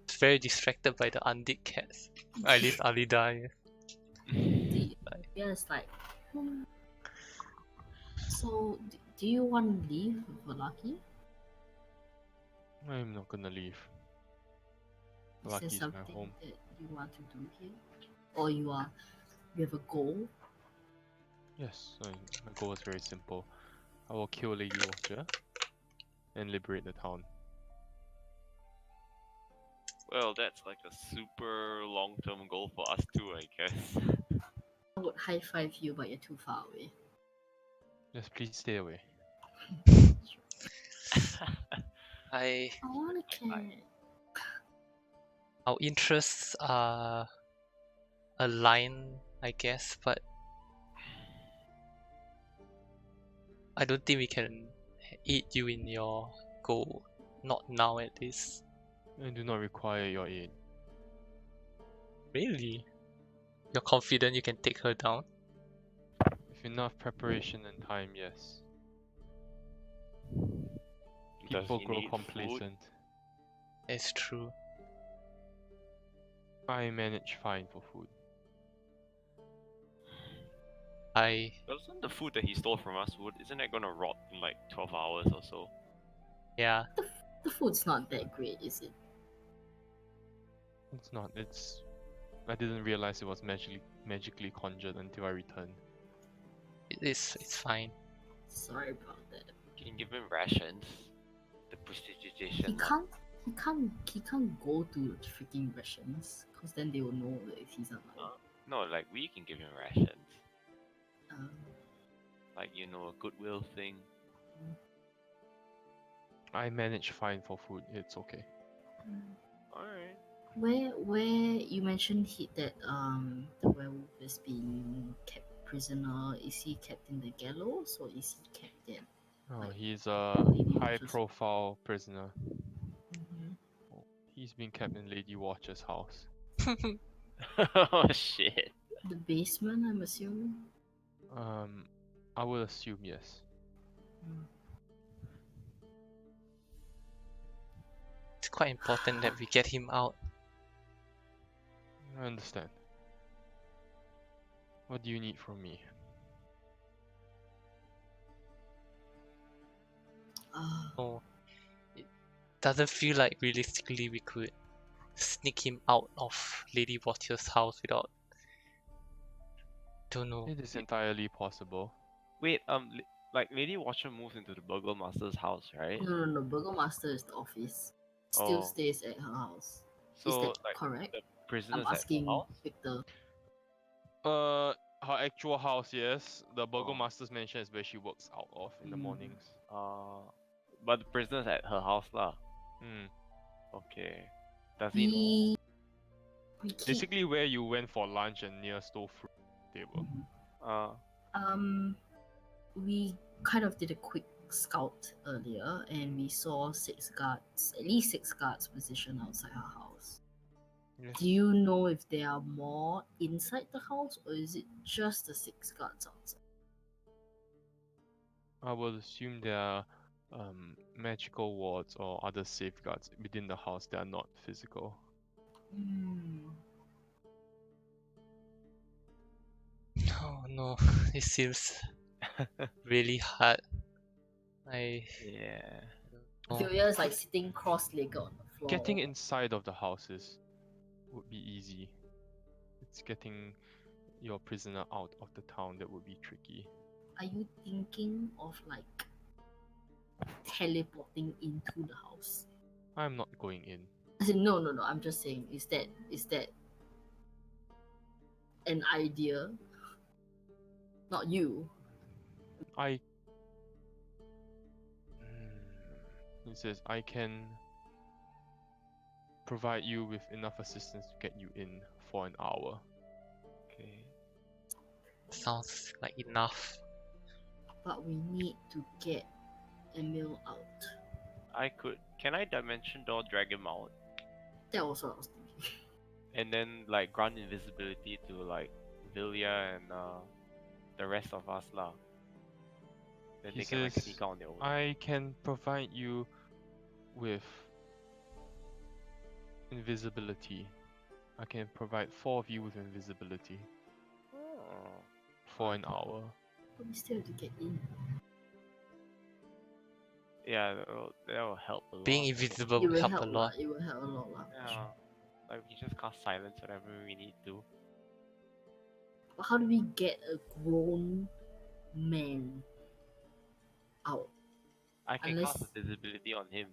It's very distracted by the undead cats. At least Alida. Yes, like. So, do you want to leave Valaki? I'm not gonna leave. Is Lucky there is my something home. that you want to do here? Or you have a goal? Yes, my goal is very simple. I will kill Lady Watcher and liberate the town. Well, that's like a super long-term goal for us too, I guess. I would high five you, but you're too far away. Just please stay away. I I want a cat. Our interests are aligned, I guess, but I don't think we can aid you in your goal. Not now, at least. I do not require your aid. Really? You're confident you can take her down? With enough preparation and time, yes. Does People he grow need complacent. It's true. I manage fine for food. I Doesn't the food that he stole from us, isn't that gonna rot in like 12 hours or so? yeah. The food's not that great, is it? It's not. I didn't realize it was magically conjured until I returned. It's fine. Sorry about that. You can give him rations. The He prestidigitation. can't go to the freaking rations, cause then they will know that if he's alive. No, like we can give him rations. Um, Like, you know, a goodwill thing. I manage fine for food. It's okay. Alright. where you mentioned that the werewolf is being kept prisoner. Is he kept in the gallows or is he kept in? Oh, Like, he's a Lady Watcher's- high-profile prisoner. Mhm. He's being kept in Lady Watcher's house. Oh shit. The basement, I'm assuming. I would assume yes. It's quite important that we get him out. I understand. What do you need from me? Oh, it doesn't feel like realistically we could sneak him out of Lady Watcher's house without. Don't know. It is entirely possible. Wait, like Lady Watcher moves into the Burgomaster's house, right? No. Burgomaster is the office. Still Oh. stays at her house. So, Is that like, correct? the I'm prisoners at her asking house? Victor. Her actual house, yes. The Burgomaster's mansion is where she works out of in the Mm. mornings. But the prisoners at her house lah. Hmm. Okay. Does he know? We keep, Basically, where you went for lunch and near stove fruit table. we kind of did a quick scout earlier and we saw at least six guards positioned outside her house. Yes. Do you know if there are more inside the house or is it just the six guards outside? I would assume there are magical wards or other safeguards within the house that are not physical. Oh no, it seems really hard. Yeah. Julia is like sitting cross-legged on the floor. Getting inside of the houses would be easy. It's getting your prisoner out of the town that would be tricky. Are you thinking of like teleporting into the house? I'm not going in. I said no. I'm just saying, is that an idea? Not you. It says I can provide you with enough assistance to get you in for an hour. Okay. Sounds like enough. But we need to get Emil out. Can I dimension door drag him out? That was what I was thinking. And then like grant invisibility to like Vilya and the rest of us lah. Then He they can like says, sneak out on their own. I can provide you with invisibility. I can provide 4 of you with invisibility Oh. for an hour. But we still have to get in. Yeah, that will help a lot. Being invisible It will will help help a lot. It will help a lot lah. Yeah. Like we just cast silence whenever we need to. But how do we get a grown man out? I can Unless- cast invisibility on him.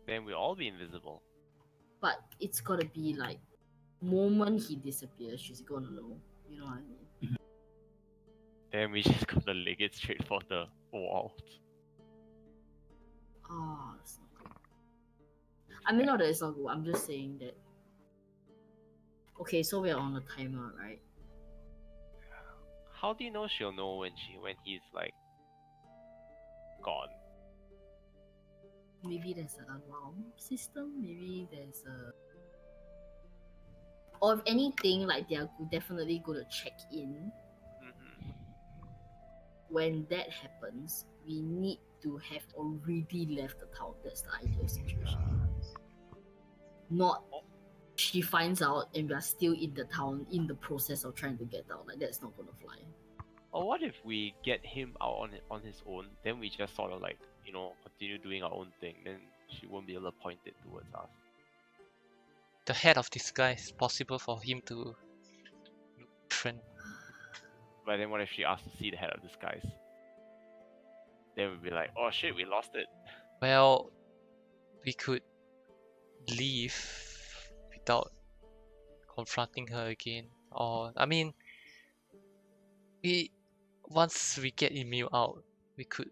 Then we'll all be invisible. But it's gotta be like, moment he disappears, she's gonna know. You know what I mean? Then we just gotta leg it straight for the wall. Ah, that's not good. I mean, not that it's not good. I'm just saying that. Okay, so we're on a timer, right? How do you know she'll know when he's like gone? Maybe there's an alarm system. Maybe there's a. Or if anything, like they're definitely gonna check in. Mm-hmm. When that happens, we need to have already left the town. That's the ideal situation. Not she finds out and we are still in the town in the process of trying to get out. Like that's not gonna fly. Or what if we get him out on his own? Then we just sort of like continue doing our own thing. Then she won't be able to point it towards us. The head of disguise, possible for him to look different. But then what if she asks to see the head of disguise? Then we'll be like, oh shit, we lost it. Well, we could leave without confronting her again. Or I mean, once we get Emil out, we could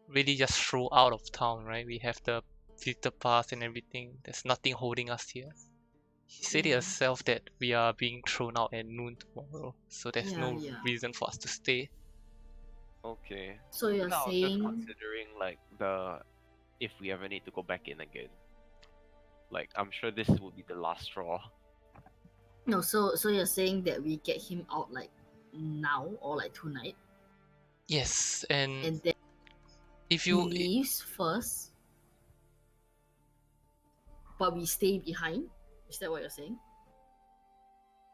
really just throw out of town, right? We have the visitor pass and everything. There's nothing holding us here. She said it Yeah. herself that we are being thrown out at noon tomorrow, so there's no Yeah. reason for us to stay. Okay. So you're No, I was just saying considering like if we ever need to go back in again. Like I'm sure this will be the last straw. no? So you're saying that we get him out like now or like tonight, Yes, and and then if he you leaves first, but we stay behind. Is that what you're saying?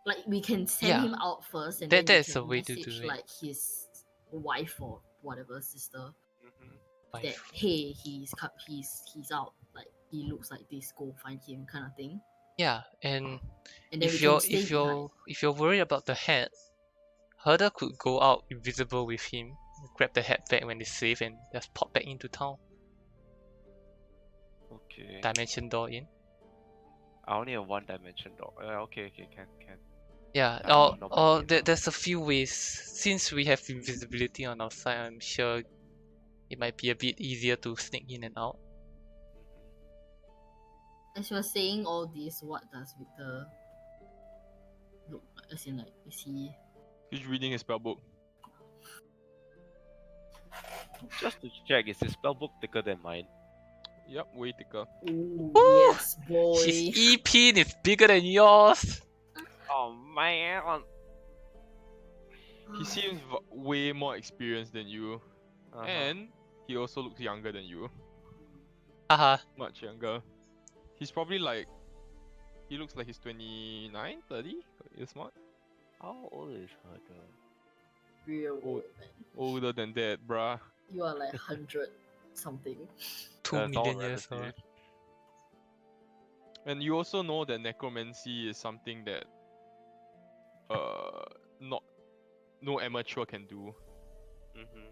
Like we can send Yeah. him out first, and That- then we that's can a way to message do it. like his wife or whatever sister Mm-hmm. that hey, he's out. Like he looks like this. Go find him, kind of thing. yeah, and And then if we you're can stay if you're if you're worried about the hat, Herder could go out invisible with him, grab the hat back when it's safe, and just pop back into town. Okay. Dimension door in. I only have one dimension door. Okay, can. Yeah, Yeah, or nobody in, there's a few ways. Since we have invisibility on our side, I'm sure it might be a bit easier to sneak in and out. As you're saying all this, what does Victor look like? As in, like, is he? He's reading his spellbook. Just to check, is his spellbook thicker than mine? Yep, way thicker. Ooh, Woo! yes, boy. His EP is bigger than yours. Oh man. He seems way more experienced than you, Uh-huh. and he also looks younger than you. Haha. Much younger. He's probably like, he looks like he's 29, 30 years smart. How old is Herder? Real Oh. old man. Older than that, bruh. You are like 100 something. 2 It's all million years old. relative. And you also know that necromancy is something that no amateur can do. Mm-hmm.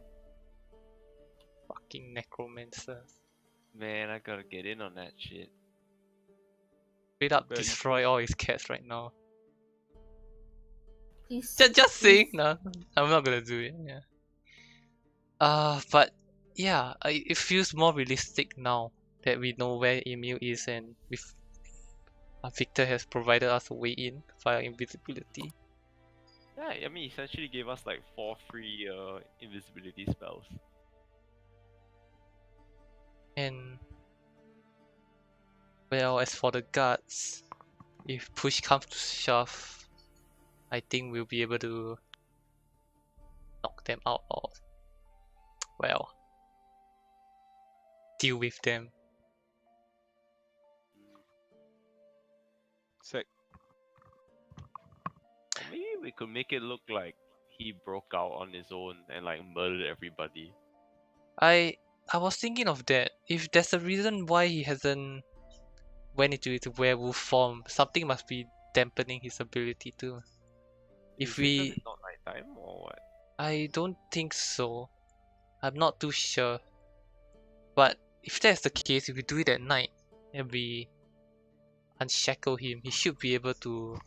Fucking necromancer. Man, I gotta get in on that shit. Straight up Bet you destroy all his cats right now. Please. Just saying, please. no, I'm not gonna do it. Yeah. But yeah, it feels more realistic now that we know where Emil is, and with Victor has provided us a way in via invisibility. Yeah, I mean, essentially gave us like 4 free invisibility spells. And well, as for the guards, if push comes to shove, I think we'll be able to knock them out or, well, deal with them. Sec. Or maybe we could make it look like he broke out on his own and like murdered everybody. I was thinking of that. If there's a reason why he hasn't went into his werewolf form, something must be dampening his ability too. If Is it 'cause we, it's not nighttime or what? I don't think so. I'm not too sure. But if that's the case, if we do it at night and we unshackle him, he should be able to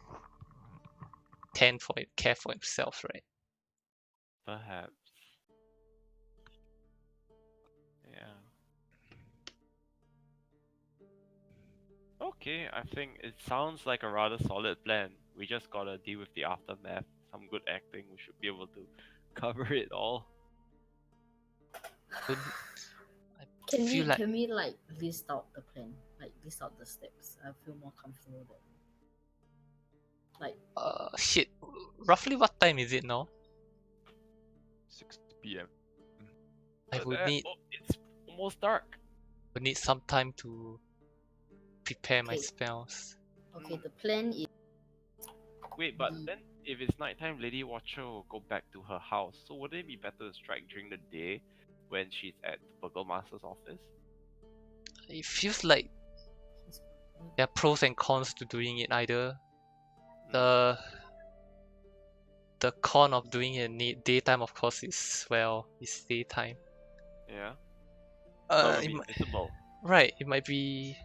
care for himself, right? Perhaps. Yeah. Okay, I think it sounds like a rather solid plan. We just gotta deal with the aftermath. Some good acting, we should be able to cover it all. Don't, I feel like Can we like list out the plan? Like list out the steps. I feel more comfortable with that. Like shit. Roughly what time is it now? 6 p.m. I would need It's almost dark. some time to prepare my Okay. spells. okay, the plan is Wait, but Mm. then if it's nighttime, Lady Watcher will go back to her house. So would it be better to strike during the day when she's at the Burgomaster's office? It feels like there are pros and cons to doing it. Either the con of doing it in daytime, of course, is daytime. Yeah. But we'll It be might, invisible. right, it might be.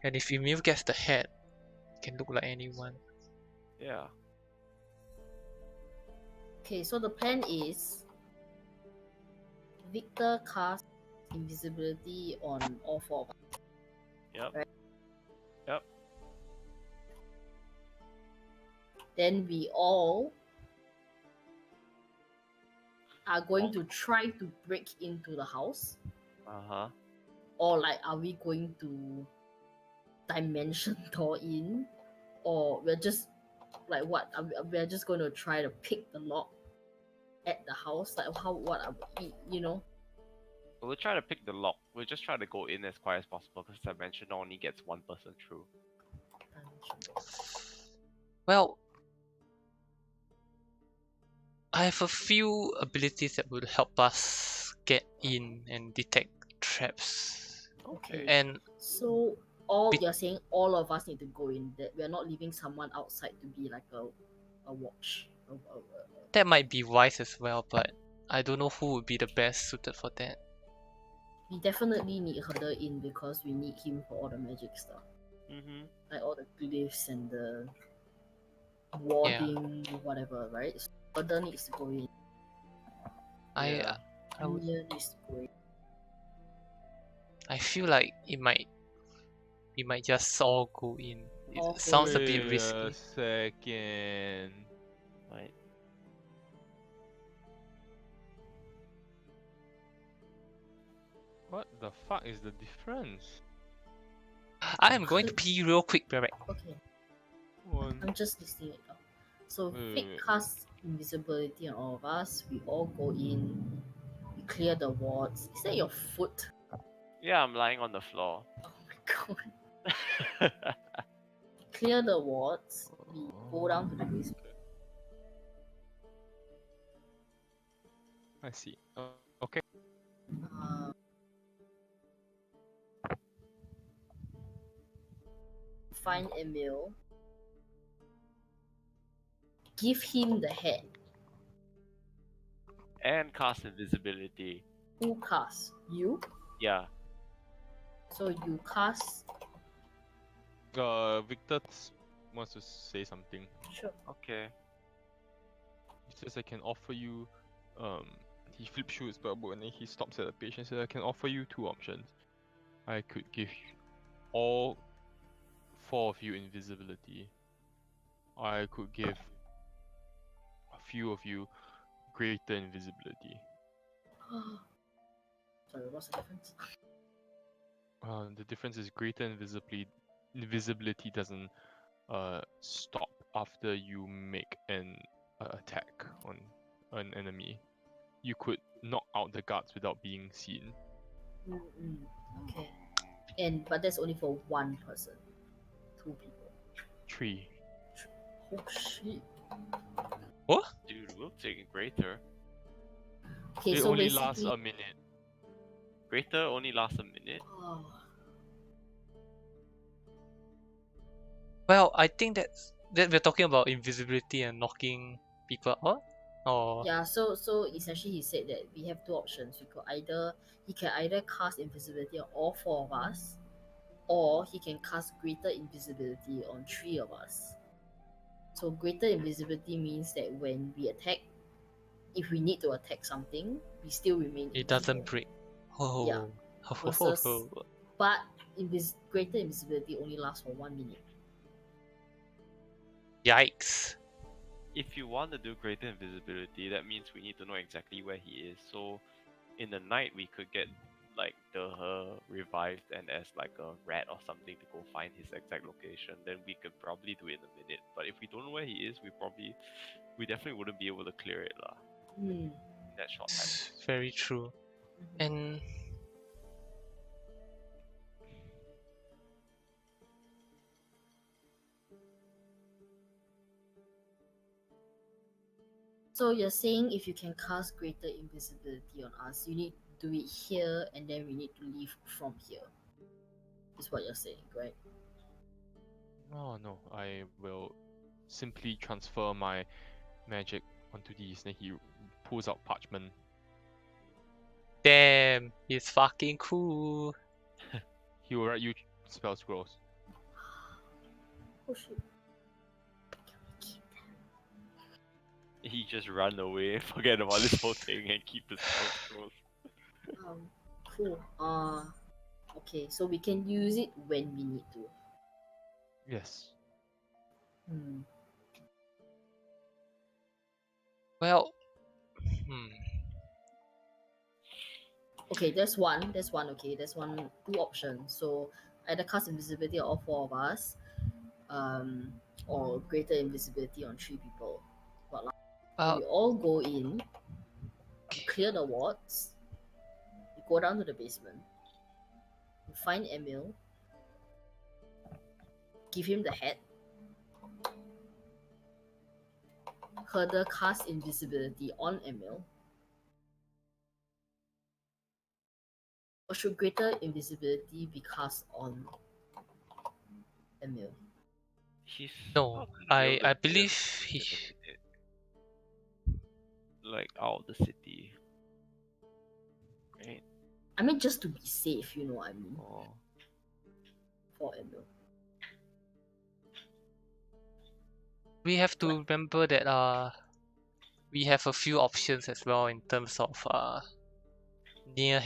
And if Emil gets the head, it can look like anyone. Yeah. okay. So the plan is Victor casts invisibility on all 4 of us. Yep. Right. Yep. Then we all are going to try to break into the house, Uh-huh. or like are we going to dimension door in, or we're just like what? We're just going to try to pick the lock at the house. Like how? What are we? You know? We'll try to pick the lock. We'll just try to go in as quiet as possible because dimension only gets 1 person through. Dimension door. Well, I have a few abilities that will help us get in and detect traps. Okay. And So you're saying all of us need to go in. That we're not leaving someone outside to be like a watch. that might be wise as well, but I don't know who would be the best suited for that. We definitely need Herder in because we need him for all the magic stuff, Mm-hmm. like all the glyphs and the warding, whatever, right? So Herder needs to go in. Yeah. I would, Anya needs to go in. I feel like we might just all go in. All It sounds a go bit Wait risky. a second. Right. What the fuck is the difference? I am going to pee real quick, right? Okay, One. I'm just listing it out. So Wait. Vic casts invisibility on all of us. We all go in. We clear the wards. Is that your foot? Yeah, I'm lying on the floor. Oh my god. Clear the wards. We go down to the basement. I see. Okay. Find Emil. Give him the head. And cast invisibility. Who casts? You? Yeah. So you cast. Victor wants to say something. Sure. Okay. He says I can offer you. He flips through his spellbook and then he stops at the page and says I can offer you 2 options. I could give all 4 of you invisibility. I could give a few of you greater invisibility. Sorry, what's the difference? The difference is greater invisibility doesn't stop after you make an attack on an enemy. You could knock out the guards without being seen. Okay. But that's only for one person. 2 people. 3. Oh shit. What? Dude, we'll take greater. Okay, It so only basically, lasts a minute. Greater only lasts a minute. oh, Well, I think that we're talking about invisibility and knocking people out. Or yeah. So essentially, he said that we have 2 options. He can either cast invisibility on all 4 of us, or he can cast greater invisibility on 3 of us. So greater invisibility means that when we attack, if we need to attack something, we still remain it invisible. doesn't break. Oh. Yeah. Versus- But greater invisibility only lasts for 1 minute. Yikes. If you want to do greater invisibility, that means we need to know exactly where he is. So in the night we could get like the revived and as like a rat or something to go find his exact location, then we could probably do it in a minute. But if we don't know where he is, we definitely wouldn't be able to clear it lah in that short time. It's very true. And So you're saying if you can cast greater invisibility on us, you need to do it here and then we need to leave from here. Is what you're saying, right? Oh no, I will simply transfer my magic onto these. Then he pulls out parchment. damn, he's fucking cool. He will write you spell scrolls. Oh shit. He just run away, forget about this whole thing, and keep his mouth closed. Cool. Okay, so we can use it when we need to. Yes. Well, Okay, there's one. Okay, there's 2 options. So either cast invisibility on all 4 of us, or greater invisibility on 3 people. But like, we all go in, clear the wards, we go down to the basement, we find Emil, give him the hat, Herder cast invisibility on Emil. Or should greater invisibility be cast on Emil? He's no, not gonna be able to I clear believe the he. city in a minute. Like out of the city. Right? I mean, just to be safe, you know what I mean? Oh. For Emil. We have to remember that we have a few options as well in terms of Nia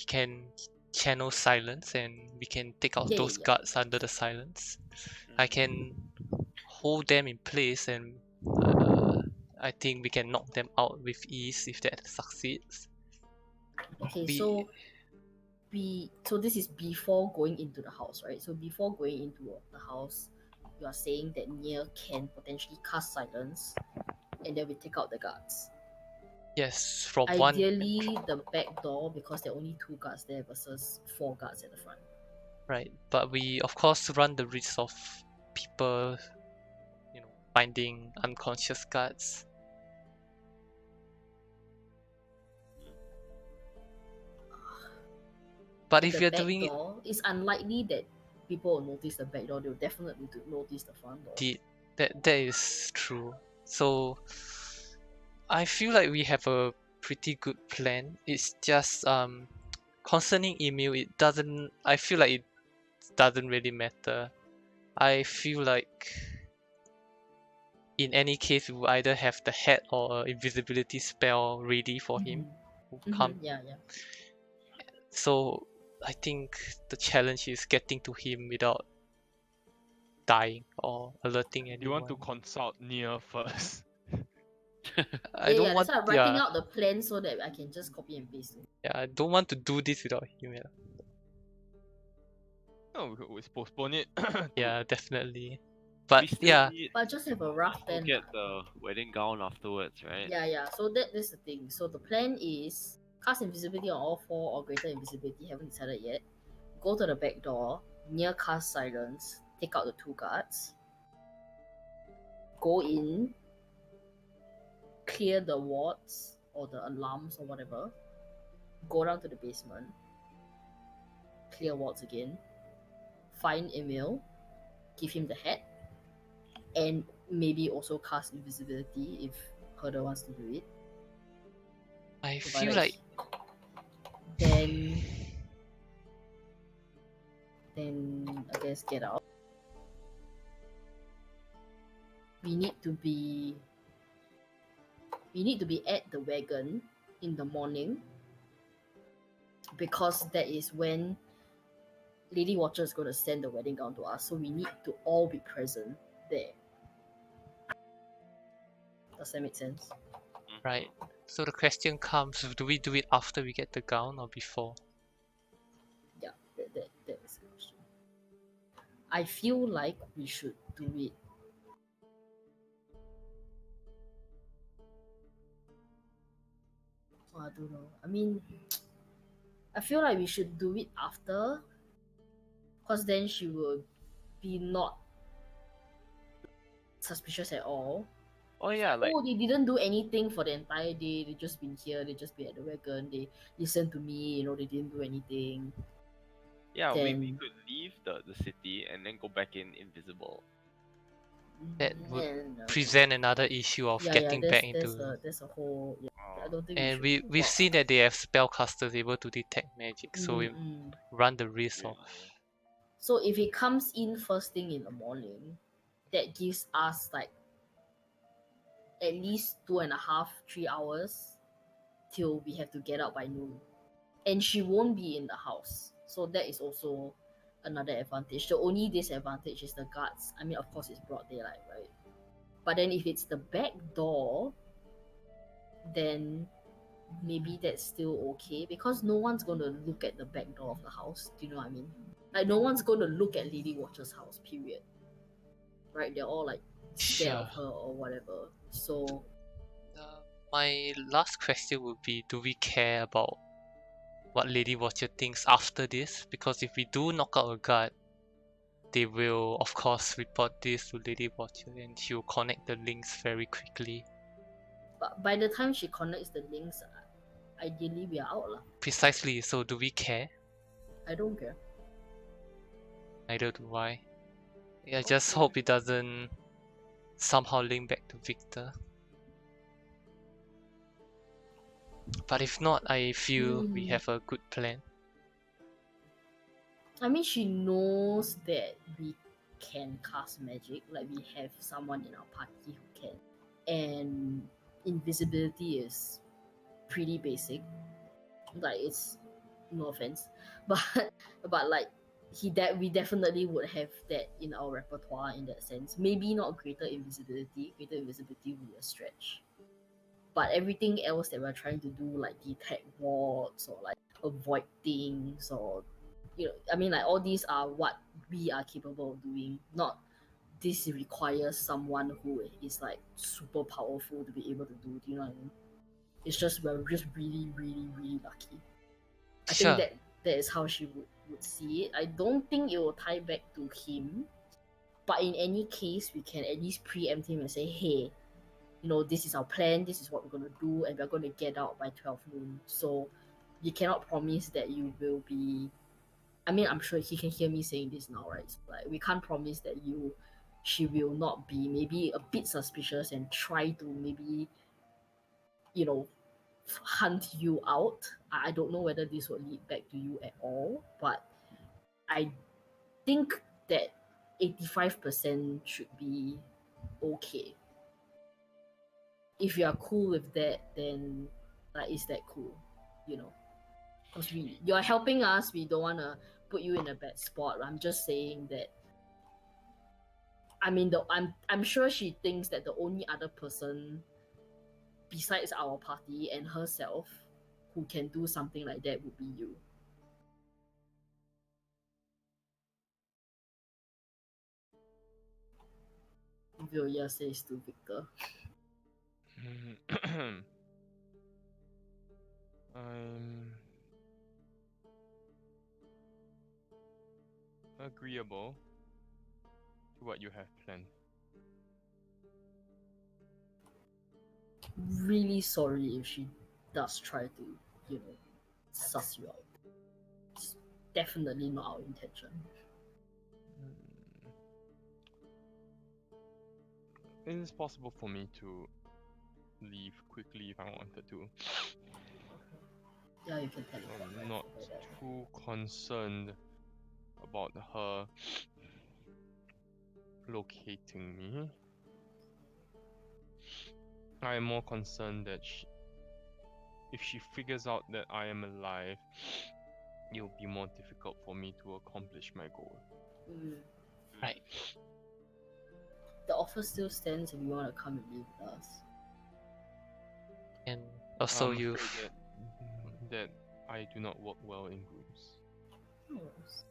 can channel silence and we can take out those guards under the silence. I can hold them in place and I think we can knock them out with ease if that succeeds. Okay, so this is before going into the house, right? So before going into the house, you are saying that Nia can potentially cast silence and then we take out the guards. Yes, from Ideally, the back door, because there are only 2 guards there versus 4 guards at the front. Right, but we of course run the risk of people, finding unconscious guards. But if you're doing it, it's unlikely that people will notice the back door. They'll definitely notice the front door. That is true. So I feel like we have a pretty good plan. It's just concerning email, I feel like it doesn't really matter. I feel like in any case we will either have the hat or invisibility spell ready for him. Yeah. So I think the challenge is getting to him without dying or alerting anyone. You want to consult Nia first. I don't want. that's why I'm writing Yeah, out the plan so that I can just copy and paste it. yeah, I don't want to do this without him. Yeah, No, we could always postpone it. to- yeah, definitely. We But still yeah, need But just have a rough to plan. get the wedding gown afterwards, right? Yeah. So that's the thing. So the plan is cast invisibility on all 4 or greater invisibility. Haven't decided yet. Go to the back door, near cast silence. Take out the 2 guards. Go in. Clear the wards or the alarms or whatever. Go down to the basement. Clear wards again. Find Emil. Give him the hat. And maybe also cast invisibility if Herder wants to do it. I So feel by like then I guess get out. We need to be at the wagon in the morning because that is when Lady Watcher is going to send the wedding gown to us. So we need to all be present there. Does that make sense? right. So the question comes: do we do it after we get the gown or before? Yeah, that is the question. I feel like we should do it. I don't know. I mean, I feel like we should do it after, because then she will be not suspicious at all. Oh yeah, like Oh, they didn't do anything for the entire day. They just been here. They just been at the wagon. They listened to me. They didn't do anything. yeah, we Then could leave the city and then go back in invisible. That would and, present another issue of getting back into. there's a whole. Yeah, I Oh, don't think. And we should we've seen that they have spellcasters able to detect magic, so we Mm-mm. run the risk of. So if it comes in first thing in the morning, that gives us like at least 2.5, 3 hours till we have to get out by noon. And she won't be in the house. So that is also another advantage. The only disadvantage is the guards. I mean, of course, it's broad daylight, right? But then if it's the back door, then maybe that's still okay because no one's going to look at the back door of the house. Do you know what I mean? Like, no one's going to look at Lady Watcher's house, period. Right? They're all like scared of her or whatever. So, My last question would be: do we care about what Lady Watcher thinks after this? Because if we do knock out a guard, they will of course report this to Lady Watcher and she'll connect the links very quickly. but by the time she connects the links, ideally we are out lah. Precisely, so do we care? I don't care. Neither do I. I just hope it doesn't somehow link back to Victor. But if not, I feel we have a good plan. I mean, she knows that we can cast magic. Like, we have someone in our party who can. And invisibility is pretty basic. Like, it's no offense, but like we definitely would have that in our repertoire in that sense. Maybe not greater invisibility. Greater invisibility would be a stretch. But everything else that we're trying to do, like detect wards or like avoid things, or I mean, like all these are what we are capable of doing. Not this requires someone who is like super powerful to be able to do. Do you know what I mean? It's just we're just really, really, really lucky. I Sure. think that is how she would see it. I don't think it will tie back to him. But in any case, we can at least preempt him and say, hey, this is our plan, this is what we're going to do, and we're going to get out by 12 noon. So you cannot promise that you will be. I mean, I'm sure he can hear me saying this now, right? So, like, we can't promise that she will not be maybe a bit suspicious and try to maybe, hunt you out. I don't know whether this will lead back to you at all, but I think that 85% should be okay. If you are cool with that, then is that cool? Because you're helping us, we don't want to put you in a bad spot. I'm just saying that. I mean, I'm sure she thinks that the only other person besides our party and herself who can do something like that would be you. Vilya says to Victor. I'm agreeable to what you have planned. Really sorry if she does try to, suss you out. It's definitely not our intention. It is possible for me to leave quickly if I wanted to. Yeah, you can teleport. I'm right? not Forget that. too concerned about her locating me. I am more concerned that if she figures out that I am alive, it will be more difficult for me to accomplish my goal. Right. The offer still stands if you want to come and live with us. And also I'm you afraid that I do not work well in groups. No worries.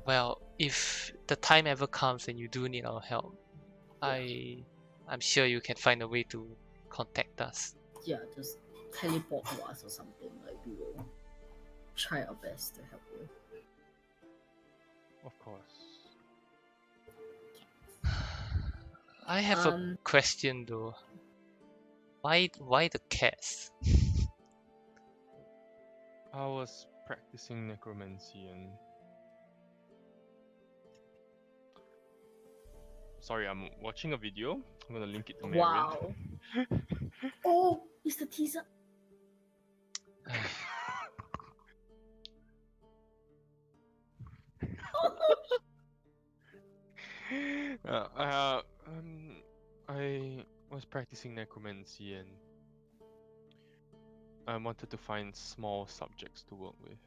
well, if the time ever comes and you do need our help, I'm sure you can find a way to contact us. Yeah, just teleport to us or something. Like, we will try our best to help you. Of course. I have a Um, question though. Why the cats? I was practicing necromancy and... Sorry, I'm watching a video. I'm gonna link it to Marion. wow. Oh, it's the teaser. I was practicing necromancy and I wanted to find small subjects to work with.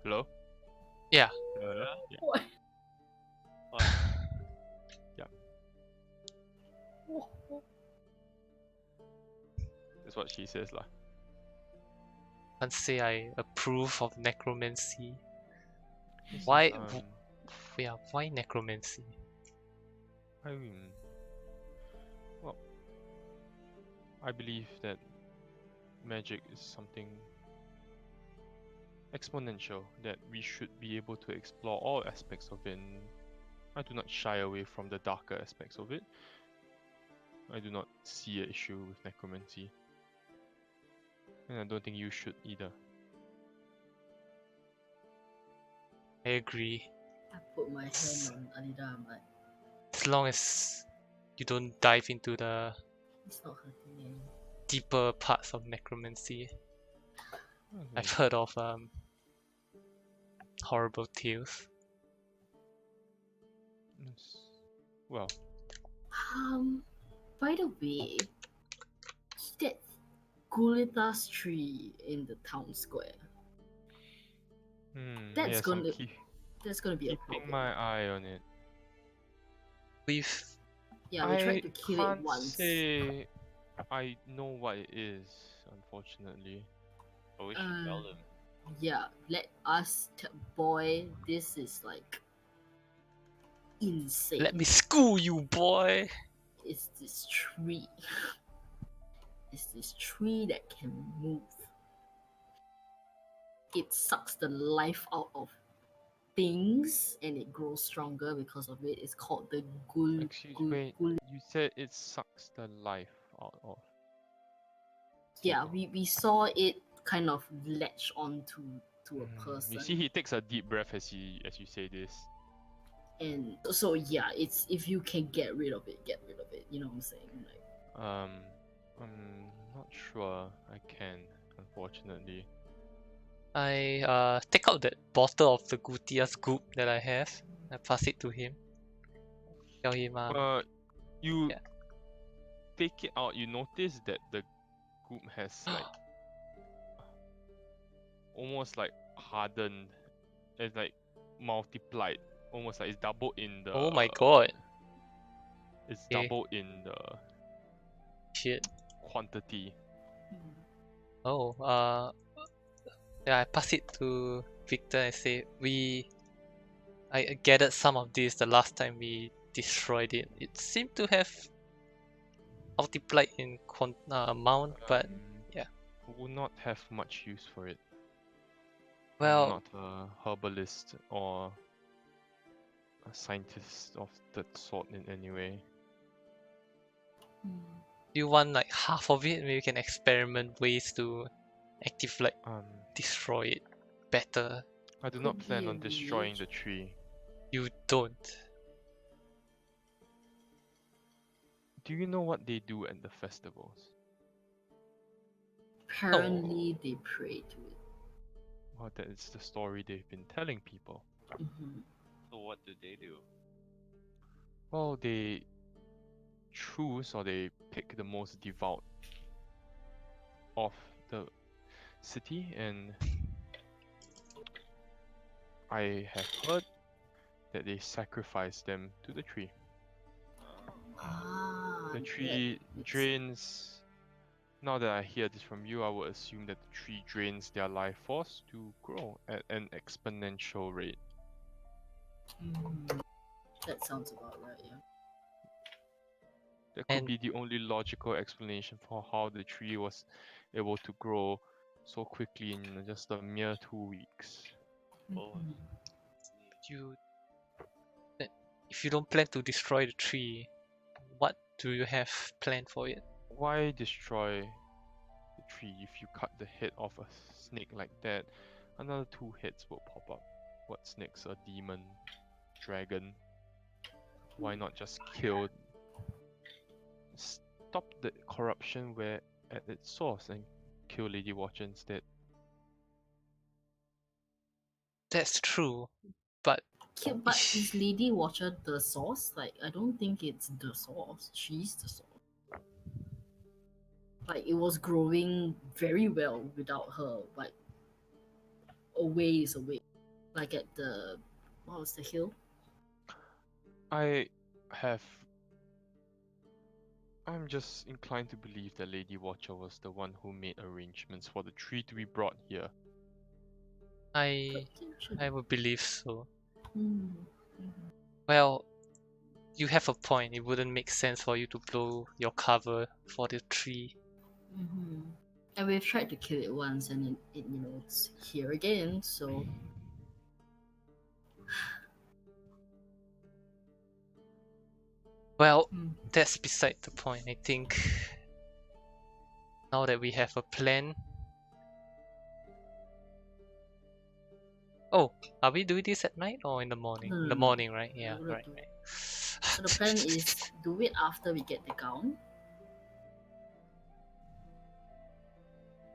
Hello? Yeah. Yeah. What? What? That's what she says lah. Can't say I approve of necromancy. This Why? is, Yeah, why necromancy? I mean, well, I believe that magic is something exponential that we should be able to explore all aspects of it. And I do not shy away from the darker aspects of it. I do not see an issue with necromancy. And I don't think you should either. I agree. I put my hand on Alida. I'm like, As long as you don't dive into the it's not hurting me. deeper parts of necromancy. I've Okay. heard of horrible tales. Yes. Well, By the way, that Gulita's tree in the town square. That's yes, gonna I'm That's gonna be a keeping problem. my eye on it. We've We I tried to kill it can't once. say I know what it is, unfortunately. But we should tell them. Yeah, let us boy, this is like insane. let me school you, boy. It's this tree. It's this tree that can move. It sucks the life out of things and it grows stronger because of it. It's called the Excuse me, you said it sucks the life out of. Yeah, we saw it kind of latch onto a person. You see, he takes a deep breath as you say this. And so yeah, it's if you can get rid of it, get rid of it. You know what I'm saying? Like, I'm not sure I can, unfortunately. I take out that bottle of the Gutia's goop that I have. I pass it to him. Tell him You Yeah. fake it out, you notice that the group has like almost like hardened. It's like multiplied, almost like it's doubled in the. Oh my god. It's Okay. doubled in the Shit. quantity. Oh, yeah, I pass it to Victor and say I gathered some of this the last time we destroyed it. It seemed to have multiplied in amount, but yeah. Will not have much use for it. I'm Well, not a herbalist or a scientist of that sort in any way. you want like half of it? Maybe we can experiment ways to like destroy it better. I do not Could plan be on a destroying the village. tree. You don't. Do you know what they do at the festivals? Apparently, they pray to it. Well, that is the story they've been telling people. So what do they do? Well, they choose or they pick the most devout of the city, and I have heard that they sacrifice them to the tree. Ah, The that tree makes drains. Now that I hear this from you, I would assume that the tree drains their life force to grow at an exponential rate. That sounds about right, yeah. That could And- be the only logical explanation for how the tree was able to grow so quickly in just a mere 2 weeks. Oh, You, if you don't plan to destroy the tree, what do you have planned for it? Why destroy the tree if you cut the head off a snake like that? Another 2 heads will pop up. What snake's a demon? Dragon? Why not just kill? Stop the corruption where at its source and kill Lady Watcher instead. That's true, but Okay, but is Lady Watcher the source? Like, I don't think it's the source. She's the source. Like, it was growing very well without her, like, a ways away. Like at the, what was the hill? I'm just inclined to believe that Lady Watcher was the one who made arrangements for the tree to be brought here. I Potentially. would believe so. Hmm. Well, you have a point. It wouldn't make sense for you to blow your cover for the tree. And we've tried to kill it once, and it it's here again. So Well, Hmm. that's beside the point. I think now that we have a plan. Oh, are we doing this at night or in the morning? In the No. morning, right? Yeah, We're gonna right, do- right. So the plan is do it after we get the gown.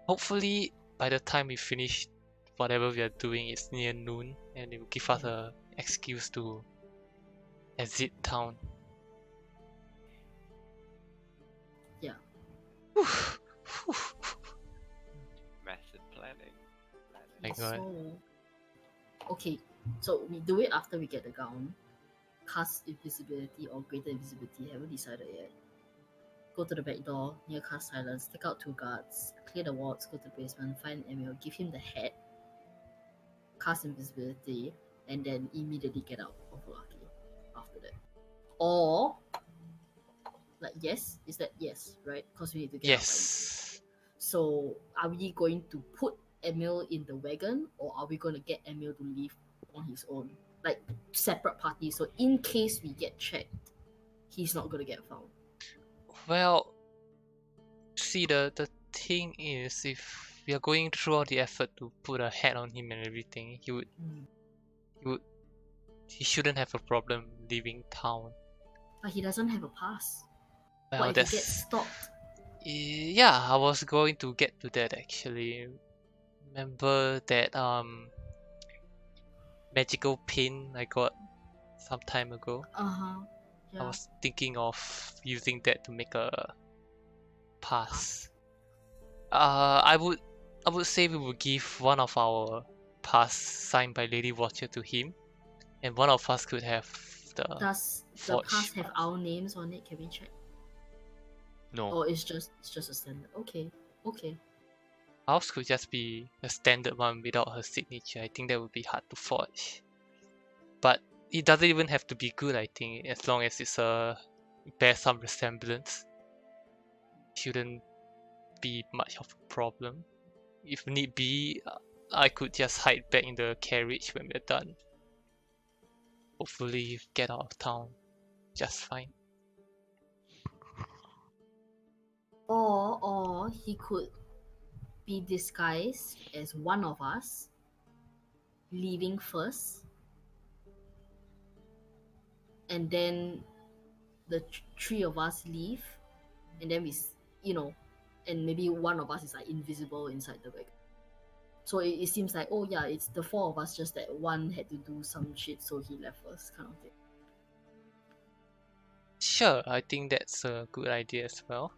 Hopefully, by the time we finish whatever we are doing, it's near noon, and it will give us a excuse to exit town. Yeah. massive planning. My god. So okay, so we do it after we get the gown. Cast invisibility or greater invisibility, haven't decided yet. Go to the back door, near cast silence, take out 2 guards, clear the wards, go to the basement, find Emil, give him the hat, cast invisibility, and then immediately get out of Lucky after that. Or like yes, is that yes, right? Because we need to get out by Yes. So are we going to put Emil in the wagon, or are we going to get Emil to leave on his own? Like separate parties, so in case we get checked, he's not going to get found. Well, see, the thing is, if we are going through all the effort to put a hat on him and everything, he shouldn't have a problem leaving town. But he doesn't have a pass. Well, What if he gets stopped? Yeah, I was going to get to that actually. Remember that magical pin I got some time ago? Yeah. I was thinking of using that to make a pass. I would say we would give one of our pass signed by Lady Watcher to him, and one of us could have the Does the forged pass have pass. our names on it? Can we check? No. Or it's just a standard. Okay. Ours could just be a standard one without her signature. I think that would be hard to forge. But it doesn't even have to be good, I think, as long as it's bears some resemblance. Shouldn't be much of a problem. If need be, I could just hide back in the carriage when we're done. Hopefully get out of town just fine. Or he could be disguised as one of us, leaving first, and then the three of us leave, and then and maybe one of us is like invisible inside the bag. So it seems like, oh yeah, it's the four of us, just that one had to do some shit, so he left first, kind of thing. Sure, I think that's a good idea as well.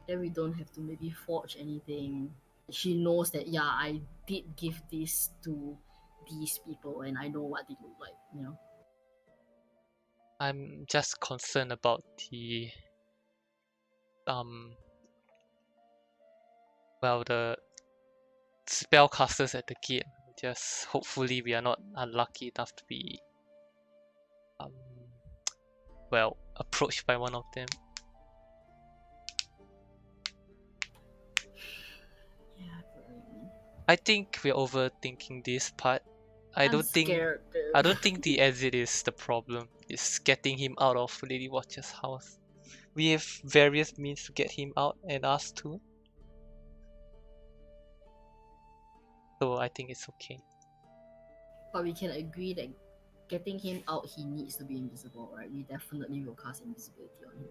Then we don't have to maybe forge anything. She knows that, yeah, I did give this to these people and I know what they look like, I'm just concerned about the the spellcasters at the gate. Just hopefully we are not unlucky enough to be approached by one of them. Yeah, but I think we're overthinking this part. I don't think the exit is the problem. It's getting him out of Lady Watcher's house. We have various means to get him out, and us too. So I think it's okay. But we can agree that getting him out, he needs to be invisible, right? We definitely will cast invisibility on him.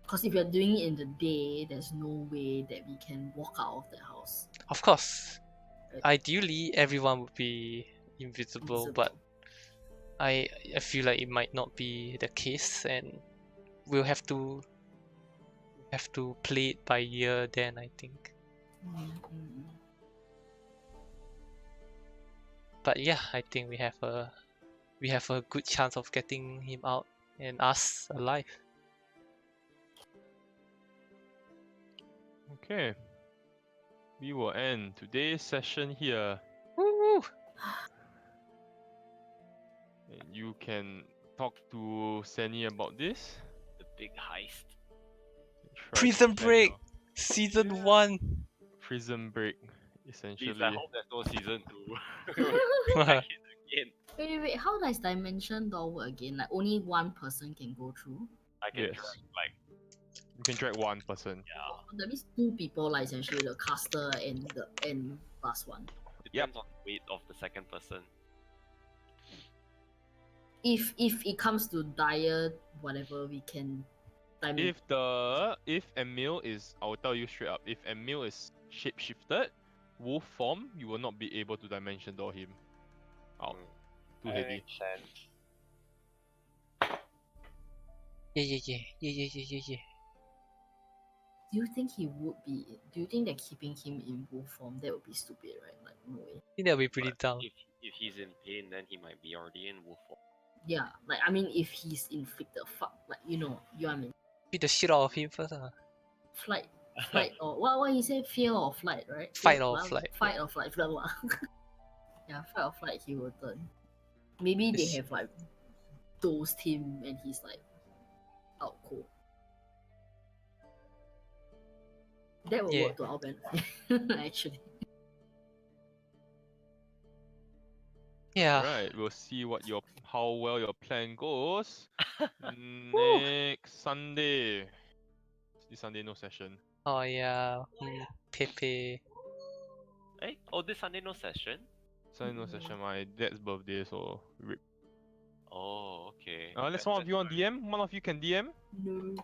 Because if you're doing it in the day, there's no way that we can walk out of the house. Of course. Right. Ideally, everyone would be invisible, but I feel like it might not be the case, and we'll have to play it by ear then, I think. Mm-hmm. But yeah, I think we have a good chance of getting him out and us alive. Okay. We will end today's session here. Woo! And you can talk to Sani about this. The big heist. Try to Prison plan Break! your Season 1! Prison Break, essentially. Please, I hope there's no season 2. Back in again. Wait, how does Dimension Door work again? Like, only one person can go through? I can Yes. drag, like, You can drag one person. yeah. That means two people, like, essentially the caster and plus one. Depends on the weight of the second person. If it comes to dire whatever, we can If Emil is, I will tell you straight up, if Emil is shapeshifted, wolf form, you will not be able to dimension door him out. Too That heavy. makes sense. Yeah. Do you think he would be? Do you think that keeping him in wolf form, that would be stupid, right? Like, no way. I think that'll be pretty But dumb. If he's in pain, then he might be already in wolf form. Yeah, like, I mean, if he's inflicted, like, you know what I mean? Beat the shit out of him first. Flight, or what he said, fear or flight, right? Fight or flight, Fight or flight, blah blah. Yeah, fight or flight, he will turn. Maybe they It's- have like dosed him and he's like out cold. That will Yeah. work to our benefit, actually. Yeah. Alright, we'll see how well your plan goes. Next Sunday. This Sunday no session. Oh yeah. Pepe. Hey, oh, this Sunday no session? Sunday no session, my dad's birthday, so rip. Oh, okay. Let's one of you on DM. One of you can DM. No.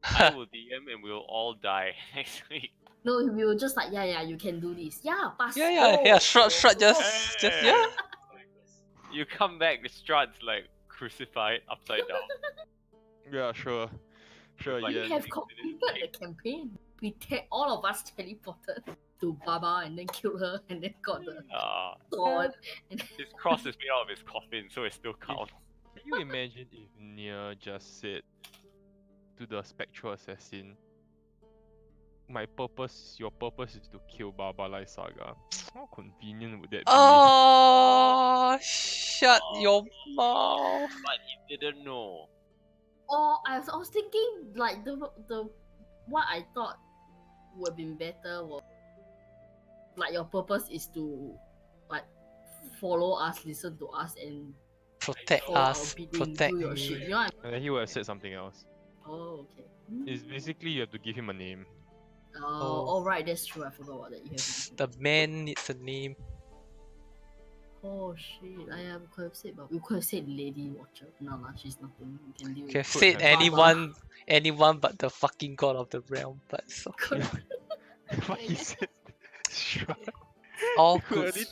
I will DM and we'll all die next week. No, we will just like, yeah, you can do this. Yeah, pass. Yeah. Strahd just yeah. You come back, the Strahd's like crucified upside down. Yeah, sure. Sure, Like, We yeah. have Ian. completed the campaign. All of us teleported to Baba and then killed her and then got the sword. And His cross is made out of his coffin, so it still counts. Can you imagine if Nia just said to the spectral assassin, your purpose is to kill Baba Lai Saga. How convenient would that be? Oh, shut your mouth. But he didn't know. or I was thinking like the what I thought would have been better was like your purpose is to like follow us, listen to us, and Protect follow our us. bidding, Protect do your me. shit. You know what And then he would have said something else. Oh, okay. It's basically you have to give him a name. Oh, right, that's true. I forgot about that. You have The man needs a name. Oh shit! We could have said Lady Watcher. No, she's nothing. We can deal You have with. said have. anyone but the fucking god of the realm, but it's okay. But he said Strahd. All You could good. have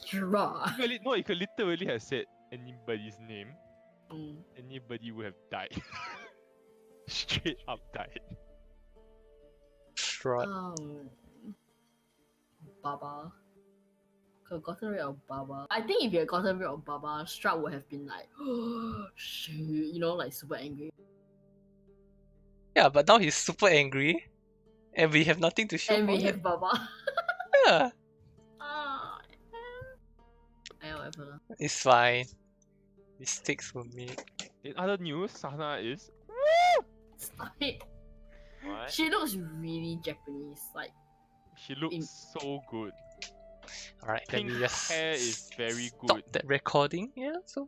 you could literally have said anybody's name. Mm. Anybody would have died. Straight up died. Strahd. Baba. Could have gotten rid of Baba. I think if you had gotten rid of Baba, Strahd would have been like, oh shit, you know, like super angry. Yeah, but now he's super angry, and we have nothing to show And for we it. have Baba. Yeah, Whatever lah. it's fine. Mistakes were made. In other news, Sana is Stop it. What? She looks really Japanese. Like, she looks so good. Alright, let Pink me just hair is very stop good. that recording. Yeah, so